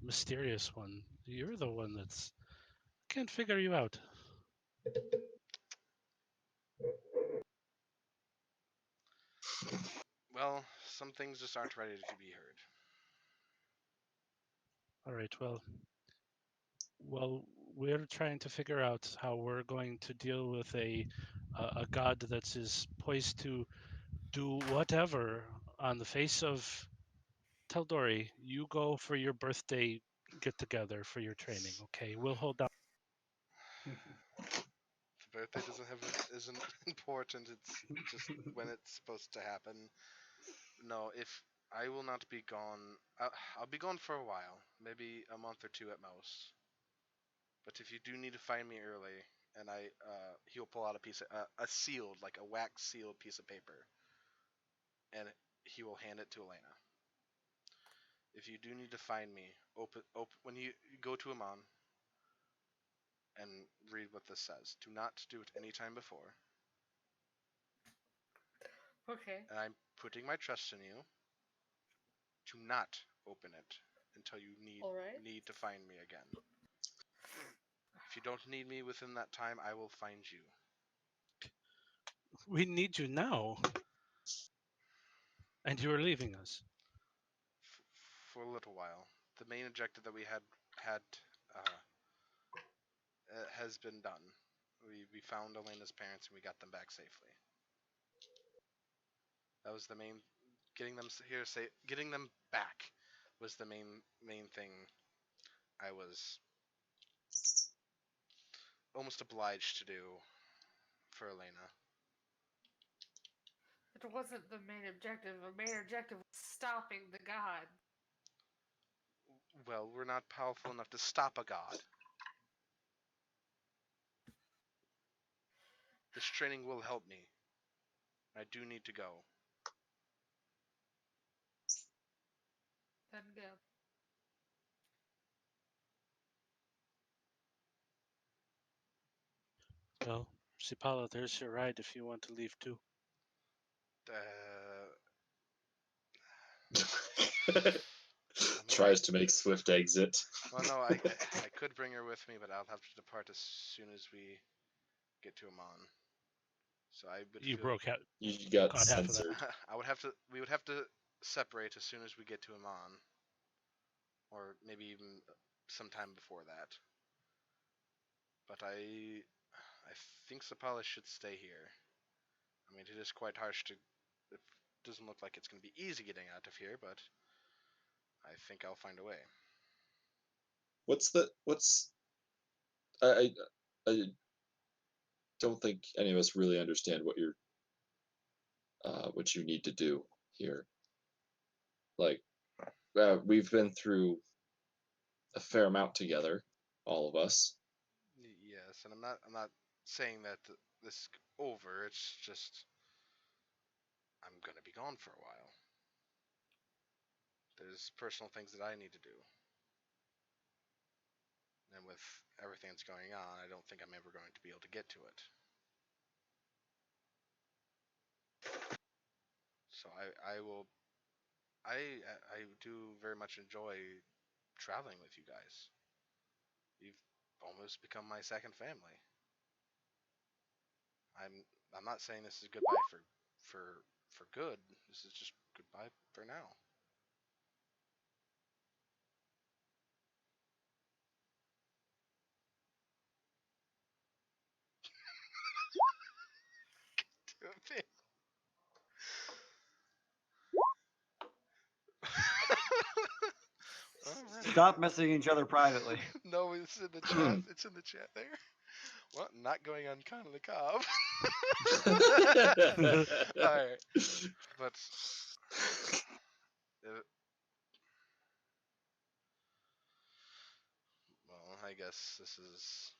mysterious one. You're the one that's can't figure you out. Well, some things just aren't ready to be heard. All right, well, we're trying to figure out how we're going to deal with a god that is poised to do whatever on the face of Teldori. You go for your birthday get together for your training, okay? We'll hold down. The birthday isn't important. It's just when it's supposed to happen. No, if I will not be gone, I'll be gone for a while, maybe a month or two at most. But if you do need to find me early, and he'll pull out a piece of a sealed, like a wax sealed piece of paper, and he will hand it to Elena. If you do need to find me, open when you go to Amon and read what this says. Do not do it any time before. Okay. And I'm putting my trust in you. Do not open it until you All right. need to find me again. If you don't need me within that time, I will find you. We need you now. And you are leaving us. For a little while. The main objective that we had has been done. we found Elena's parents and we got them back safely. That was the main. Getting them back was the main thing. I was almost obliged to do for Elena. It wasn't the main objective. The main objective was stopping the god. Well, we're not powerful enough to stop a god. This training will help me. I do need to go. Then go. Well, Sipala, there's your ride if you want to leave too. Tries to make swift exit. Well, no, I could bring her with me, but I'll have to depart as soon as we get to Amon. So I would. You feel, broke out. You got Caught half of that. censored. I would have to. We would have to separate as soon as we get to Amon, or maybe even sometime before that. But I think Sapala should stay here. I mean, it is quite harsh to. It doesn't look like it's going to be easy getting out of here, but I think I'll find a way. I don't think any of us really understand what you need to do here. Like, we've been through a fair amount together, all of us. Yes, and I'm not saying that this is over. It's just I'm gonna be gone for a while. There's personal things that I need to do, and with everything that's going on, I don't think I'm ever going to be able to get to it. So I will. I do very much enjoy traveling with you guys. You've almost become my second family. I'm not saying this is goodbye for good. This is just goodbye for now. Alright. Stop messaging each other privately. No, it's in the chat. It's in the chat there. Well, not going on kind of the cob. Alright. But well, I guess this is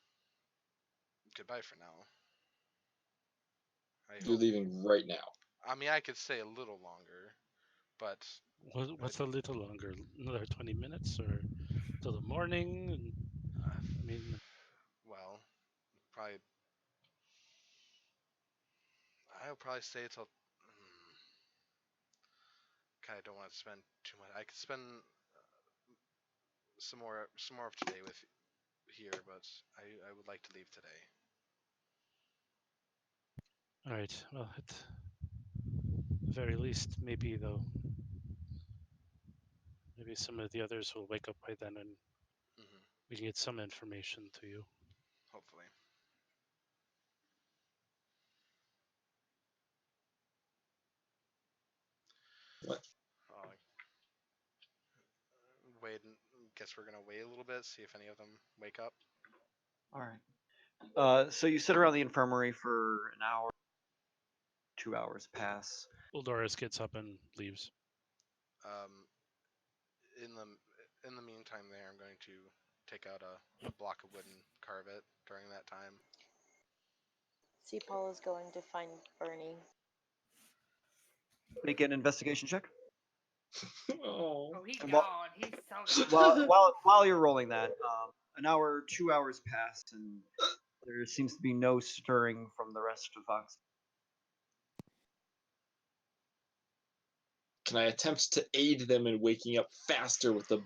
goodbye for now. You're leaving right now. I mean, I could stay a little longer, but What's a little longer? Another 20 minutes or till the morning? I mean, well, probably I'll probably stay till. Kind of don't want to spend too much. I could spend some more of today with here, but I would like to leave today. all right. Well, at the very least, maybe though, maybe some of the others will wake up by then, and we can get some information to you. Hopefully. What? Wait. Guess we're gonna wait a little bit, see if any of them wake up. All right. So you sit around the infirmary for an hour. 2 hours pass. Uldoris gets up and leaves. In the meantime, there I'm going to take out a block of wood and carve it during that time. Paul is going to find Bernie. Make an investigation check. Oh, he's Well- gone. He's so gone. While you're rolling that, an hour, 2 hours pass, and there seems to be no stirring from the rest of Fox. Can I attempt to aid them in waking up faster with a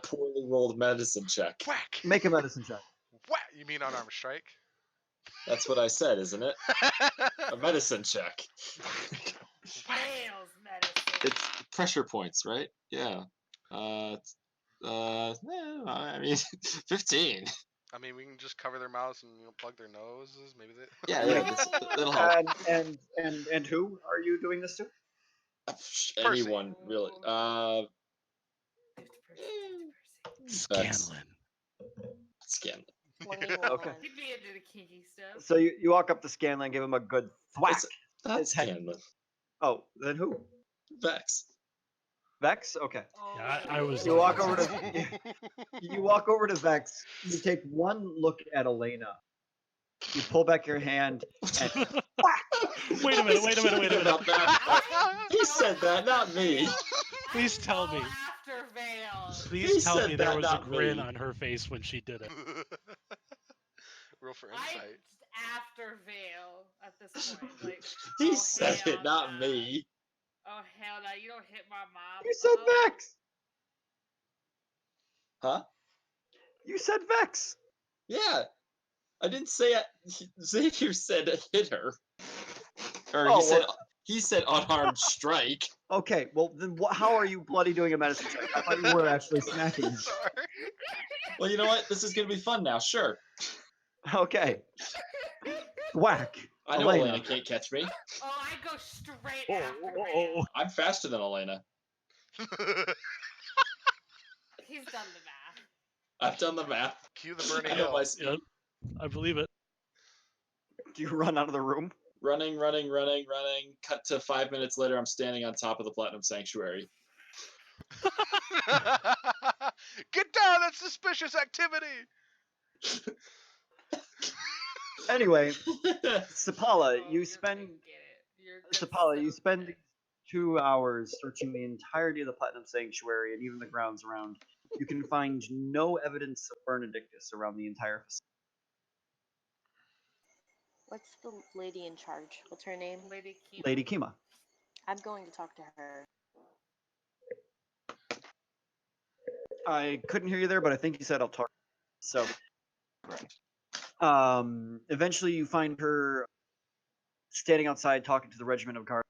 poorly rolled medicine check? Whack! Make a medicine check. Whack! You mean unarmed strike? That's what I said, isn't it? A medicine check. Fails medicine. It's pressure points, right? Yeah. I mean, 15. I mean, we can just cover their mouths and plug their noses. Maybe they. Yeah, that'll help. And who are you doing this to? Anyone really? Scanlan. Scanlan. 21. Okay. He'd be into the kinky stuff. So you walk up to Scanlan, give him a good thwack. Not His head- Scanlan. Oh, then who? Vex. Vex? Okay. Yeah, I was. You walk over to Oh. you walk over to Vex. You take one look at Elena. You pull back your hand and Wait a minute. About that. He said that, not me. Please tell me. After Veil. Please He tell said me there that, was a not grin me. on her face when she did it. Roll for I insight. after Veil at this point. Like He oh, said hell it, not nah. me. Oh hell no! You don't hit my mom. you said Oh, Vex. Huh? You said Vex. Yeah. I didn't say it. Xavier said hit her. Or Oh, he said unarmed strike. Okay, well then how are you bloody doing a medicine check? I thought you were actually smacking him. Sorry. Well, you know what? This is gonna be fun now. Sure. Okay. Whack. I know Elena. Elena can't catch me. Oh, I go straight Oh, after oh, Veil. oh. I'm faster than Elena. He's done the math. I've done the math. Cue the Bernie I know Hill. my speed. Yep, I believe it. Do you run out of the room? Running. Cut to 5 minutes later, I'm standing on top of the Platinum Sanctuary. Get down! That's suspicious activity. Anyway, Sapala, Oh, you you're spend gonna get it. You're a good Sapala, son you of a spend bitch. 2 hours searching the entirety of the Platinum Sanctuary and even the grounds around. You can find no evidence of Benedictus around the entire facility. What's the lady in charge? What's her name? Lady Kima. Lady Kima. I'm going to talk to her. I couldn't hear you there, but I think you said I'll talk. So, eventually you find her standing outside talking to the regiment of guard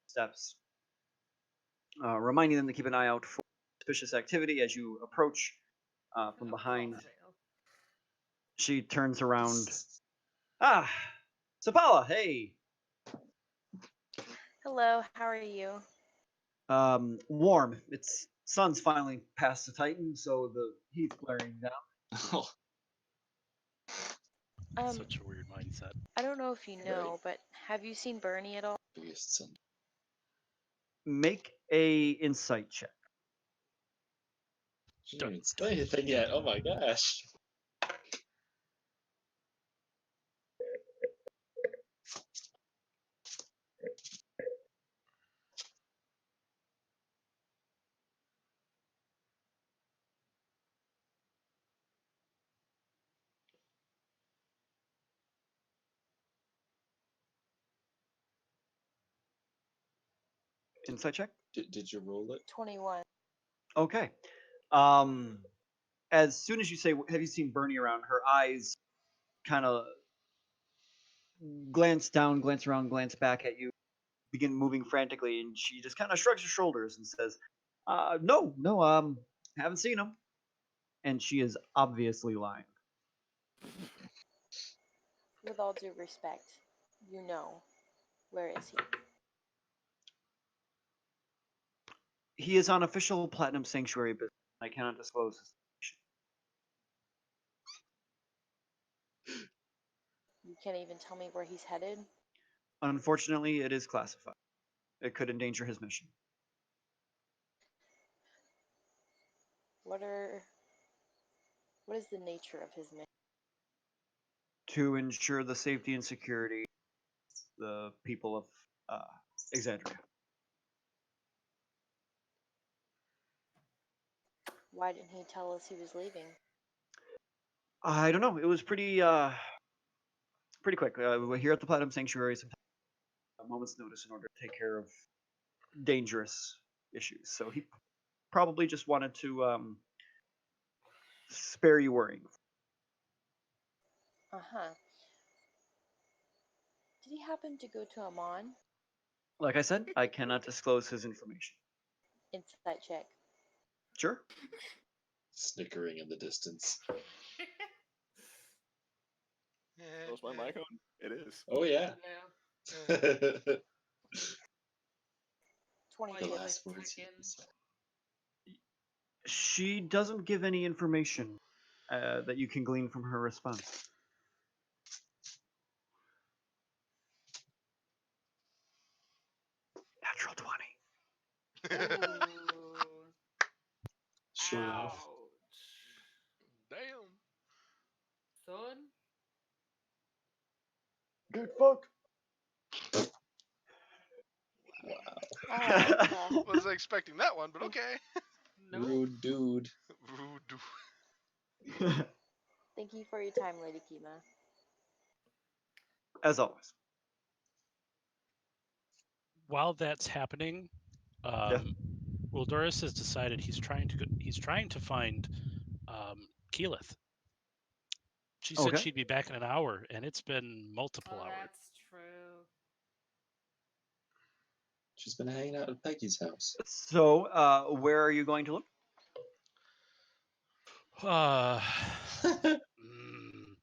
steps, reminding them to keep an eye out for suspicious activity as you approach from behind. Cross Veil. She turns around. Ah, Sapala, hey. Hello, how are you? Warm. It's sun's finally past the Titan, so the heat's glaring down. Oh, Such a weird mindset. I don't know if you know, but have you seen Bernie at all? biggest sin. Make a insight check. She didn't even say anything yet. Oh my gosh. Insight check. Did you roll it? 21. Okay. As soon as you say, "Have you seen Bernie around?" Her eyes kind of glance down, glance around, glance back at you, begin moving frantically, and she just kind of shrugs her shoulders and says, "No, haven't seen him." And she is obviously lying. With all due respect, you know. Where is he? He is on official Platinum Sanctuary business. I cannot disclose his location. You can't even tell me where he's headed? Unfortunately, it is classified. It could endanger his mission. What is the nature of his mission? To ensure the safety and security of the people of Exandria. Why didn't he tell us he was leaving? I don't know. It was pretty quick. We're here at the Platinum Sanctuary. Sometimes a moment's notice in order to take care of dangerous issues. So he probably just wanted to spare you worrying. Uh-huh. Did he happen to go to Amon? Like I said, I cannot disclose his information. Insight check. Sure. Snickering in the distance. Was my mic on? It is. Oh yeah. Yeah. The 20 Like, kids. last words he freaking- said. She doesn't give any information that you can glean from her response. Natural 20. Ooh. Sure enough. Ouch. Damn. Son? Good fuck. Wow. Oh, Wasn't expecting that one, but okay. No. Rude dude. Voodoo. thank you for your time, Lady Kima. As always. While that's happening, Yeah. Wildoris has decided he's trying to find Keyleth. She said Okay. she'd be back in an hour, and it's been multiple Oh, hours. that's true. She's been hanging out at Peggy's house. So, where are you going to look? Uh, mm,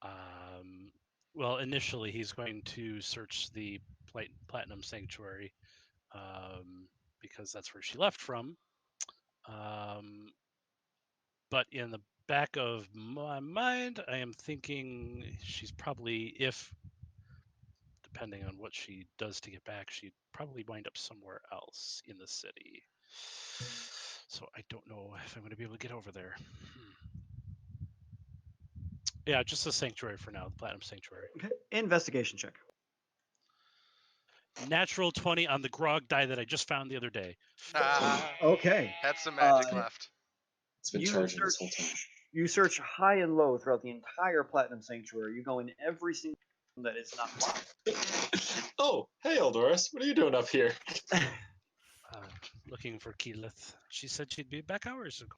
um, well, initially he's going to search the Platinum Sanctuary because that's where she left from. But in the back of my mind, I am thinking she's probably, if depending on what she does to get back, she'd probably wind up somewhere else in the city. So I don't know if I'm going to be able to get over there. Yeah, just the sanctuary for now, the Platinum Sanctuary. Okay. Investigation check. Natural 20 on the grog die that I just found the other day. Okay. Had some magic Uh, left. It's been You charging this whole time. You search high and low throughout the entire Platinum Sanctuary. You go in every single room that is not locked. Oh, hey Eldoris, what are you doing up here? Looking for Keyleth. She said she'd be back hours ago.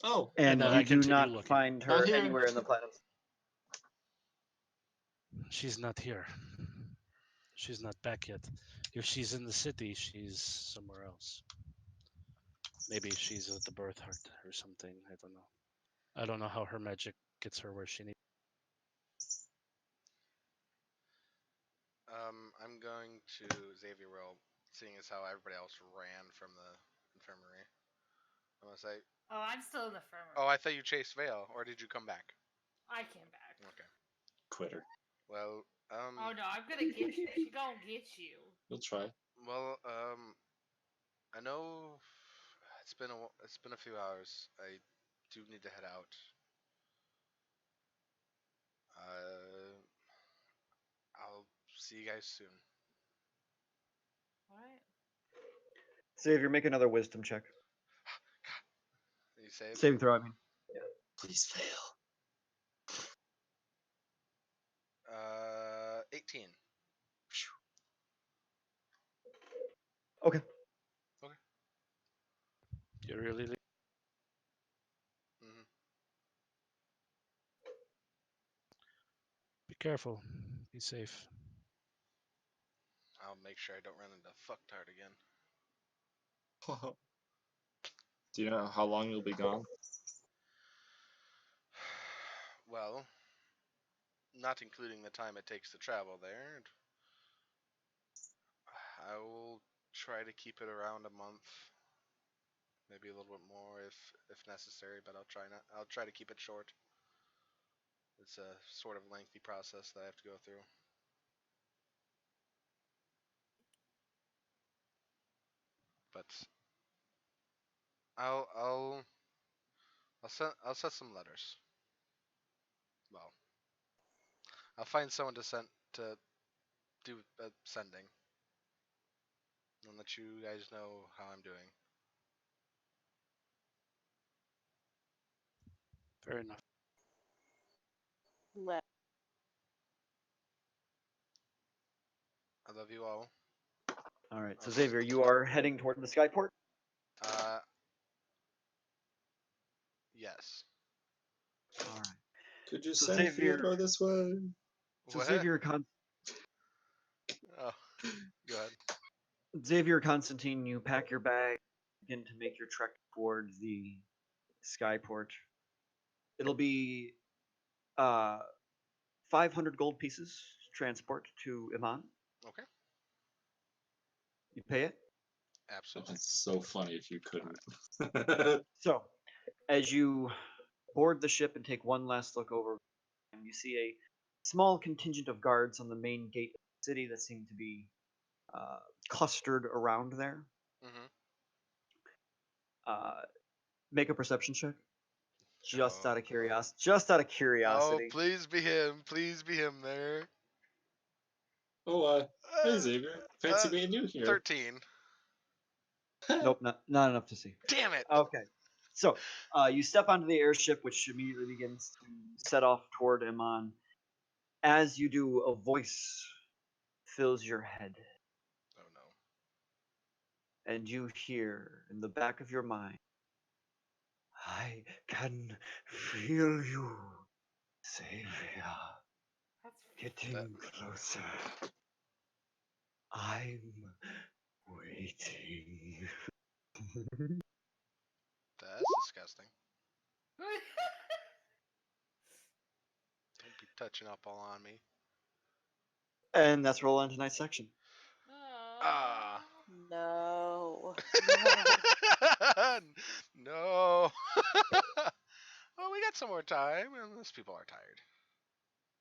Oh, And then you I do continue not looking. find her Not here. anywhere in the Platinum. She's not here. She's not back yet. If she's in the city, she's somewhere else. Maybe she's at the birth heart or something. I don't know. I don't know how her magic gets her where she needs. I'm going to Xavier World, seeing as how everybody else ran from the infirmary. I'm gonna say, Oh, I'm still in the firmary. oh, I thought you chased Vale, or did you come back? I came back. Okay. quitter. Well, Oh no, I'm gonna get you. She gonna get you. You'll try. well, I know it's been a few hours. I do need to head out. I'll see you guys soon. What? Xavier, make another wisdom check. You save? Saving throw, I mean. Please fail. 18. Okay. You really? Hmm. Be careful. Be safe. I'll make sure I don't run into fucktard again. Do you know how long you'll be gone? Well, not including the time it takes to travel there. I will try to keep it around a month, maybe a little bit more if necessary. But I'll try to keep it short. It's a sort of lengthy process that I have to go through. But I'll set some letters. Well, I'll find someone to do sending, and let you guys know how I'm doing. Fair enough. Le- I love you all. All right. So, Xavier, you are heading toward the Skyport? Yes. All right. Could you So send Xavier- Theodore this way? So, What? Oh, go ahead. Xavier Constantine, you pack your bag, begin to make your trek towards the Skyport. It'll be uh, 500 gold pieces transport to Iman. Okay. You pay it. Absolutely. It's so funny if you couldn't. So, as you board the ship and take one last look over, you see a small contingent of guards on the main gate of the city that seem to be clustered around there. Mm-hmm. Make a perception check. Just Oh. out of curiosity. Just out of Oh, curiosity. please be him. Please be him there. Oh, hey Uh, Xavier. Fancy meeting you here. 13. Nope, not enough to see. Damn it. Okay. So, you step onto the airship, which immediately begins to set off toward Iman. As you do, a voice fills your head, Oh no. and you hear in the back of your mind, I can feel you, Savior, That's getting closer. I'm waiting. That's disgusting. Don't be touching up all on me. And that's where we'll end tonight's section. Ah. No. No. Well, we got some more time, and those people are tired.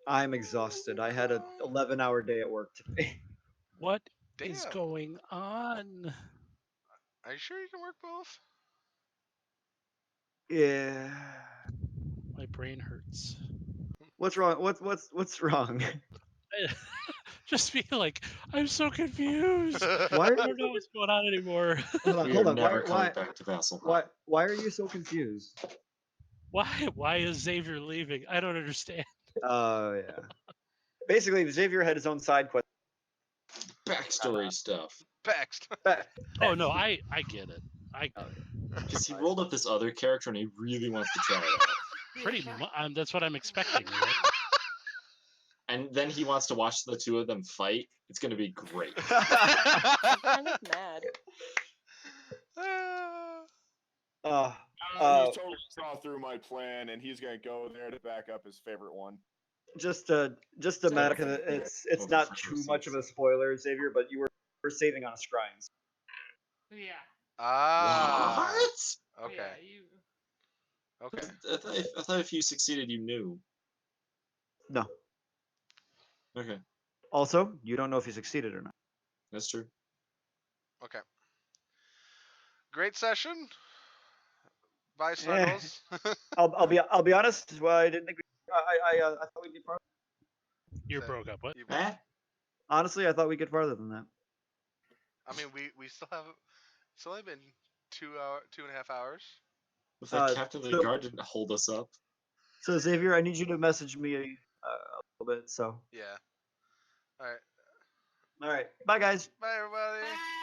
I'm exhausted. I had an 11-hour day at work today. What Damn. is going on? Are you sure you can work both? Yeah. My brain hurts. What's wrong? What's wrong? Just feel like I'm so confused. Why I are don't you know what's going on anymore. hold on? We Hold are on. never coming back to Vasselheim. Why are you so confused? Why is Xavier leaving? I don't understand. Oh yeah. Basically, Xavier had his own side quest. Backstory stuff. Paxed. Oh no, I get it. I Because he rolled up this other character and he really wants to try it out. pretty much that's what I'm expecting. Right? And then he wants to watch the two of them fight. It's going to be great. I'm kind of mad. He's totally saw through my plan, and he's gonna go there to back up his favorite one. just a matter because it's not too much of a spoiler, Xavier, but you were saving on a scrying. Yeah. Ah. What? Okay. Yeah, you. Okay. I thought if you succeeded, you knew. No. Okay, Also, you don't know if you succeeded or not. that's true. Okay. Great session. Bye, Eh. Snuggles. I'll be honest. Well, I didn't think I thought we'd get farther. You're So, broke up. What? you- Eh? Honestly, I thought we'd get farther than that. I mean, we still have. It's only been 2.5 hours. If that captain of the guard didn't hold us up. So Xavier, I need you to message me a little bit. So. Yeah. All right. All right. Bye, guys. Bye, everybody. Bye.